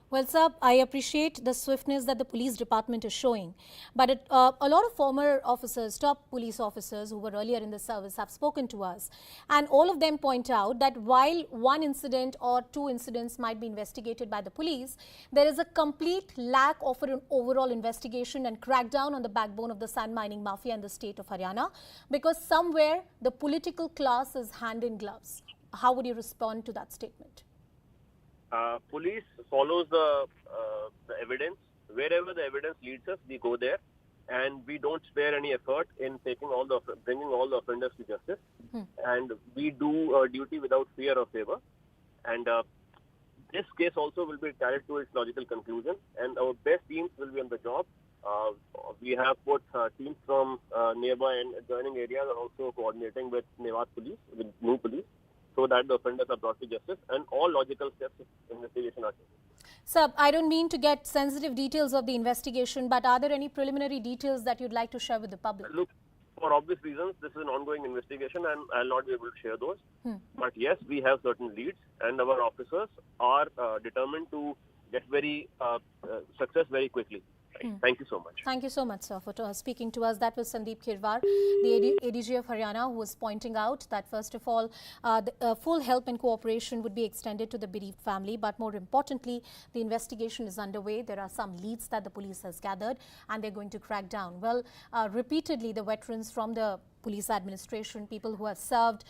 Well, sir, I appreciate the swiftness that the police department is showing. But a lot of former officers, top police officers who were earlier in the service have spoken to us. And all of them point out that while one incident or two incidents might be investigated by the police, there is a complete lack of an overall investigation and crackdown on the backbone of the sand mining mafia in the state of Haryana, because somewhere the political class is hand in gloves. How would you respond to that statement? Police follows the evidence. Wherever the evidence leads us, we go there, and we don't spare any effort in bringing all the offenders to justice. And we do our duty without fear or favor. And this case also will be carried to its logical conclusion, and our best teams will be on the job. We have put teams from nearby and adjoining areas are also coordinating with Nevat police, with new police, so that the offenders are brought to justice, and all logical steps in investigation are taken. Sir, I don't mean to get sensitive details of the investigation, but are there any preliminary details that you'd like to share with the public? Look, for obvious reasons, this is an ongoing investigation, and I'll not be able to share those. But yes, we have certain leads, and our officers are determined to get success very quickly. Thank you so much. Thank you so much, sir, for speaking to us. That was Sandeep Khirwar, the ADG of Haryana, who was pointing out that, first of all, full help and cooperation would be extended to the bereaved family. But more importantly, the investigation is underway. There are some leads that the police has gathered, and they're going to crack down. Well, repeatedly, the veterans from the police administration, people who have served,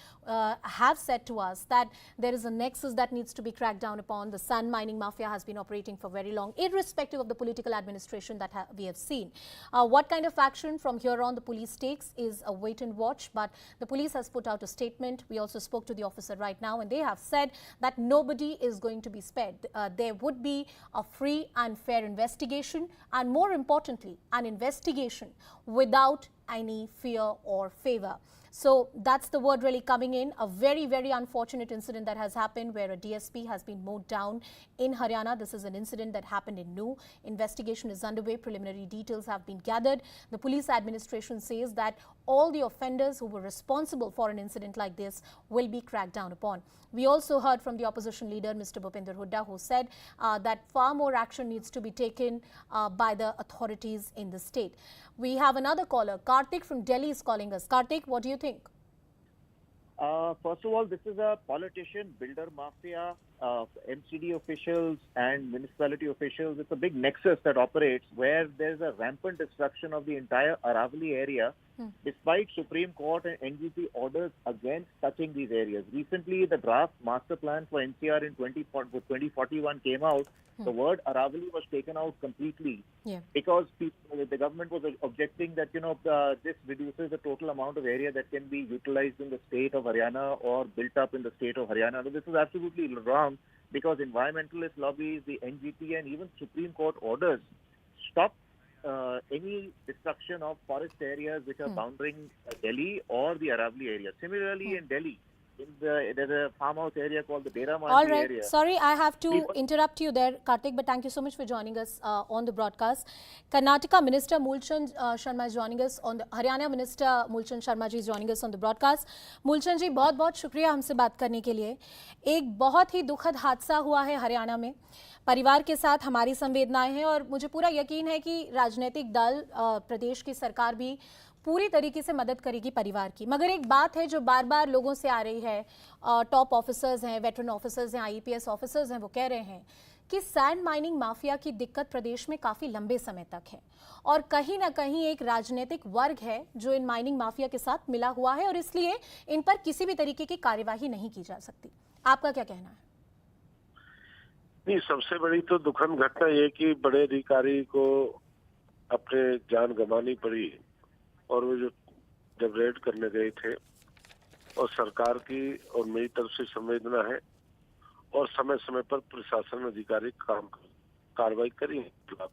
have said to us that there is a nexus that needs to be cracked down upon. The sand mining mafia has been operating for very long, irrespective of the political administration that we have seen. What kind of action from here on the police takes is a wait and watch, but the police has put out a statement. We also spoke to the officer right now, and they have said that nobody is going to be spared. There would be a free and fair investigation, and more importantly, an investigation without any fear or favor. So that's the word really coming in. A very, very unfortunate incident that has happened where a DSP has been mowed down in Haryana. This is an incident that happened in Nu. Investigation is underway. Preliminary details have been gathered. The police administration says that all the offenders who were responsible for an incident like this will be cracked down upon. We also heard from the opposition leader, Mr. Bhupinder Hooda, who said that far more action needs to be taken by the authorities in the state. We have another caller. Karthik from Delhi is calling us. Karthik, what do you think? First of all, this is a politician, builder mafia, MCD officials and municipality officials. It's a big nexus that operates where there's a rampant destruction of the entire Aravali area, despite Supreme Court and NGT orders against touching these areas. Recently, the draft master plan for NCR in 2041 came out. The word Aravali was taken out completely because the government was objecting that, this reduces the total amount of area that can be utilized in the state of Haryana or built up in the state of Haryana. So this is absolutely wrong because environmentalist lobbies, the NGT and even Supreme Court orders stop any destruction of forest areas which are bounding Delhi or the Aravali area. Similarly, in Delhi, there's a farmhouse area called the Dera Manji All right. area. Sorry, I have to interrupt you there, Karthik, but thank you so much for joining us on the broadcast. Karnataka Minister Mulchand Sharma is joining us on the Haryana Minister Mulchand Sharma ji is joining us on the broadcast. Mulchand जी बहुत-बहुत शुक्रिया हमसे बात करने के लिए. एक बहुत ही दुखद हादसा हुआ है हरियाणा में. परिवार के साथ हमारी संवेदनाएं हैं और मुझे पूरा यकीन है कि राजनीतिक दल, प्रदेश की सरकार भी पूरी तरीके से मदद करेगी परिवार की. मगर एक बात है जो बार बार लोगों से आ रही है, टॉप ऑफिसर्स हैं, वेटरन ऑफिसर्स हैं, आईपीएस ऑफिसर्स हैं, वो कह रहे हैं कि सैंड माइनिंग माफिया की दिक्कत प्रदेश में काफ़ी लंबे समय तक है और कहीं ना कहीं एक राजनीतिक वर्ग है जो इन माइनिंग माफिया के साथ मिला हुआ है और इसलिए इन पर किसी भी तरीके की कार्यवाही नहीं की जा सकती. आपका क्या कहना है? नहीं, सबसे बड़ी तो दुखद घटना ये कि बड़े अधिकारी को अपने जान गंवानी पड़ी और वो जब रेड करने गए थे और सरकार की और मेरी तरफ से संवेदना है और समय समय पर प्रशासन अधिकारी कार्रवाई करी है.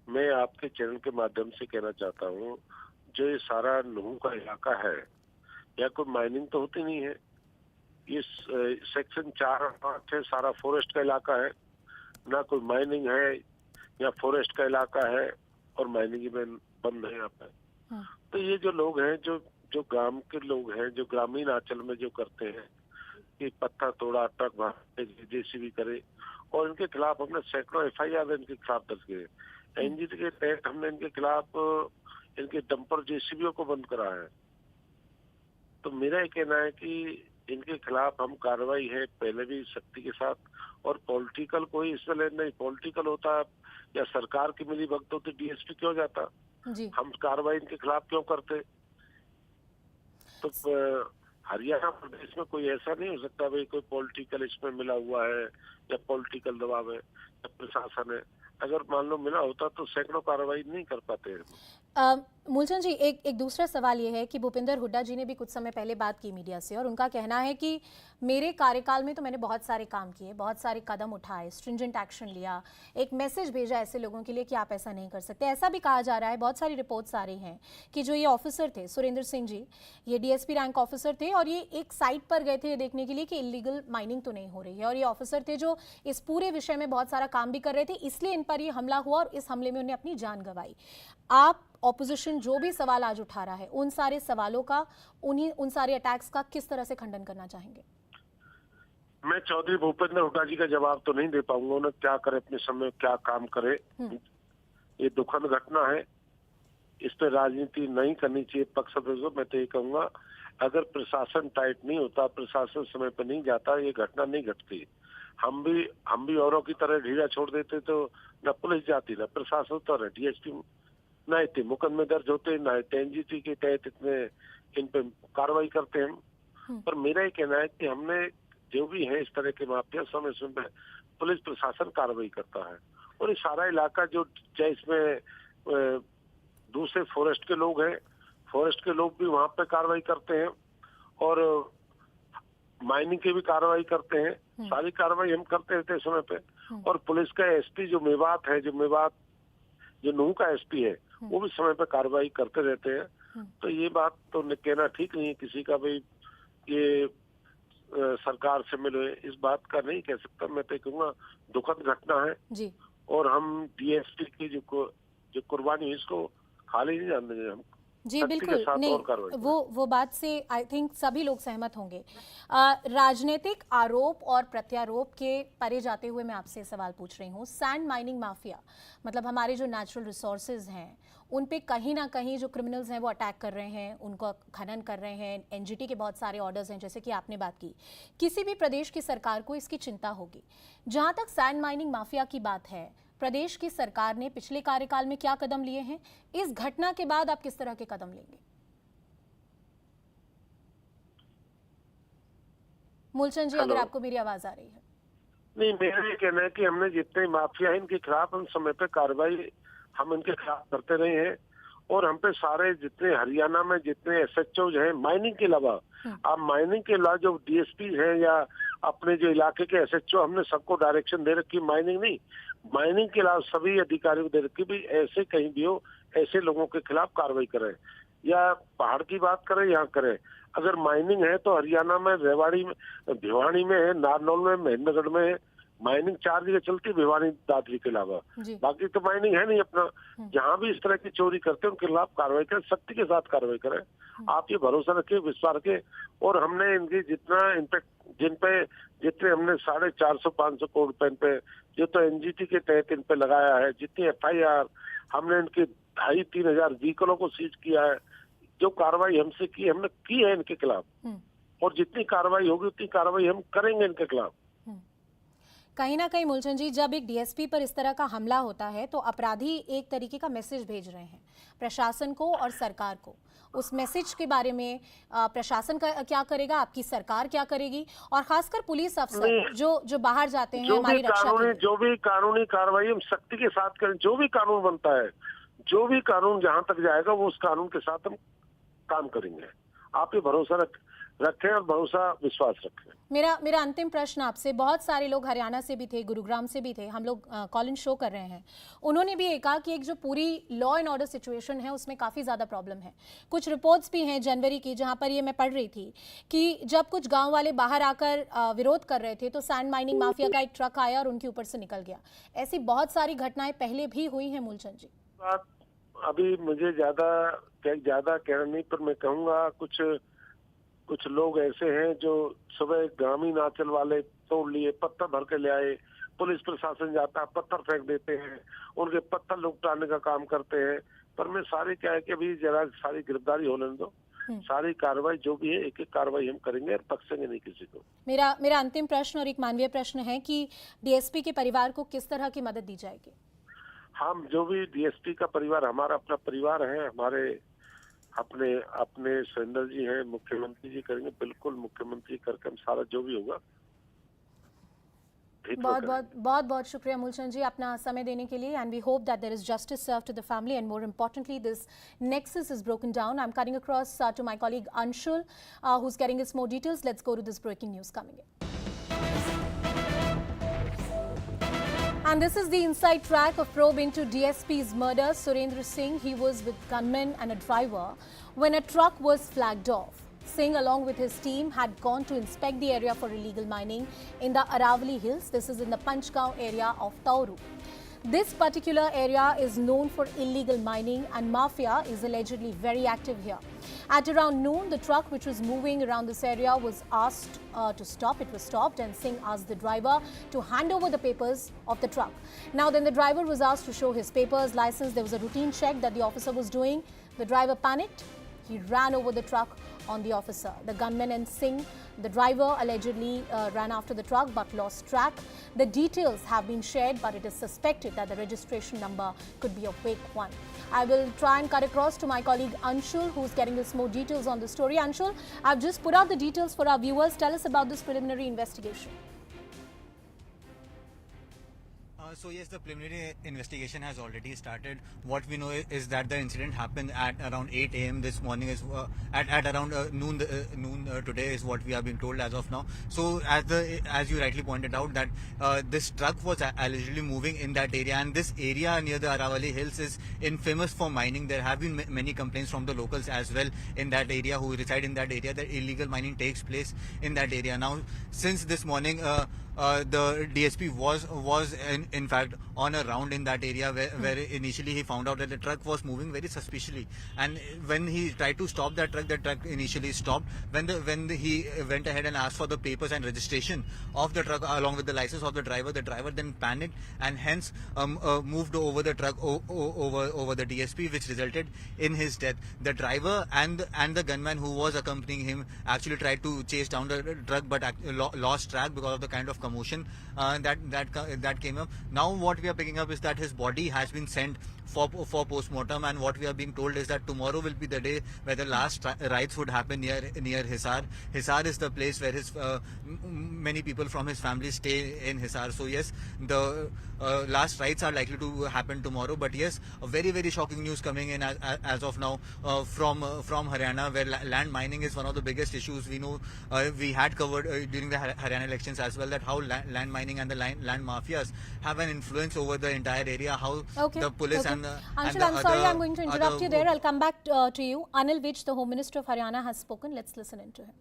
मैं आपके चैनल के माध्यम से कहना चाहता हूँ, जो ये सारा नूह का इलाका है या कोई माइनिंग तो होती नहीं है. ये सेक्शन 4 और 5 है, सारा फॉरेस्ट का इलाका है. ना कोई माइनिंग है या फॉरेस्ट का इलाका है और माइनिंग में बंद है यहाँ पे. तो ये जो लोग हैं, जो ग्राम के लोग हैं, जो ग्रामीण अंचल में जो करते हैं कि पत्थर तोड़ा, ट्रक भागे, जेसीबी करे, और इनके खिलाफ हमने सैकड़ों एफआईआर इनके खिलाफ दर्ज किए. एनजीटी के तहत हमने इनके खिलाफ इनके डंपर जेसीबीओ को बंद करा है. तो मेरा ये कहना है कि इनके खिलाफ हम कार्रवाई है पहले भी सख्ती के साथ, और पॉलिटिकल कोई इसमें लेन नहीं. पॉलिटिकल होता या सरकार की मिली भगत होती, डीएसपी क्यों जाता? हम कार्रवाई इनके खिलाफ क्यों करते? तो हरियाणा प्रदेश में कोई ऐसा नहीं हो सकता भाई कोई पॉलिटिकल इसमें मिला हुआ है या पॉलिटिकल दबाव है या प्रशासन है. अगर मान लो मिला होता तो सैकड़ों कार्रवाई नहीं कर पाते हैं. मूलचंद जी, एक दूसरा सवाल ये है कि भूपिंदर हुड्डा जी ने भी कुछ समय पहले बात की मीडिया से और उनका कहना है कि मेरे कार्यकाल में तो मैंने बहुत सारे काम किए, बहुत सारे कदम उठाए, स्ट्रिंजेंट एक्शन लिया, एक मैसेज भेजा ऐसे लोगों के लिए कि आप ऐसा नहीं कर सकते. ऐसा भी कहा जा रहा है, बहुत सारी रिपोर्ट्स आ रही हैं कि जो ये ऑफिसर थे सुरेंद्र सिंह जी, ये डीएसपी रैंक ऑफिसर थे और ये एक साइट पर गए थे देखने के लिए कि इलीगल माइनिंग तो नहीं हो रही है, और ये ऑफिसर थे जो इस पूरे विषय में बहुत सारा काम भी कर रहे थे, इसलिए इन पर ये हमला हुआ और इस हमले में उन्हें अपनी जान गंवाई. आप ऑपोजिशन जो भी सवाल आज उठा रहा है, उन सारे सवालों का, उन सारे अटैक्स का किस तरह से खंडन करना चाहेंगे? मैं चौधरी भूपेंद्र हुड्डा जी का जवाब तो नहीं दे पाऊंगा. उन्हें क्या करे, अपने समय क्या काम करे. ये दुखद घटना है, इस पर राजनीति नहीं करनी चाहिए पक्ष विपक्ष. मैं तो ये कहूंगा, अगर प्रशासन टाइट नहीं होता, प्रशासन समय पर नहीं जाता, ये घटना नहीं घटती. हम भी औरों की तरह ढीला छोड़ देते तो न पुलिस जाती, न प्रशासन, तो न डीएसपी, न इतने मुकदमे दर्ज होते, न एनजीटी के तहत इतने इन पे कार्रवाई करते हैं. पर मेरा ये कहना है कि हमने जो भी है इस तरह के माफिया, समय समय पुलिस प्रशासन कार्रवाई करता है. और ये सारा इलाका जो चाहे इसमें दूसरे फॉरेस्ट के लोग हैं, फॉरेस्ट के लोग भी वहां पे कार्रवाई करते हैं और माइनिंग की भी कार्रवाई करते हैं. सारी कार्रवाई हम करते रहते हैं समय पे. और पुलिस का एसपी जो मेवात है, जो नूह का एसपी है, वो भी समय पे कार्रवाई करते रहते हैं. तो ये बात तो कहना ठीक नहीं है किसी का, भाई ये सरकार से मिले, इस बात का नहीं कह सकता। मैं तो कहूँगा दुखद घटना है जी। और हम डीएसपी की जो कुर्बानी है इसको खाली नहीं जाने देंगे हम। जी बिल्कुल नहीं, वो बात से आई थिंक सभी लोग सहमत होंगे। राजनीतिक आरोप और प्रत्यारोप के परे जाते हुए मैं आपसे सवाल पूछ रही हूँ, सैंड माइनिंग माफिया मतलब हमारे जो नेचुरल रिसोर्सेज हैं उन पे कहीं ना कहीं जो क्रिमिनल्स हैं वो अटैक कर रहे हैं, उनको खनन कर रहे हैं। एनजीटी के बहुत सारे ऑर्डर्स हैं जैसे कि आपने बात की। किसी भी प्रदेश की सरकार को इसकी चिंता होगी। जहाँ तक सैंड माइनिंग माफिया की बात है, प्रदेश की सरकार ने पिछले कार्यकाल में क्या कदम लिए हैं, इस घटना के बाद आप किस तरह के कदम लेंगे? मूलचंद जी, अगर आपको मेरी आवाज आ रही है। नहीं, मेरा ये कहना है कि हमने जितने माफिया हैं इनके खिलाफ हम समय पे कार्रवाई हम इनके खिलाफ करते रहे हैं और हम पे सारे जितने हरियाणा में जितने एसएचओ हैं माइनिंग के अलावा, आप माइनिंग के अलावा जो डीएसपी हैं या अपने जो इलाके के एसएचओ, हमने सबको डायरेक्शन दे रखी, माइनिंग नहीं, माइनिंग के अलावा सभी अधिकारियों को दे रखी भी ऐसे कहीं भी हो ऐसे लोगों के खिलाफ कार्रवाई करें, या पहाड़ की बात करें यहाँ करें। अगर माइनिंग है तो हरियाणा में रेवाड़ी में, भिवानी में है, नारनौल में, महेंद्रगढ़ में है, माइनिंग 4 जगह चलती है भिवानी दादरी के अलावा, बाकी तो माइनिंग है नहीं अपना। जहाँ भी इस तरह की चोरी करते हैं उनके खिलाफ कार्रवाई करें, सख्ती के साथ कार्रवाई करें। आप ये भरोसा रखिए, विश्वास रखिए। और हमने इनकी जितना इनपे जितने हमने 450-500 करोड़ रुपए पे जो तो एनजीटी के तहत इन पे लगाया है, जितनी एफआईआर हमने इनके 2,500-3 हजार व्हीकलों को सीज किया है, जो कार्रवाई हमसे की हमने की है इनके खिलाफ, और जितनी कार्रवाई होगी उतनी कार्रवाई हम करेंगे इनके खिलाफ। कहीं ना कहीं मूलचंद जी, जब एक डीएसपी पर इस तरह का हमला होता है तो अपराधी एक तरीके का मैसेज भेज रहे हैं प्रशासन को और सरकार को। उस मैसेज के बारे में प्रशासन का क्या करेगा, आपकी सरकार क्या करेगी, और खासकर पुलिस अफसर जो बाहर जाते हैं हमारी रक्षा के लिए? जो भी कानूनी कार्रवाई हम सख्ती के साथ करें, जो भी कानून बनता है, जो भी कानून जहां तक जाएगा वो उस कानून के साथ हम काम करेंगे। आप ये भरोसा रखें और भरोसा विश्वास रखें। मेरा अंतिम प्रश्न आपसे, बहुत सारे लोग हरियाणा से भी थे, गुरुग्राम से भी थे, हम लोग कॉल इन शो कर रहे हैं, उन्होंने भी ये कहा कि एक जो पूरी लॉ एंड ऑर्डर सिचुएशन है उसमें काफ़ी ज़्यादा प्रॉब्लम है। कुछ रिपोर्ट्स भी हैं जनवरी की जहां पर ये मैं पढ़ रही थी कि जब कुछ गांव वाले बाहर आकर विरोध कर रहे थे तो सैंड माइनिंग माफिया का एक ट्रक आया और उनके ऊपर से निकल गया। ऐसी बहुत सारी घटनाएं पहले भी हुई हैं मूलचंद जी। बात अभी मुझे ज्यादा कहना नहीं, पर मैं कहूँगा कुछ लोग ऐसे हैं जो सुबह ग्रामीण आंचल वाले तोड़ लिए, पत्थर भर के ले आए, पुलिस प्रशासन जाता है पत्थर फेंक देते हैं, उनके पत्थर लुटाने का काम करते हैं। पर मैं सारी क्या है कि अभी जरा सारी गिरफ्तारी होने दो, सारी कार्रवाई जो भी है एक एक कार्रवाई हम करेंगे और बख्शेंगे नहीं किसी को। मेरा अंतिम प्रश्न और एक मानवीय प्रश्न है कि डीएसपी के परिवार को किस तरह की मदद दी जाएगी? हम जो भी डीएसपी का परिवार, हमारा अपना परिवार है, हमारे अपने सुरेंद्र जी हैं, मुख्यमंत्री जी करेंगे, बिल्कुल मुख्यमंत्री करके हम सारा जो भी होगा। बहुत शुक्रिया मूलचंद जी अपना समय देने के लिए, and we hope that there is justice serve to the family and more importantly this nexus is broken down. I am cutting across to my colleague Anshul who's getting us more details. Let's go to this breaking news coming in. And this is the inside track of probe into DSP's murder. Surendra Singh, he was with gunmen and a driver when a truck was flagged off. Singh, along with his team, had gone to inspect the area for illegal mining in the Aravali Hills. This is in the Panchgaon area of Tauru. This particular area is known for illegal mining and mafia is allegedly very active here. At around noon, the truck which was moving around this area was asked to stop. It was stopped and Singh asked the driver to hand over the papers of the truck. Now then the driver was asked to show his papers, license. There was a routine check that the officer was doing. The driver panicked. He ran over the truck on the officer. The gunman and Singh, the driver, allegedly ran after the truck but lost track. The details have been shared, but it is suspected that the registration number could be a fake one. I will try and cut across to my colleague Anshul, who's getting us more details on the story. Anshul, I've just put out the details for our viewers. Tell us about this preliminary investigation. So yes, the preliminary investigation has already started. What we know is that the incident happened at around 8 a.m. this morning. Is at around noon today is what we are being told as of now. So as you rightly pointed out that this truck was allegedly moving in that area, and this area near the Aravali Hills is infamous for mining. There have been many complaints from the locals as well in that area who reside in that area that illegal mining takes place in that area. Now, since this morning, the DSP was in fact on a round in that area where initially he found out that the truck was moving very suspiciously, and when he tried to stop that truck, the truck initially stopped. When he went ahead and asked for the papers and registration of the truck along with the license of the driver then panicked and hence moved over the truck over the DSP, which resulted in his death. The driver and the gunman who was accompanying him actually tried to chase down the truck but lost track because of the kind of commotion that came up. Now what we are picking up is that his body has been sent for post-mortem, and what we are being told is that tomorrow will be the day where the last rites would happen near Hisar. Hisar is the place where his many people from his family stay in Hisar. So yes, the last rites are likely to happen tomorrow. But yes, a very, very shocking news coming in as of now from Haryana, where land mining is one of the biggest issues. We know we had covered during the Haryana elections as well that how land mining and the land mafias have an influence over the entire area. How the police and Anshul, I'm sorry, I'm going to interrupt you there. I'll come back to you. Anil Vij, the Home Minister of Haryana, has spoken. Let's listen into him.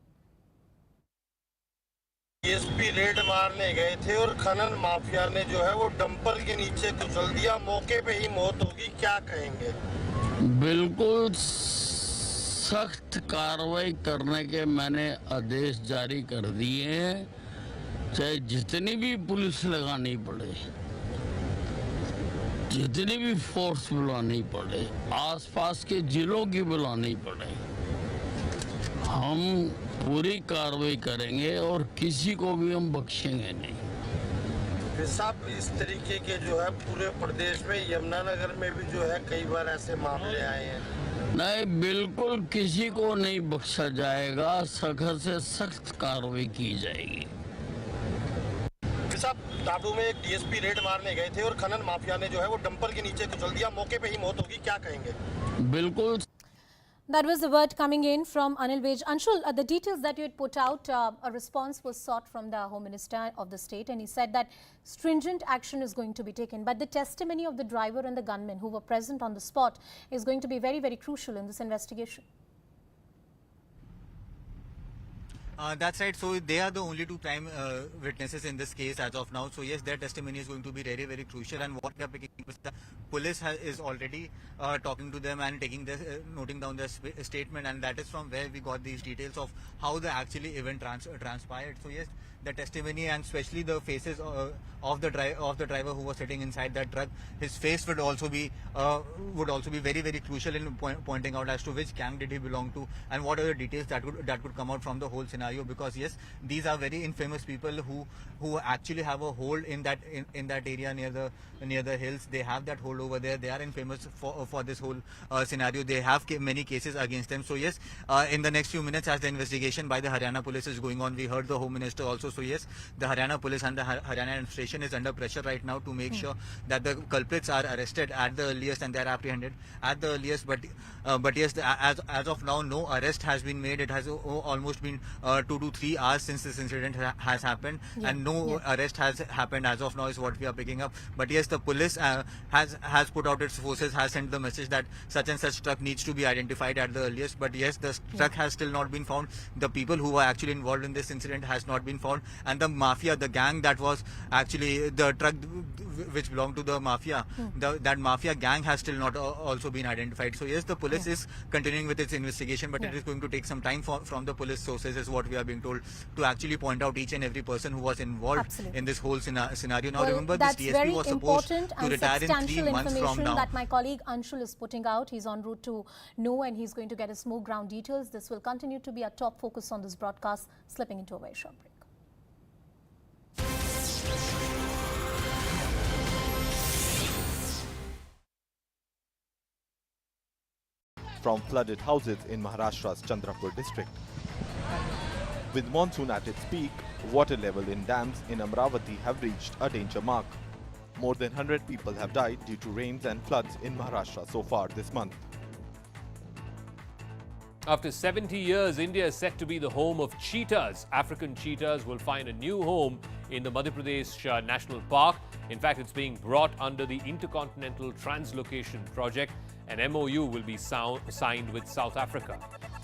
DSP red मारने गए थे और खनन mafia ने जो है वो dumper के नीचे कुचल दिया, मौके पे ही मौत होगी, क्या कहेंगे? बिल्कुल सख्त कार्रवाई करने के मैंने आदेश जारी कर दिए हैं, चाहे जितनी भी पुलिस लगानी पड़े, जितनी भी फोर्स बुलानी पड़े, आसपास के जिलों की बुलानी पड़े, हम पूरी कार्रवाई करेंगे और किसी को भी हम बख्शेंगे नहीं। साहब, इस तरीके के जो है पूरे प्रदेश में, यमुनानगर में भी जो है कई बार ऐसे मामले आए हैं। नहीं, बिल्कुल किसी को नहीं बख्शा जाएगा, सख्त से सख्त कार्रवाई की जाएगी। साहब, दादू में एक डीएसपी रेड मारने गए थे और खनन माफिया ने जो है वो डंपर के नीचे कुचल दिया, मौके पे ही मौत होगी, क्या कहेंगे? बिल्कुल। That was the word coming in from Anil Vij. Anshul, the details that you had put out, a response was sought from the Home Minister of the state, and he said that stringent action is going to be taken. But the testimony of the driver and the gunman who were present on the spot is going to be very, very crucial in this investigation. That's right. So they are the only two prime witnesses in this case as of now. So yes, their testimony is going to be very, very crucial. And what we are picking up is the police is already talking to them and taking this, noting down their statement, and that is from where we got these details of how the actually event transpired. So yes, the testimony and especially the faces of the driver who was sitting inside that truck, his face would also be very, very crucial in pointing out as to which gang did he belong to and what are the details that could come out from the whole scenario. Because yes, these are very infamous people who actually have a hold in that area near the hills. They have that hold over there. They are infamous for this whole scenario. They have many cases against them. So yes, in the next few minutes, as the investigation by the Haryana police is going on, we heard the Home Minister also. So yes, the Haryana police and the Haryana administration is under pressure right now to make sure that the culprits are arrested at the earliest and they are apprehended at the earliest. But yes, as of now, no arrest has been made. It has almost been 2 to 3 hours since this incident has happened, and no arrest has happened as of now is what we are picking up. But yes, the police has put out its forces, has sent the message that such and such truck needs to be identified at the earliest. But yes, the truck has still not been found. The people who were actually involved in this incident has not been found, and the mafia, the gang that was actually the truck which belonged to the mafia, that mafia gang has still not also been identified. So yes, the police is continuing with its investigation, but it is going to take some time from the police sources, is what we are being told, to actually point out each and every person who was involved in this whole scenario. Now remember, this DSP was supposed to retire in 3 months from now. That my colleague Anshul is putting out. He's en route to know, and he's going to get us more ground details. This will continue to be our top focus on this broadcast, slipping into a very short break. From flooded houses in Maharashtra's Chandrapur district. With monsoon at its peak, water level in dams in Amravati have reached a danger mark. More than 100 people have died due to rains and floods in Maharashtra so far this month. After 70 years, India is set to be the home of cheetahs. African cheetahs will find a new home in the Madhya Pradesh National Park. In fact, it's being brought under the Intercontinental Translocation Project. An MOU will be signed with South Africa.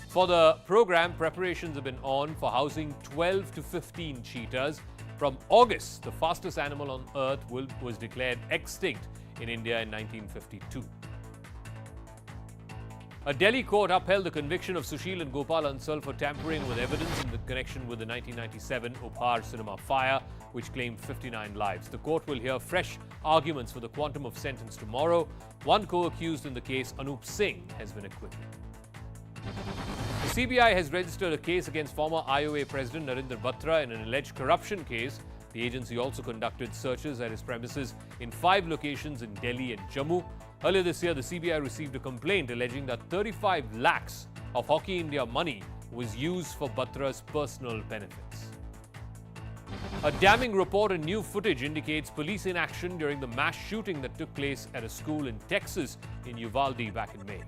For the program, preparations have been on for housing 12 to 15 cheetahs. From August, the fastest animal on earth was declared extinct in India in 1952. A Delhi court upheld the conviction of Sushil and Gopal Ansal for tampering with evidence in the connection with the 1997 Uphaar cinema fire, which claimed 59 lives. The court will hear fresh arguments for the quantum of sentence tomorrow. One co-accused in the case, Anup Singh, has been acquitted. The CBI has registered a case against former IOA President Narinder Batra in an alleged corruption case. The agency also conducted searches at his premises in 5 locations in Delhi and Jammu. Earlier this year, the CBI received a complaint alleging that 35 lakhs of Hockey India money was used for Batra's personal benefits. A damning report and new footage indicates police inaction during the mass shooting that took place at a school in Texas in Uvalde back in May.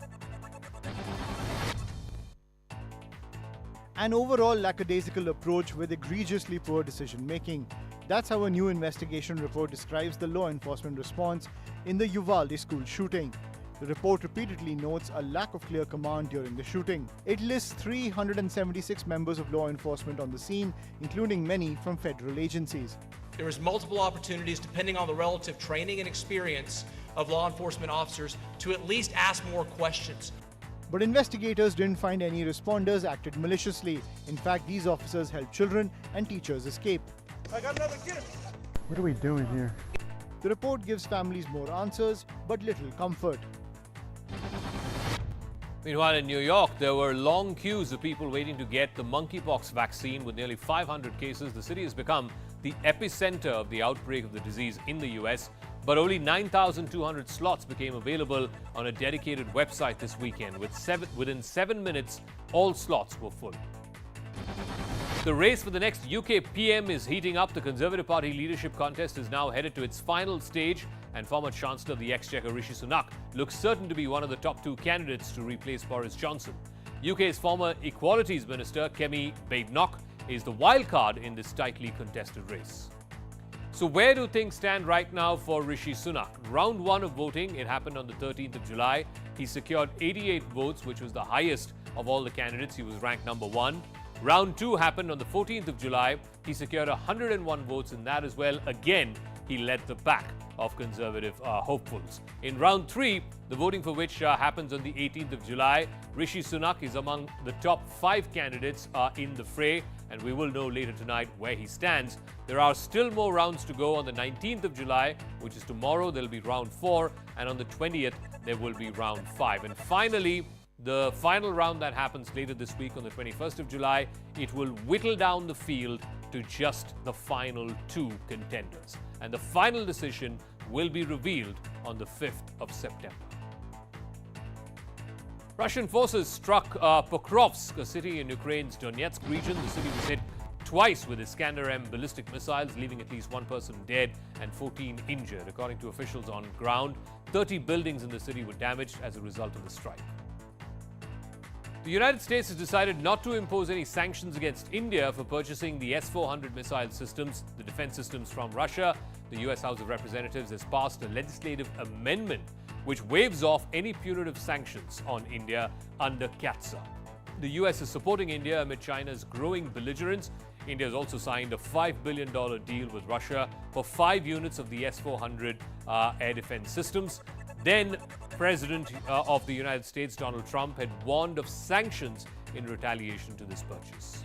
An overall lackadaisical approach with egregiously poor decision-making. That's how a new investigation report describes the law enforcement response in the Uvalde school shooting. The report repeatedly notes a lack of clear command during the shooting. It lists 376 members of law enforcement on the scene, including many from federal agencies. There is multiple opportunities, depending on the relative training and experience of law enforcement officers, to at least ask more questions. But investigators didn't find any responders acted maliciously. In fact, these officers helped children and teachers escape. I got another kid. What are we doing here? The report gives families more answers, but little comfort. Meanwhile, in New York, there were long queues of people waiting to get the monkeypox vaccine. With nearly 500 cases, the city has become the epicenter of the outbreak of the disease in the U.S., but only 9,200 slots became available on a dedicated website this weekend. Within 7 minutes, all slots were full. The race for the next UK PM is heating up. The Conservative Party leadership contest is now headed to its final stage, and former Chancellor of the Exchequer Rishi Sunak looks certain to be one of the top 2 candidates to replace Boris Johnson. UK's former Equalities Minister, Kemi Badenoch, is the wild card in this tightly contested race. So where do things stand right now for Rishi Sunak? Round 1 of voting, it happened on the 13th of July. He secured 88 votes, which was the highest of all the candidates. He was ranked number 1. Round 2 happened on the 14th of July. He secured 101 votes in that as well. Again, he led the pack of Conservative hopefuls. In round 3, the voting for which happens on the 18th of July, Rishi Sunak is among the top 5 candidates in the fray, and we will know later tonight where he stands. There are still more rounds to go. On the 19th of July, which is tomorrow, there will be round 4, and on the 20th, there will be round 5. And finally, the final round that happens later this week on the 21st of July, it will whittle down the field to just the final 2 contenders. And the final decision will be revealed on the 5th of September. Russian forces struck Pokrovsk, a city in Ukraine's Donetsk region. The city was hit twice with Iskander-M ballistic missiles, leaving at least 1 person dead and 14 injured. According to officials on ground, 30 buildings in the city were damaged as a result of the strike. The United States has decided not to impose any sanctions against India for purchasing the S-400 missile systems, the defense systems from Russia. The U.S. House of Representatives has passed a legislative amendment which waives off any punitive sanctions on India under CAATSA. The U.S. is supporting India amid China's growing belligerence. India has also signed a $5 billion deal with Russia for 5 units of the S-400 air defense systems. Then, President of the United States, Donald Trump, had warned of sanctions in retaliation to this purchase.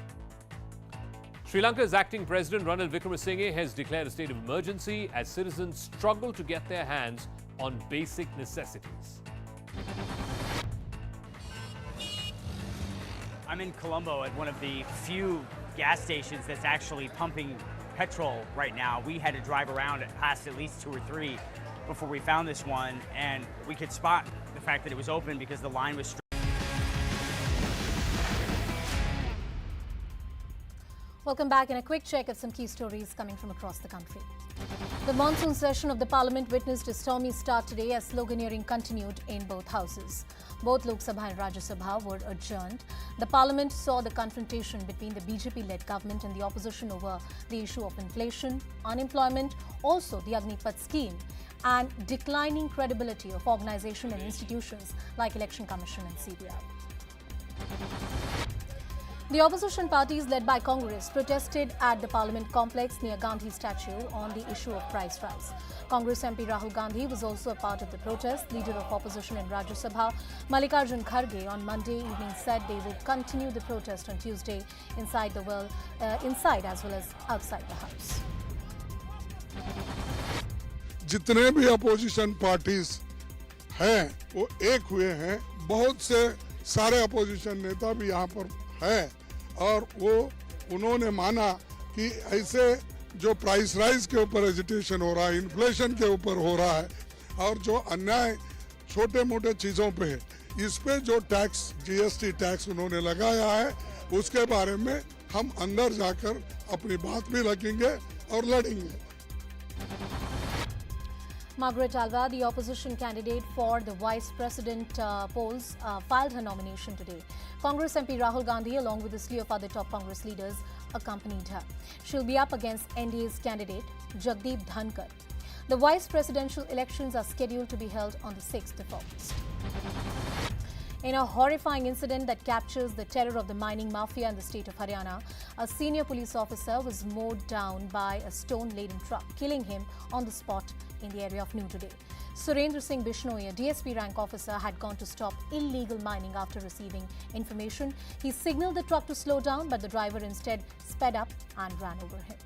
Sri Lanka's acting President Ranil Wickremesinghe has declared a state of emergency as citizens struggle to get their hands on basic necessities. I'm in Colombo at one of the few gas stations that's actually pumping petrol right now. We had to drive around past at least 2 or 3 before we found this one, and we could spot the fact that it was open because the line was Welcome back, and a quick check of some key stories coming from across the country. The monsoon session of the Parliament witnessed a stormy start today as sloganeering continued in both houses. Both Lok Sabha and Rajya Sabha were adjourned. The Parliament saw the confrontation between the BJP-led government and the opposition over the issue of inflation, unemployment, also the Agnipath scheme, and declining credibility of organizations and institutions like Election Commission and CBI. The opposition parties led by Congress protested at the Parliament complex near Gandhi statue on the issue of price rise. Congress MP Rahul Gandhi was also a part of the protest. Leader of opposition in Rajya Sabha, Mallikarjun Kharge, on Monday evening said they would continue the protest on Tuesday inside as well as outside the House. जितने भी opposition parties हैं वो एक हुए हैं, बहुत से सारे अपोजिशन नेता भी यहाँ पर हैं और वो उन्होंने माना कि ऐसे जो प्राइस राइज के ऊपर एजिटेशन हो रहा है, इन्फ्लेशन के ऊपर हो रहा है और जो अन्याय छोटे मोटे चीज़ों पे है, इस पे जो टैक्स जीएसटी टैक्स उन्होंने लगाया है उसके बारे में हम अंदर जाकर अपनी बात भी रखेंगे और लड़ेंगे. Margaret Alva, the opposition candidate for the vice president polls, filed her nomination today. Congress MP Rahul Gandhi, along with a slew of other top Congress leaders, accompanied her. She'll be up against NDA's candidate, Jagdeep Dhankar. The vice presidential elections are scheduled to be held on the 6th of August. In a horrifying incident that captures the terror of the mining mafia in the state of Haryana, a senior police officer was mowed down by a stone-laden truck, killing him on the spot in the area of New today. Surendra Singh Bishnoi, a DSP rank officer, had gone to stop illegal mining after receiving information. He signaled the truck to slow down, but the driver instead sped up and ran over him.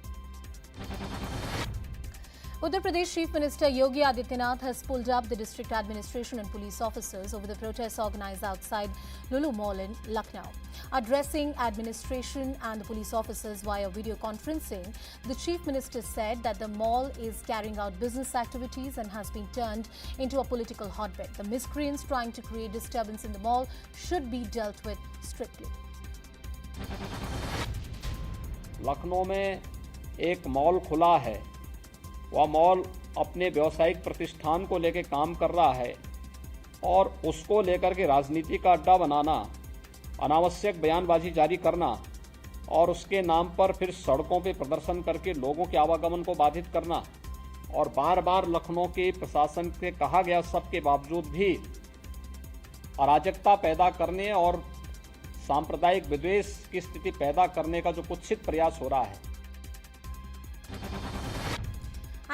Uttar Pradesh Chief Minister Yogi Adityanath has pulled up the district administration and police officers over the protests organised outside Lulu Mall in Lucknow. Addressing administration and the police officers via video conferencing, the Chief Minister said that the mall is carrying out business activities and has been turned into a political hotbed. The miscreants trying to create disturbance in the mall should be dealt with strictly. Lucknow में एक mall खुला है, वह mall अपने व्यावसायिक प्रतिष्ठान को लेकर काम कर रहा है और उसको लेकर के राजनीति का अड्डा बनाना, अनावश्यक बयानबाजी जारी करना और उसके नाम पर फिर सड़कों पे प्रदर्शन करके लोगों के आवागमन को बाधित करना और बार बार लखनऊ के प्रशासन से कहा गया सबके बावजूद भी अराजकता पैदा करने और सांप्रदायिक विद्वेष की स्थिति पैदा करने का जो कुत्सित प्रयास हो रहा है.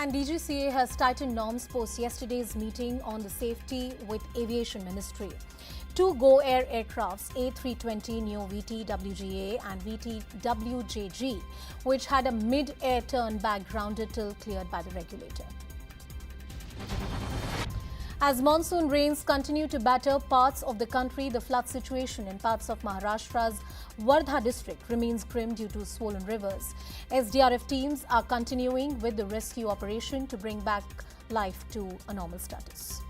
And DGCA has tightened norms post yesterday's meeting on the safety with Aviation Ministry. Two Go Air aircrafts, A320 Neo VT WGA and VT WJG, which had a mid-air turn back grounded till cleared by the regulator. As monsoon rains continue to batter parts of the country, the flood situation in parts of Maharashtra's Wardha district remains grim due to swollen rivers. SDRF teams are continuing with the rescue operation to bring back life to a normal status.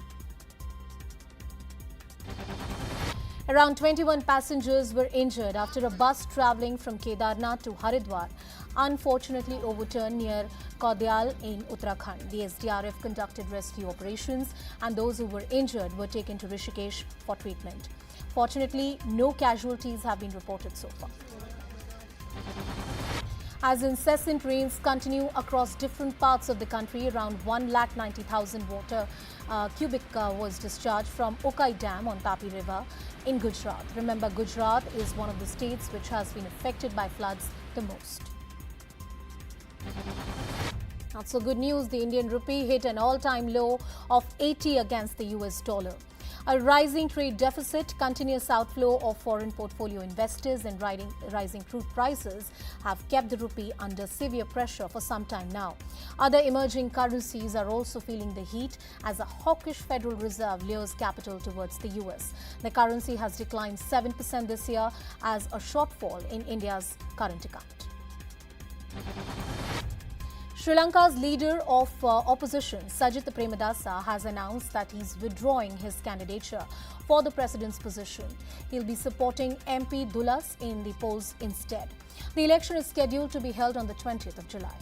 Around 21 passengers were injured after a bus travelling from Kedarnath to Haridwar unfortunately overturned near Kaudyal in Uttarakhand. The SDRF conducted rescue operations and those who were injured were taken to Rishikesh for treatment. Fortunately, no casualties have been reported so far. As incessant rains continue across different parts of the country, around 1,90,000 water cubic was discharged from Okai Dam on Tapi River in Gujarat. Remember, Gujarat is one of the states which has been affected by floods the most. Not so good news, the Indian rupee hit an all-time low of 80 against the US dollar. A rising trade deficit, continuous outflow of foreign portfolio investors and rising crude prices have kept the rupee under severe pressure for some time now. Other emerging currencies are also feeling the heat as a hawkish Federal Reserve lures capital towards the US. The currency has declined 7% this year as a shortfall in India's current account. Sri Lanka's leader of opposition, Sajith Premadasa, has announced that he's withdrawing his candidature for the president's position. He'll be supporting MP Dulas in the polls instead. The election is scheduled to be held on the 20th of July.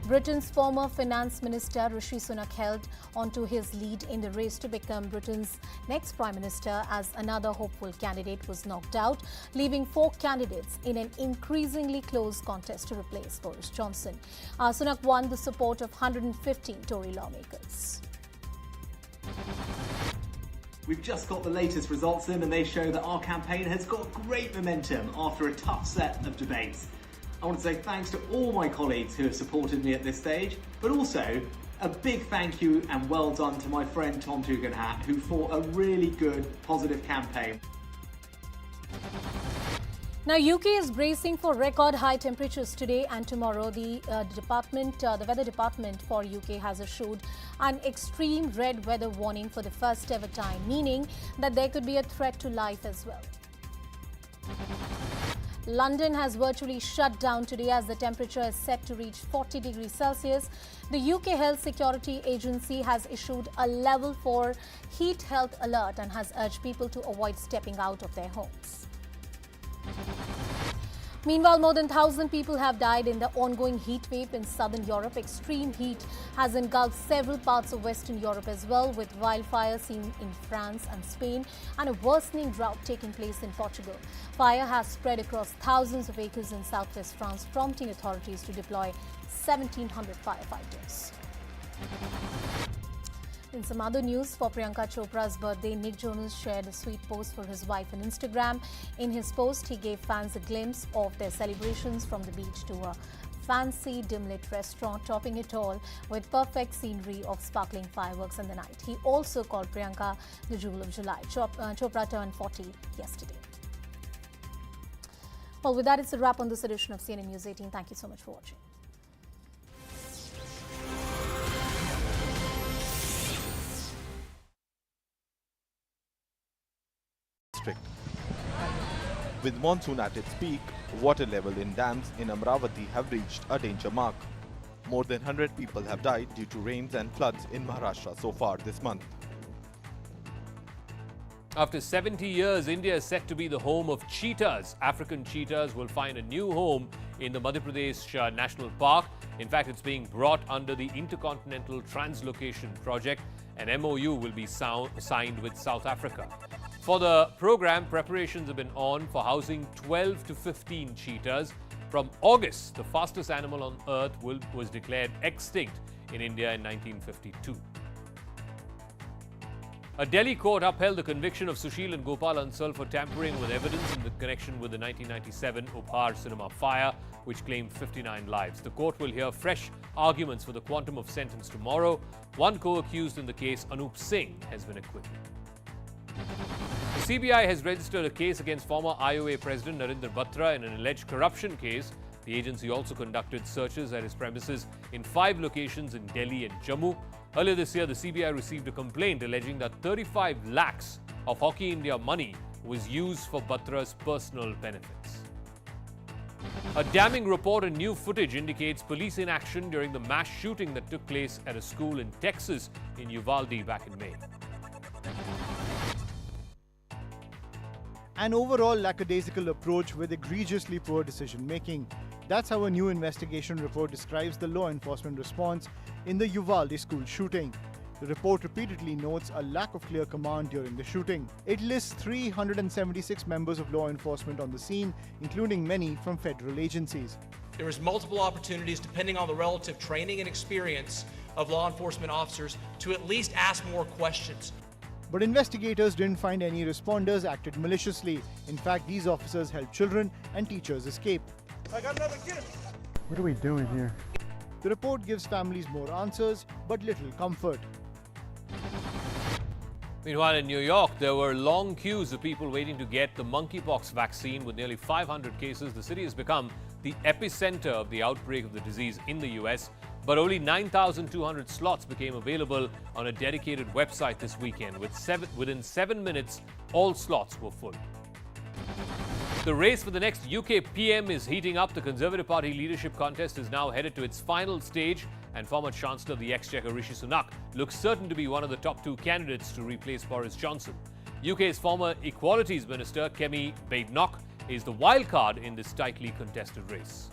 Britain's former finance minister Rishi Sunak held onto his lead in the race to become Britain's next prime minister as another hopeful candidate was knocked out, leaving 4 candidates in an increasingly close contest to replace Boris Johnson. Sunak won the support of 115 Tory lawmakers. We've just got the latest results in and they show that our campaign has got great momentum after a tough set of debates. I want to say thanks to all my colleagues who have supported me at this stage, but also a big thank you and well done to my friend Tom Tugendhat, who fought a really good, positive campaign. Now, UK is bracing for record high temperatures today and tomorrow. The Weather Department for UK has issued an extreme red weather warning for the first ever time, meaning that there could be a threat to life as well. London has virtually shut down today as the temperature is set to reach 40 degrees Celsius. The UK Health Security Agency has issued a level 4 heat health alert and has urged people to avoid stepping out of their homes. Meanwhile, more than 1,000 people have died in the ongoing heat wave in southern Europe. Extreme heat has engulfed several parts of Western Europe as well, with wildfires seen in France and Spain and a worsening drought taking place in Portugal. Fire has spread across thousands of acres in southwest France, prompting authorities to deploy 1,700 firefighters. In some other news, for Priyanka Chopra's birthday, Nick Jonas shared a sweet post for his wife on Instagram. In his post, he gave fans a glimpse of their celebrations from the beach to a fancy dim-lit restaurant, topping it all with perfect scenery of sparkling fireworks in the night. He also called Priyanka the Jewel of July. Chopra turned 40 yesterday. Well, with that, it's a wrap on this edition of CNN News 18. Thank you so much for watching. With monsoon at its peak, water level in dams in Amravati have reached a danger mark. More than 100 people have died due to rains and floods in Maharashtra so far this month. After 70 years, India is set to be the home of cheetahs. African cheetahs will find a new home in the Madhya Pradesh National Park. In fact, it's being brought under the Intercontinental Translocation Project. An MOU will be signed with South Africa. For the program, preparations have been on for housing 12 to 15 cheetahs. From August, the fastest animal on earth was declared extinct in India in 1952. A Delhi court upheld the conviction of Sushil and Gopal Ansal for tampering with evidence in the connection with the 1997 Uphaar cinema fire, which claimed 59 lives. The court will hear fresh arguments for the quantum of sentence tomorrow. One co-accused in the case, Anup Singh, has been acquitted. The CBI has registered a case against former IOA President Narinder Batra in an alleged corruption case. The agency also conducted searches at his premises in 5 locations in Delhi and Jammu. Earlier this year, the CBI received a complaint alleging that 35 lakhs of Hockey India money was used for Batra's personal benefits. A damning report and new footage indicates police inaction during the mass shooting that took place at a school in Texas in Uvalde back in May. An overall lackadaisical approach with egregiously poor decision-making. That's how a new investigation report describes the law enforcement response in the Uvalde school shooting. The report repeatedly notes a lack of clear command during the shooting. It lists 376 members of law enforcement on the scene, including many from federal agencies. There is multiple opportunities, depending on the relative training and experience of law enforcement officers, to at least ask more questions. But investigators didn't find any responders acted maliciously. In fact, these officers helped children and teachers escape. I got another kid. What are we doing here? The report gives families more answers, but little comfort. Meanwhile, in New York, there were long queues of people waiting to get the monkeypox vaccine. With nearly 500 cases, the city has become the epicenter of the outbreak of the disease in the U.S. But only 9,200 slots became available on a dedicated website this weekend. Within 7 minutes, all slots were full. The race for the next UK PM is heating up. The Conservative Party leadership contest is now headed to its final stage, and former Chancellor of the Exchequer Rishi Sunak looks certain to be one of the top two candidates to replace Boris Johnson. UK's former Equalities Minister Kemi Badenoch is the wild card in this tightly contested race.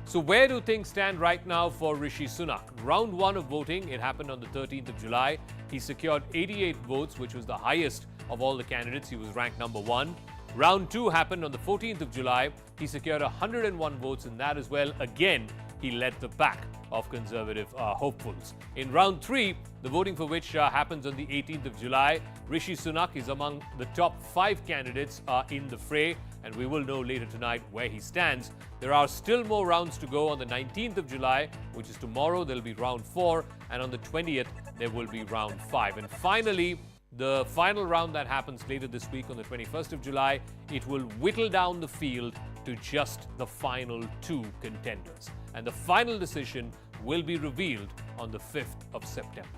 So where do things stand right now for Rishi Sunak? Round 1 of voting, it happened on the 13th of July. He secured 88 votes, which was the highest of all the candidates. He was ranked number 1. Round 2 happened on the 14th of July. He secured 101 votes in that as well. Again, he led the pack of Conservative hopefuls. In round 3, the voting for which happens on the 18th of July, Rishi Sunak is among the top 5 candidates in the fray, and we will know later tonight where he stands. There are still more rounds to go. On the 19th of July, which is tomorrow, there will be round 4, and on the 20th, there will be round 5. And finally, the final round that happens later this week on the 21st of July, it will whittle down the field to just the final 2 contenders. And the final decision will be revealed on the 5th of September.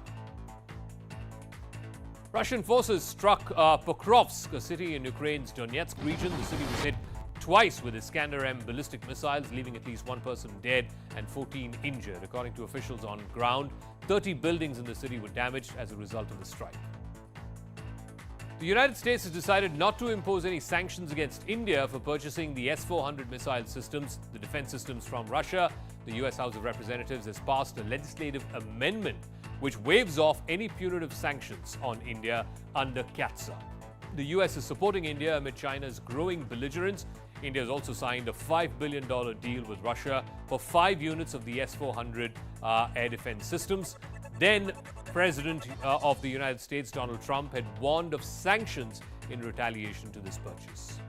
Russian forces struck Pokrovsk, a city in Ukraine's Donetsk region. The city was hit twice with Iskander-M ballistic missiles, leaving at least 1 person dead and 14 injured. According to officials on ground, 30 buildings in the city were damaged as a result of the strike. The United States has decided not to impose any sanctions against India for purchasing the S-400 missile systems, the defense systems from Russia. The U.S. House of Representatives has passed a legislative amendment which waives off any punitive sanctions on India under CAATSA. The U.S. is supporting India amid China's growing belligerence. India has also signed a $5 billion deal with Russia for 5 units of the S-400 air defense systems. Then, President of the United States, Donald Trump, had warned of sanctions in retaliation to this purchase.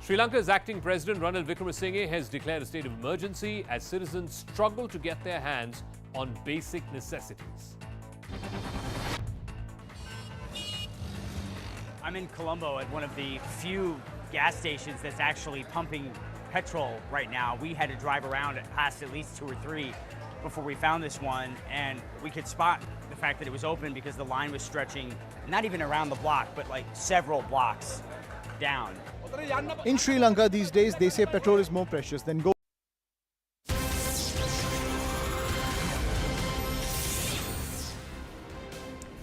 Sri Lanka's acting President Ranil Wickremesinghe has declared a state of emergency as citizens struggle to get their hands on basic necessities. I'm in Colombo at one of the few gas stations that's actually pumping petrol right now. We had to drive around past at least 2 or 3 before we found this one, and we could spot the fact that it was open because the line was stretching not even around the block, but like several blocks down. In Sri Lanka these days, they say petrol is more precious than gold.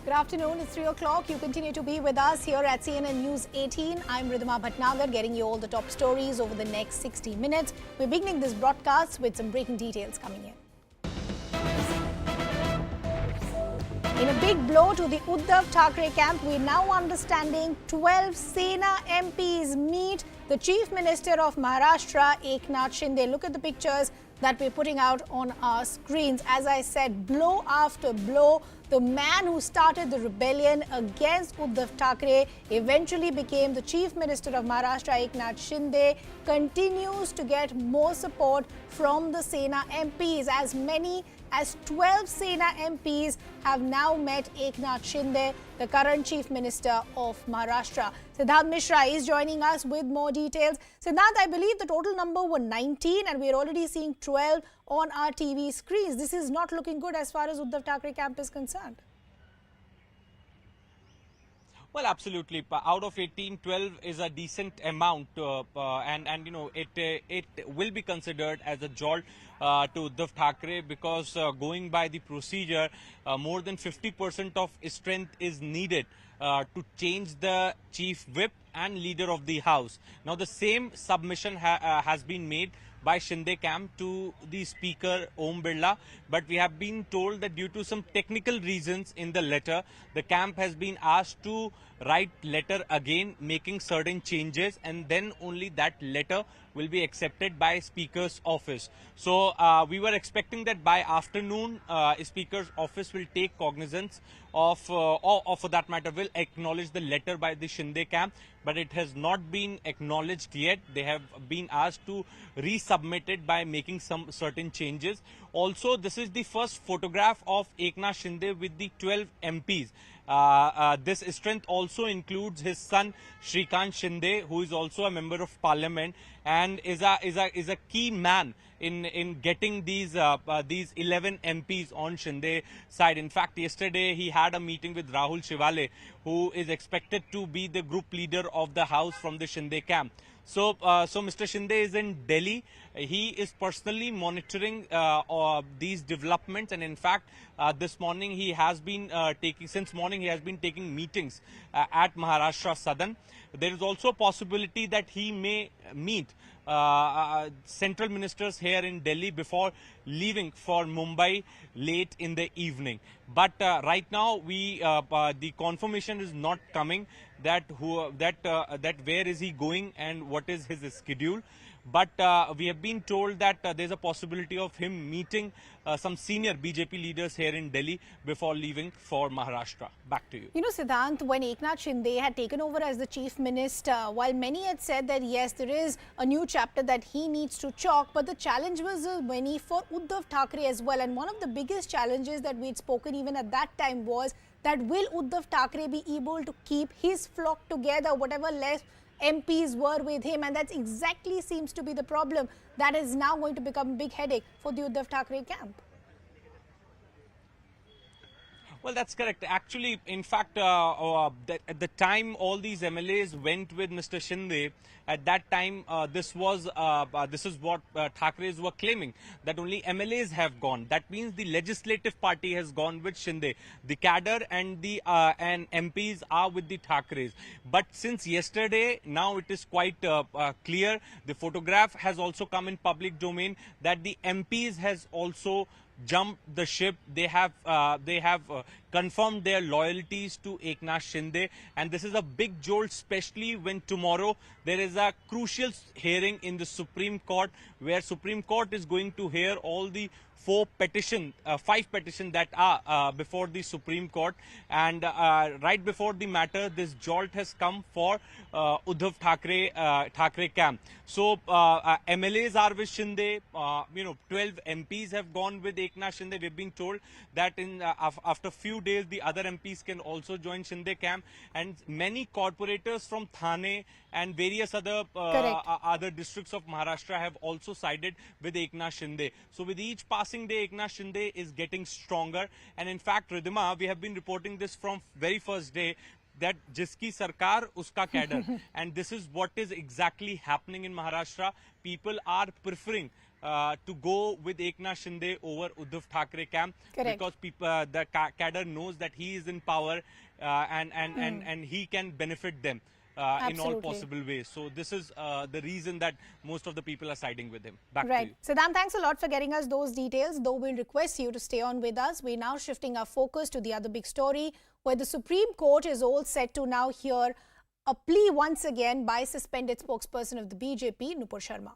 Good afternoon, it's 3 o'clock. You continue to be with us here at CNN News 18. I'm Ridhima Bhatnagar, getting you all the top stories over the next 60 minutes. We're beginning this broadcast with some breaking details coming in. In a big blow to the Uddhav Thackeray camp, we're now understanding 12 Sena MPs meet the Chief Minister of Maharashtra, Eknath Shinde. Look at the pictures that we're putting out on our screens. As I said, blow after blow. The man who started the rebellion against Uddhav Thackeray eventually became the Chief Minister of Maharashtra, Eknath Shinde, continues to get more support from the Sena MPs. As many as 12 Sena MPs have now met Eknath Shinde, the current Chief Minister of Maharashtra. Siddharth Mishra is joining us with more details. Siddharth, I believe the total number were 19 and we're already seeing 12 on our TV screens. This is not looking good as far as Uddhav Thackeray camp is concerned. Well, absolutely. Out of 18, 12 is a decent amount, and you know it will be considered as a jolt to Uddhav Thackeray because going by the procedure, more than 50% of strength is needed to change the chief whip and leader of the house. Now, the same submission has been made by Shinde camp to the Speaker Om Birla, but we have been told that due to some technical reasons in the letter, the camp has been asked to write letter again, making certain changes, and then only that letter will be accepted by Speaker's office. So we were expecting that by afternoon, Speaker's office will take cognizance of, or for that matter, will acknowledge the letter by the Shinde camp, but it has not been acknowledged yet. They have been asked to resubmit it by making some certain changes. Also, this is the first photograph of Eknath Shinde with the 12 MPs. This strength also includes his son Shrikant Shinde, who is also a member of parliament and is a key man in getting these 11 MPs on Shinde side. In fact, yesterday he had a meeting with Rahul Shivale, who is expected to be the group leader of the House from the Shinde camp. So Mr. Shinde is in Delhi. He is personally monitoring these developments, and in fact, this morning he has been taking meetings at Maharashtra Southern. There is also a possibility that he may meet central ministers here in Delhi before leaving for Mumbai late in the evening. But right now, the confirmation is not coming that where is he going and what is his schedule. But we have been told that there's a possibility of him meeting some senior BJP leaders here in Delhi before leaving for Maharashtra. Back to you. You know, Siddhant, when Eknath Shinde had taken over as the chief minister, while many had said that yes, there is a new chapter that he needs to chalk, but the challenge was many for Uddhav Thackeray as well. And one of the biggest challenges that we'd spoken even at that time was that will Uddhav Thackeray be able to keep his flock together, whatever less MPs were with him, and that exactly seems to be the problem that is now going to become a big headache for the Uddhav Thackeray camp. Well, that's correct. Actually, in fact, at the time all these MLAs went with Mr. Shinde, at that time, this is what Thackerays were claiming, that only MLAs have gone. That means the legislative party has gone with Shinde. The cadre and the MPs are with the Thackerays. But since yesterday, now it is quite clear. The photograph has also come in public domain that the MPs has also jumped the ship. They have confirmed their loyalties to Eknath Shinde, and this is a big jolt, especially when tomorrow there is a crucial hearing in the Supreme Court, where Supreme Court is going to hear all the five petitions that are before the Supreme Court. And right before the matter, this jolt has come for Uddhav Thackeray camp. So MLAs are with Shinde. 12 MPs have gone with Eknath Shinde. We've been told that after a few days, the other MPs can also join Shinde camp. And many corporators from Thane and various other districts of Maharashtra have also sided with Eknath Shinde. So with each passing day, Eknath Shinde is getting stronger. And in fact, Ridhima, we have been reporting this from very first day, that jiski sarkar uska cadre. And this is what is exactly happening in Maharashtra. People are preferring to go with Eknath Shinde over Uddhav Thackeray camp. Correct. Because the cadre knows that he is in power and he can benefit them in all possible ways. So this is the reason that most of the people are siding with him. Back to you. Siddhant, thanks a lot for getting us those details, though we'll request you to stay on with us. We're now shifting our focus to the other big story, where the Supreme Court is all set to now hear a plea once again by suspended spokesperson of the BJP, Nupur Sharma.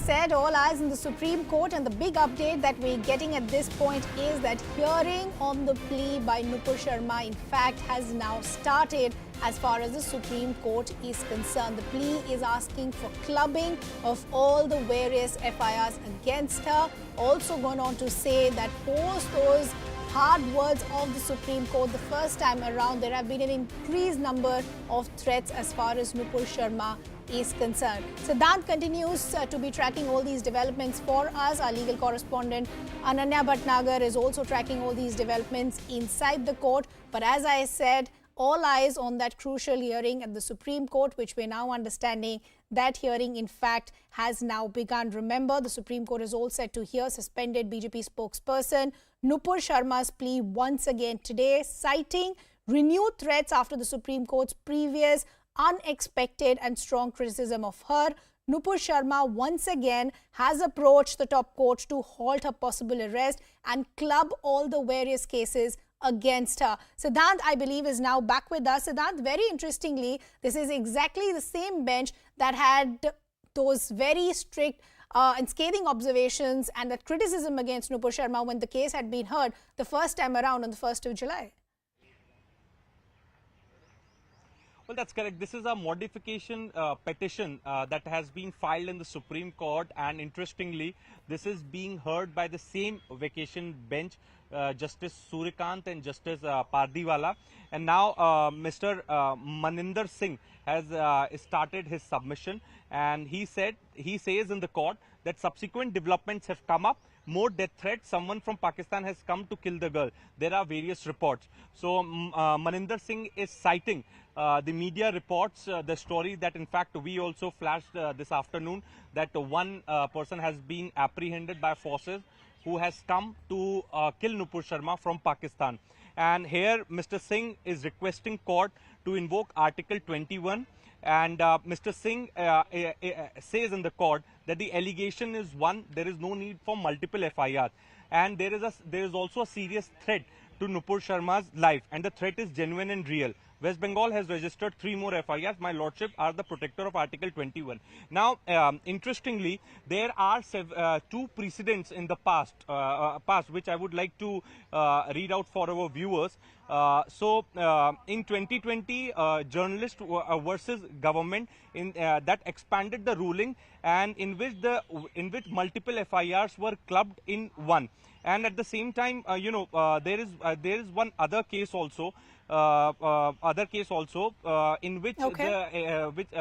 Said, all eyes in the Supreme Court, and the big update that we're getting at this point is that hearing on the plea by Nupur Sharma in fact has now started as far as the Supreme Court is concerned. The plea is asking for clubbing of all the various FIRs against her. Also gone on to say that post those hard words of the Supreme Court the first time around, there have been an increased number of threats as far as Nupur Sharma is concerned. Siddhant continues to be tracking all these developments for us. Our legal correspondent Ananya Bhatnagar is also tracking all these developments inside the court. But as I said, all eyes on that crucial hearing at the Supreme Court, which we're now understanding that hearing in fact has now begun. Remember, the Supreme Court is all set to hear suspended BJP spokesperson Nupur Sharma's plea once again today, citing renewed threats after the Supreme Court's previous unexpected and strong criticism of her. Nupur Sharma once again has approached the top court to halt her possible arrest and club all the various cases against her. Siddhant, I believe, is now back with us. Siddhant, very interestingly, this is exactly the same bench that had those very strict and scathing observations and that criticism against Nupur Sharma when the case had been heard the first time around on the 1st of July. Well, that's correct. This is a modification petition that has been filed in the Supreme Court, and interestingly, this is being heard by the same vacation bench, Justice Surikant and Justice Pardiwala. And now Mr. Maninder Singh has started his submission, and he says in the court that subsequent developments have come up. More death threats. Someone from Pakistan has come to kill the girl. There are various reports. So Maninder Singh is citing the media reports, the story that in fact we also flashed this afternoon, that one person has been apprehended by forces who has come to kill Nupur Sharma from Pakistan. And here Mr. Singh is requesting court to invoke Article 21. And Mr. Singh says in the court that the allegation is one, there is no need for multiple FIRs, and there is also a serious threat to Nupur Sharma's life, and the threat is genuine and real. West Bengal has registered 3 more FIRs. My lordship are the protector of Article 21. Now, interestingly, there are 2 precedents in the past, which I would like to read out for our viewers. In 2020, journalist versus government that expanded the ruling, and in which multiple FIRs were clubbed in one. And at the same time, there is one other case also. In which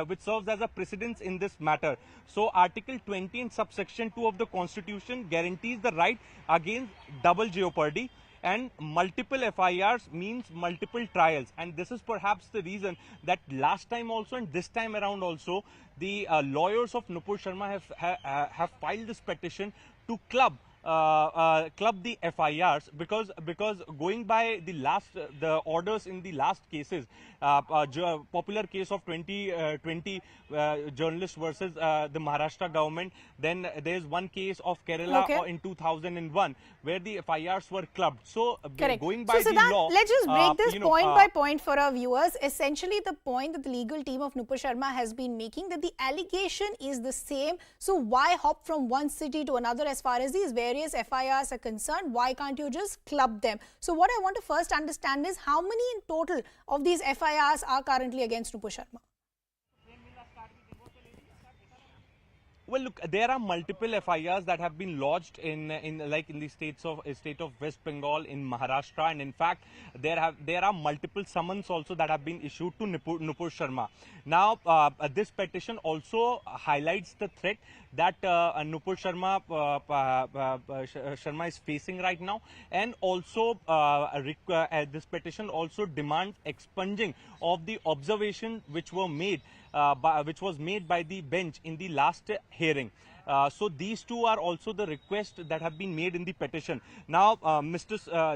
which serves as a precedence in this matter. So Article 20 in subsection 2 of the Constitution guarantees the right against double jeopardy, and multiple FIRs means multiple trials, and this is perhaps the reason that last time also and this time around also the lawyers of Nupur Sharma have filed this petition to club the FIRs, because going by the orders in the last cases, popular case of 2020 journalist versus the Maharashtra government, then there is one case of Kerala in 2001 where the FIRs were clubbed. So going by the law, let's just break this point by point for our viewers. Essentially, the point that the legal team of Nupur Sharma has been making, that the allegation is the same. So why hop from one city to another as far as these various FIRs are concerned? Why can't you just club them? So what I want to first understand is how many in total of these FIRs are currently against Nupur Sharma? Well, look, there are multiple FIRs that have been lodged in the state of West Bengal, in Maharashtra, and in fact there are multiple summons also that have been issued to Nupur Sharma. Now, this petition also highlights the threat that Nupur Sharma is facing right now, and also this petition also demands expunging of the observation which was made by the bench in the last hearing. So these two are also the requests that have been made in the petition. Now,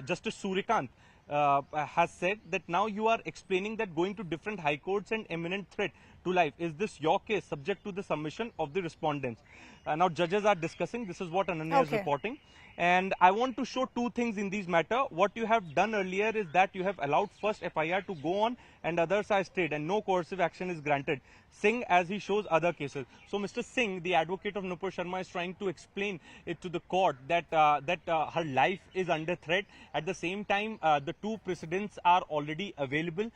Justice Surikant has said that now you are explaining that going to different high courts and imminent threat to life. Is this your case, subject to the submission of the respondents? Now judges are discussing. This is what Ananya is reporting. And I want to show 2 things in this matter. What you have done earlier is that you have allowed first FIR to go on and others are stayed, and no coercive action is granted. Singh, as he shows other cases. So Mr. Singh, the advocate of Nupur Sharma, is trying to explain it to the court that her life is under threat. At the same time, the 2 precedents are already available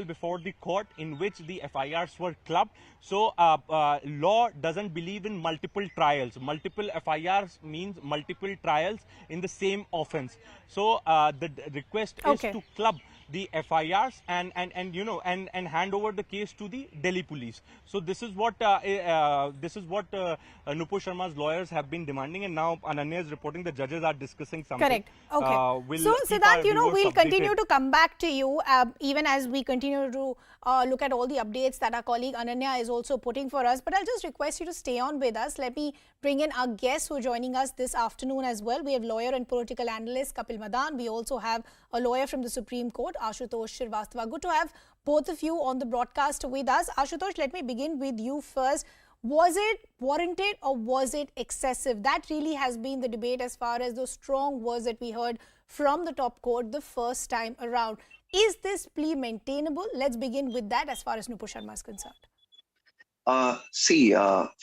before the court in which the FIRs were clubbed. So law doesn't believe in multiple trials. Multiple FIRs means multiple trials in the same offense. So the request is to club the FIRs and hand over the case to the Delhi police. So this is what Nupur Sharma's lawyers have been demanding, and now Ananya is reporting the judges are discussing something. Correct. Okay. So Siddhant, we'll continue to come back to you even as we continue to look at all the updates that our colleague Ananya is also putting for us. But I'll just request you to stay on with us. Let me bring in our guests who are joining us this afternoon as well. We have lawyer and political analyst Kapil Madan. We also have a lawyer from the Supreme Court, Ashutosh Srivastava. Good to have both of you on the broadcast with us. Ashutosh, let me begin with you first. Was it warranted or was it excessive? That really has been the debate as far as those strong words that we heard from the top court the first time around. Is this plea maintainable? Let's begin with that as far as Nupur Sharma is concerned.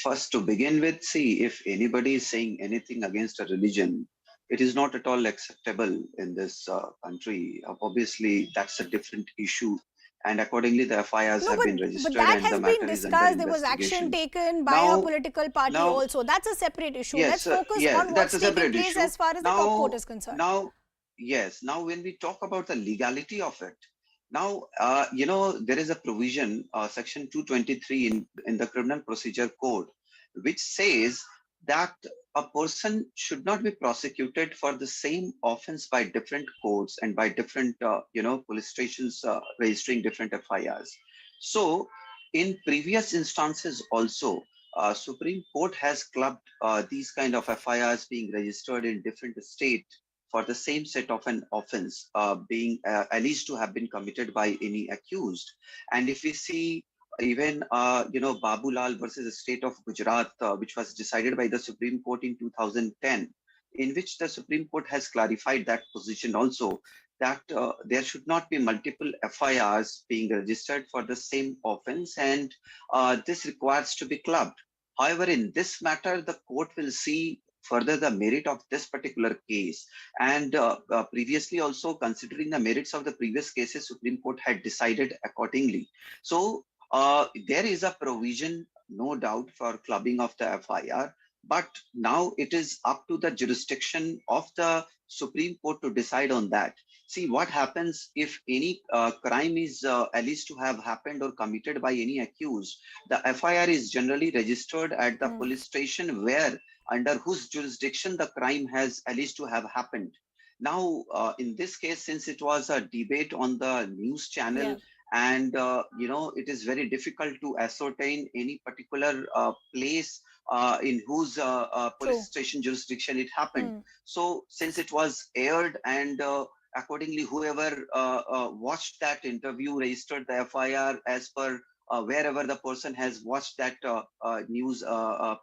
First to begin with, if anybody is saying anything against a religion, it is not at all acceptable in this country. Obviously, that's a different issue. And accordingly, the FIRs have been registered but that and has the matter been is under discussed. There was investigation. action taken by a political party also. That's a separate issue. Yes, Let's focus yes, on that's what's a taking separate place issue. as far as the top court is concerned. Now, when we talk about the legality of it, now, there is a provision, section 223 in the Criminal Procedure Code, which says that a person should not be prosecuted for the same offense by different courts and by different, police stations registering different FIRs. So, in previous instances also, Supreme Court has clubbed these kind of FIRs being registered in different states for the same set of an offense being alleged to have been committed by any accused. And if we see even, Babu Lal versus the state of Gujarat, which was decided by the Supreme Court in 2010, in which the Supreme Court has clarified that position also, that there should not be multiple FIRs being registered for the same offense, and this requires to be clubbed. However, in this matter, the court will see further the merit of this particular case, and previously also considering the merits of the previous cases, Supreme Court had decided accordingly. So there is a provision, no doubt, for clubbing of the FIR, but now it is up to the jurisdiction of the Supreme Court to decide on that. See what happens if any crime is alleged to have happened or committed by any accused. The FIR is generally registered at the police station where under whose jurisdiction the crime has alleged to have happened. Now, in this case, since it was a debate on the news channel, and it is very difficult to ascertain any particular place in whose police station jurisdiction it happened. So, since it was aired and accordingly, whoever watched that interview registered the FIR as per wherever the person has watched that news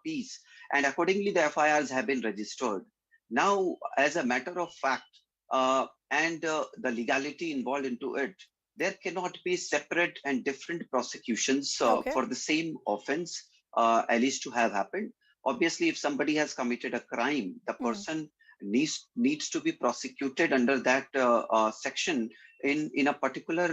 piece. And accordingly, the FIRs have been registered. Now, as a matter of fact, and the legality involved into it, there cannot be separate and different prosecutions for the same offense alleged to have happened. Obviously, if somebody has committed a crime, the person needs to be prosecuted under that section in a particular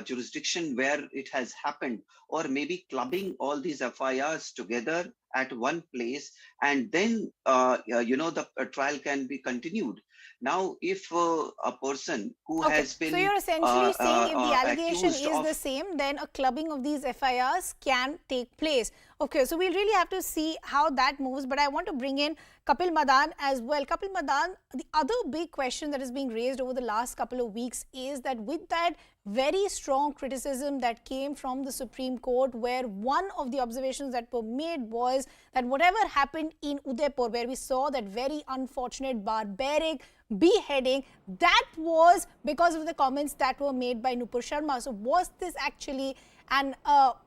jurisdiction where it has happened, or maybe clubbing all these FIRs together at one place, and then the trial can be continued. Now, if a person who has been so you're essentially saying if the allegation is of the same, then a clubbing of these FIRs can take place. Okay, so we'll really have to see how that moves. But I want to bring in Kapil Madan as well. Kapil Madan, the other big question that is being raised over the last couple of weeks is that with that very strong criticism that came from the Supreme Court, where one of the observations that were made was that whatever happened in Udaipur, where we saw that very unfortunate barbaric beheading, that was because of the comments that were made by Nupur Sharma. So was this actually an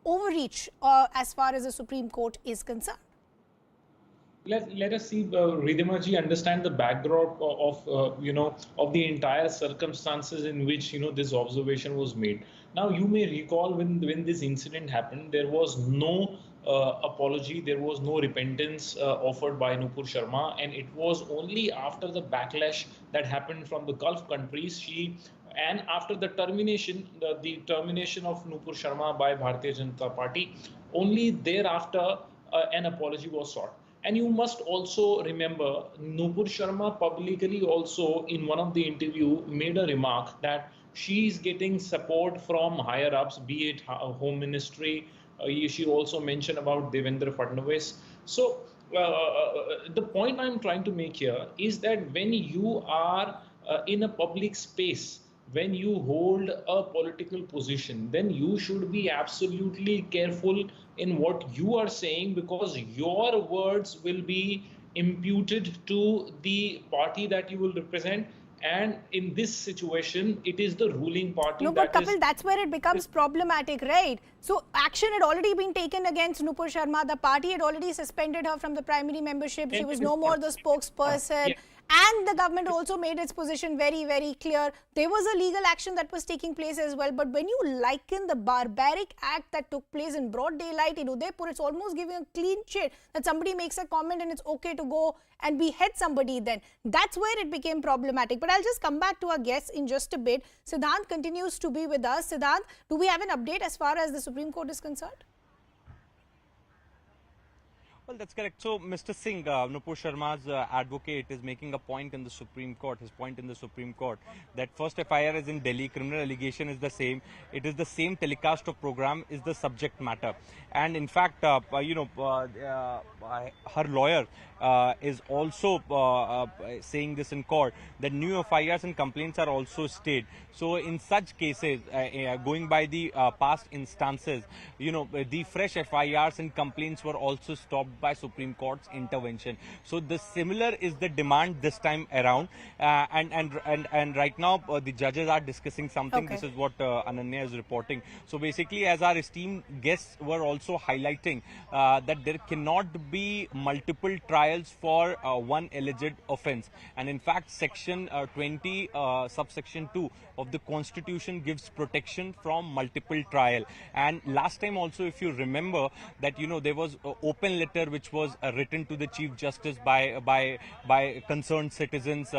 overreach as far as the Supreme Court is concerned? Let us see, Ridhima ji, understand the backdrop of the entire circumstances in which this observation was made. Now, you may recall when this incident happened, there was no apology, there was no repentance offered by Nupur Sharma, and it was only after the backlash that happened from the Gulf countries, and after the termination, the termination of Nupur Sharma by Bharatiya Janata Party, only thereafter an apology was sought. And you must also remember, Nupur Sharma publicly also in one of the interview made a remark that she is getting support from higher ups, be it Home Ministry. She also mentioned about Devendra Fadnavis. So the point I'm trying to make here is that when you are in a public space, when you hold a political position, then you should be absolutely careful in what you are saying, because your words will be imputed to the party that you will represent. And in this situation, it is the ruling party No, but that Kapil, that's where it becomes problematic, right? So action had already been taken against Nupur Sharma. The party had already suspended her from the primary membership. She was no more the spokesperson. And the government also made its position very, very clear. There was a legal action that was taking place as well. But when you liken the barbaric act that took place in broad daylight in Udaipur, it's almost giving a clean sheet that somebody makes a comment and it's okay to go and behead somebody then. That's where it became problematic. But I'll just come back to our guests in just a bit. Siddhant continues to be with us. Siddhant, do we have an update as far as the Supreme Court is concerned? Well, that's correct. So, Mr. Singh, Nupur Sharma's advocate, is making a point in the Supreme Court, his point in the Supreme Court, that first FIR is in Delhi, criminal allegation is the same, it is the same telecast of program is the subject matter. And in fact, her lawyer is also saying this in court, that new FIRs and complaints are also stayed. So, in such cases, going by the past instances, the fresh FIRs and complaints were also stopped by Supreme Court's intervention. So the similar is the demand this time around, and right now the judges are discussing something. Okay. This is what Ananya is reporting. So basically, as our esteemed guests were also highlighting, that there cannot be multiple trials for one alleged offence, and in fact section 20 subsection 2 of the Constitution gives protection from multiple trial. And last time also, if you remember, that there was an open letter which was written to the Chief Justice by concerned citizens,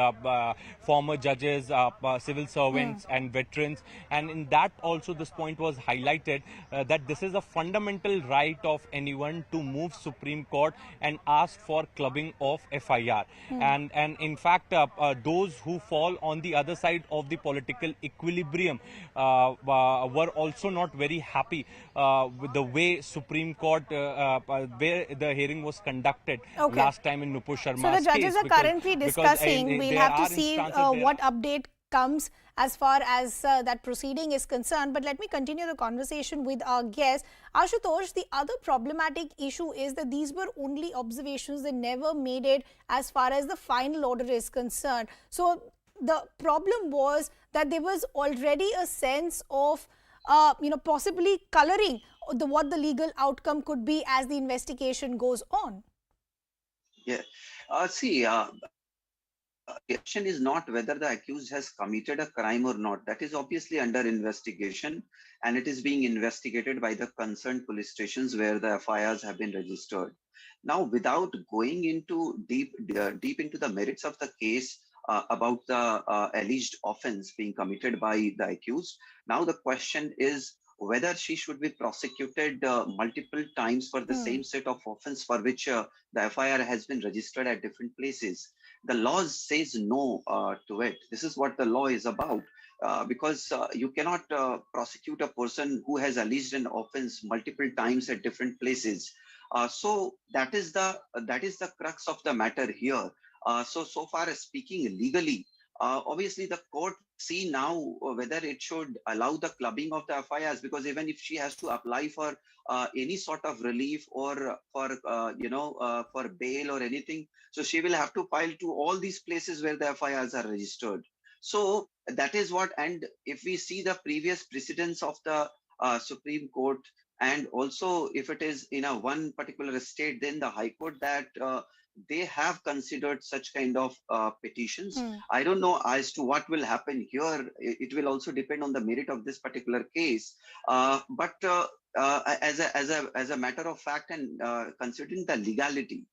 former judges, civil servants and veterans, and in that also this point was highlighted, that this is a fundamental right of anyone to move Supreme Court and ask for clubbing of FIR. And in fact, those who fall on the other side of the political equilibrium were also not very happy with the way Supreme Court, where the hearing was conducted last time in Nupur Sharma's case. So the judges are currently discussing. We'll have to see what update comes as far as that proceeding is concerned. But let me continue the conversation with our guest. Ashutosh, the other problematic issue is that these were only observations. They never made it as far as the final order is concerned. So the problem was that there was already a sense of possibly coloring what the legal outcome could be as the investigation goes on. Yeah. The question is not whether the accused has committed a crime or not. That is obviously under investigation, and it is being investigated by the concerned police stations where the FIRs have been registered. Now, without going into deep into the merits of the case about the alleged offense being committed by the accused, now the question is whether she should be prosecuted multiple times for the same set of offense for which the FIR has been registered at different places. The law says no to it. This is what the law is about, because you cannot prosecute a person who has alleged an offense multiple times at different places. So that is the crux of the matter here. So far as speaking legally, obviously the court see now whether it should allow the clubbing of the FIRs, because even if she has to apply for any sort of relief or for bail or anything, so she will have to file to all these places where the FIRs are registered. So that is what, and if we see the previous precedents of the Supreme Court, and also if it is in a one particular state, then the High Court, that they have considered such kind of petitions. I don't know as to what will happen here. It will also depend on the merit of this particular case. But as a matter of fact, and considering the legality,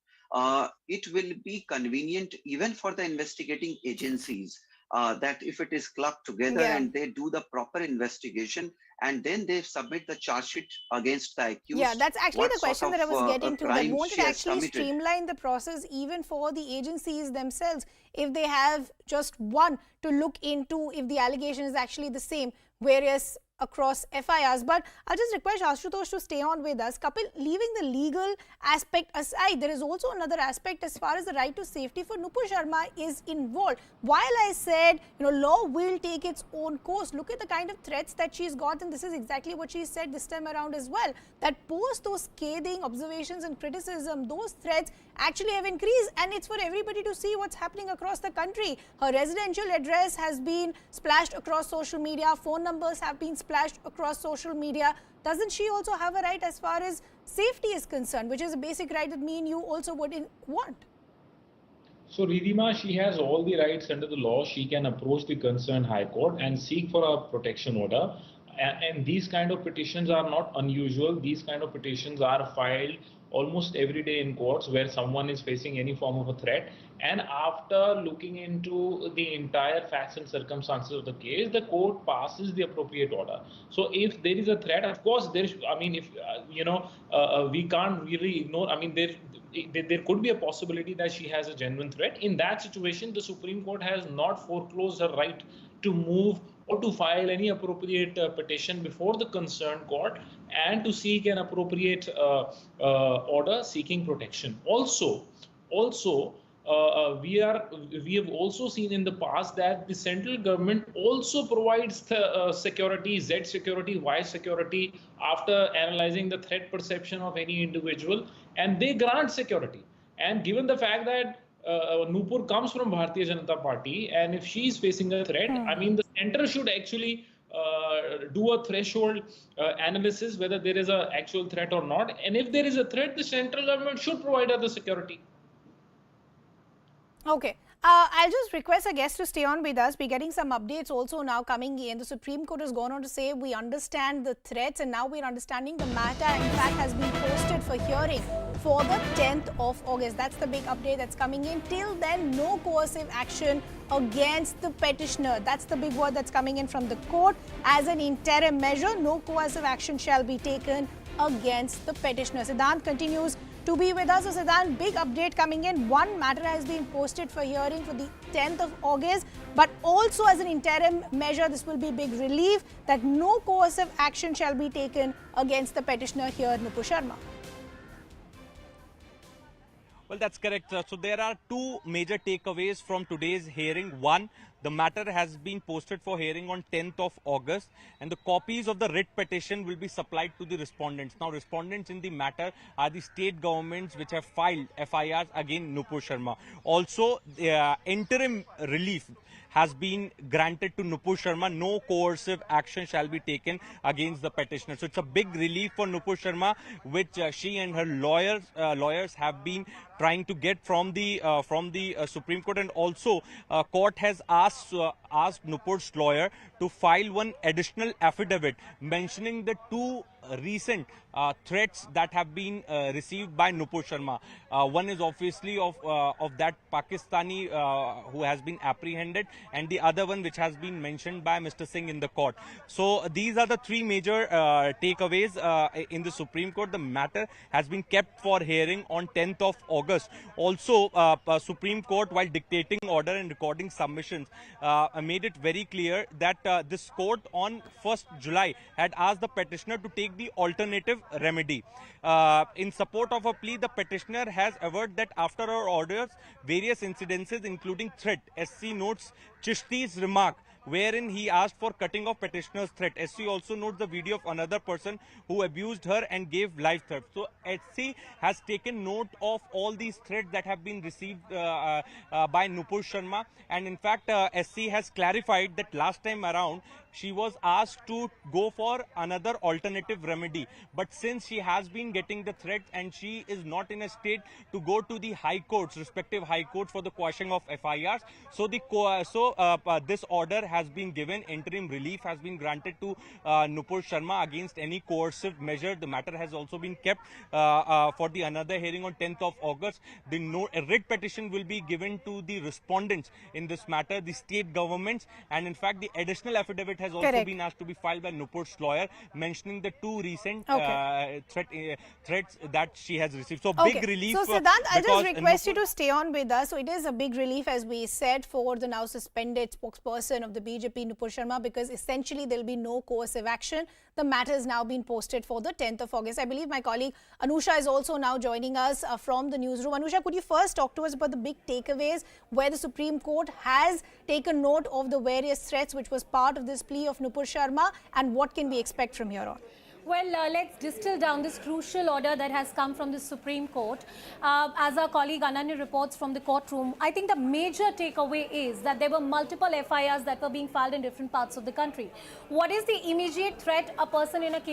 it will be convenient even for the investigating agencies that if it is clubbed together and they do the proper investigation, and then they submit the charge sheet against the accused. Yeah, that's actually the question that I was getting to. That won't it actually streamline the process even for the agencies themselves if they have just one to look into if the allegation is actually the same, whereas across FIRs. But I'll just request Ashutosh to stay on with us. Kapil, leaving the legal aspect aside, there is also another aspect as far as the right to safety for Nupur Sharma is involved. While I said, law will take its own course, look at the kind of threats that she's got, and this is exactly what she said this time around as well, that post those scathing observations and criticism, those threats actually have increased, and it's for everybody to see what's happening across the country. Her residential address has been splashed across social media, phone numbers have been splashed across social media. Doesn't she also have a right as far as safety is concerned, which is a basic right that me and you also would want? So Ridhima, she has all the rights under the law. She can approach the concerned High Court and seek for a protection order. And these kind of petitions are not unusual. These kind of petitions are filed almost every day in courts where someone is facing any form of a threat. And after looking into the entire facts and circumstances of the case, the court passes the appropriate order. So if there is a threat, of course, there is, I mean, if, we can't really ignore, I mean, there could be a possibility that she has a genuine threat. In that situation, the Supreme Court has not foreclosed her right to move or to file any appropriate petition before the concerned court and to seek an appropriate order seeking protection. Also, we have also seen in the past that the central government also provides security, Z security, Y security after analyzing the threat perception of any individual, and they grant security. And given the fact that Nupur comes from Bharatiya Janata Party, and if she is facing a threat, I mean, the center should actually do a threshold analysis whether there is an actual threat or not. And if there is a threat, the central government should provide her the security. Okay. I'll just request our guests to stay on with us. We're getting some updates also now coming in. The Supreme Court has gone on to say we understand the threats and now we're understanding the matter. In fact, has been posted for hearing for the 10th of August. That's the big update that's coming in. Till then, no coercive action against the petitioner. That's the big word that's coming in from the court. As an interim measure, no coercive action shall be taken against the petitioner. Siddhant continues to be with us. So Siddhant, big update coming in. One matter has been posted for hearing for the 10th of August, but also as an interim measure, this will be big relief that no coercive action shall be taken against the petitioner here, Nupur Sharma. Well, that's correct. So there are two major takeaways from today's hearing. One, the matter has been posted for hearing on 10th of August and the copies of the writ petition will be supplied to the respondents. Now, respondents in the matter are the state governments which have filed FIRs against Nupur Sharma. Also, interim relief has been granted to Nupur Sharma. No coercive action shall be taken against the petitioner. So it's a big relief for Nupur Sharma, which she and her lawyers have been trying to get from the Supreme Court. And also, court has asked Nupur's lawyer to file one additional affidavit mentioning the two recent threats that have been received by Nupur Sharma. One is obviously of that Pakistani who has been apprehended, and the other one which has been mentioned by Mr. Singh in the court. So these are the three major takeaways in the Supreme Court. The matter has been kept for hearing on 10th of August. Also, Supreme Court, while dictating order and recording submissions, made it very clear that this court on 1st July had asked the petitioner to take the alternative remedy. In support of a plea, the petitioner has averred that after her orders, various incidences including threat, SC notes Chishti's remark wherein he asked for cutting off petitioner's threat. SC also notes the video of another person who abused her and gave life threats. So SC has taken note of all these threats that have been received by Nupur Sharma, and in fact SC has clarified that last time around she was asked to go for another alternative remedy, but since she has been getting the threat and she is not in a state to go to the high courts, respective high courts, for the quashing of FIRs, so this order has been given. Interim relief has been granted to Nupur Sharma against any coercive measure. The matter has also been kept for the another hearing on 10th of August. The writ petition will be given to the respondents in this matter, the state governments, and in fact the additional affidavit has also been asked to be filed by Nupur's lawyer, mentioning the two recent threats that she has received. So big relief. So Siddhant, I'll just request you to stay on with us. So it is a big relief, as we said, for the now suspended spokesperson of the BJP, Nupur Sharma, because essentially there will be no coercive action. The matter has now been posted for the 10th of August. I believe my colleague Anusha is also now joining us from the newsroom. Anusha, could you first talk to us about the big takeaways where the Supreme Court has taken note of the various threats which was part of this plea of Nupur Sharma, and what can we expect from here on? Well, let's distill down this crucial order that has come from the Supreme Court. As our colleague Ananya reports from the courtroom, I think the major takeaway is that there were multiple FIRs that were being filed in different parts of the country. What is the immediate threat a person in a case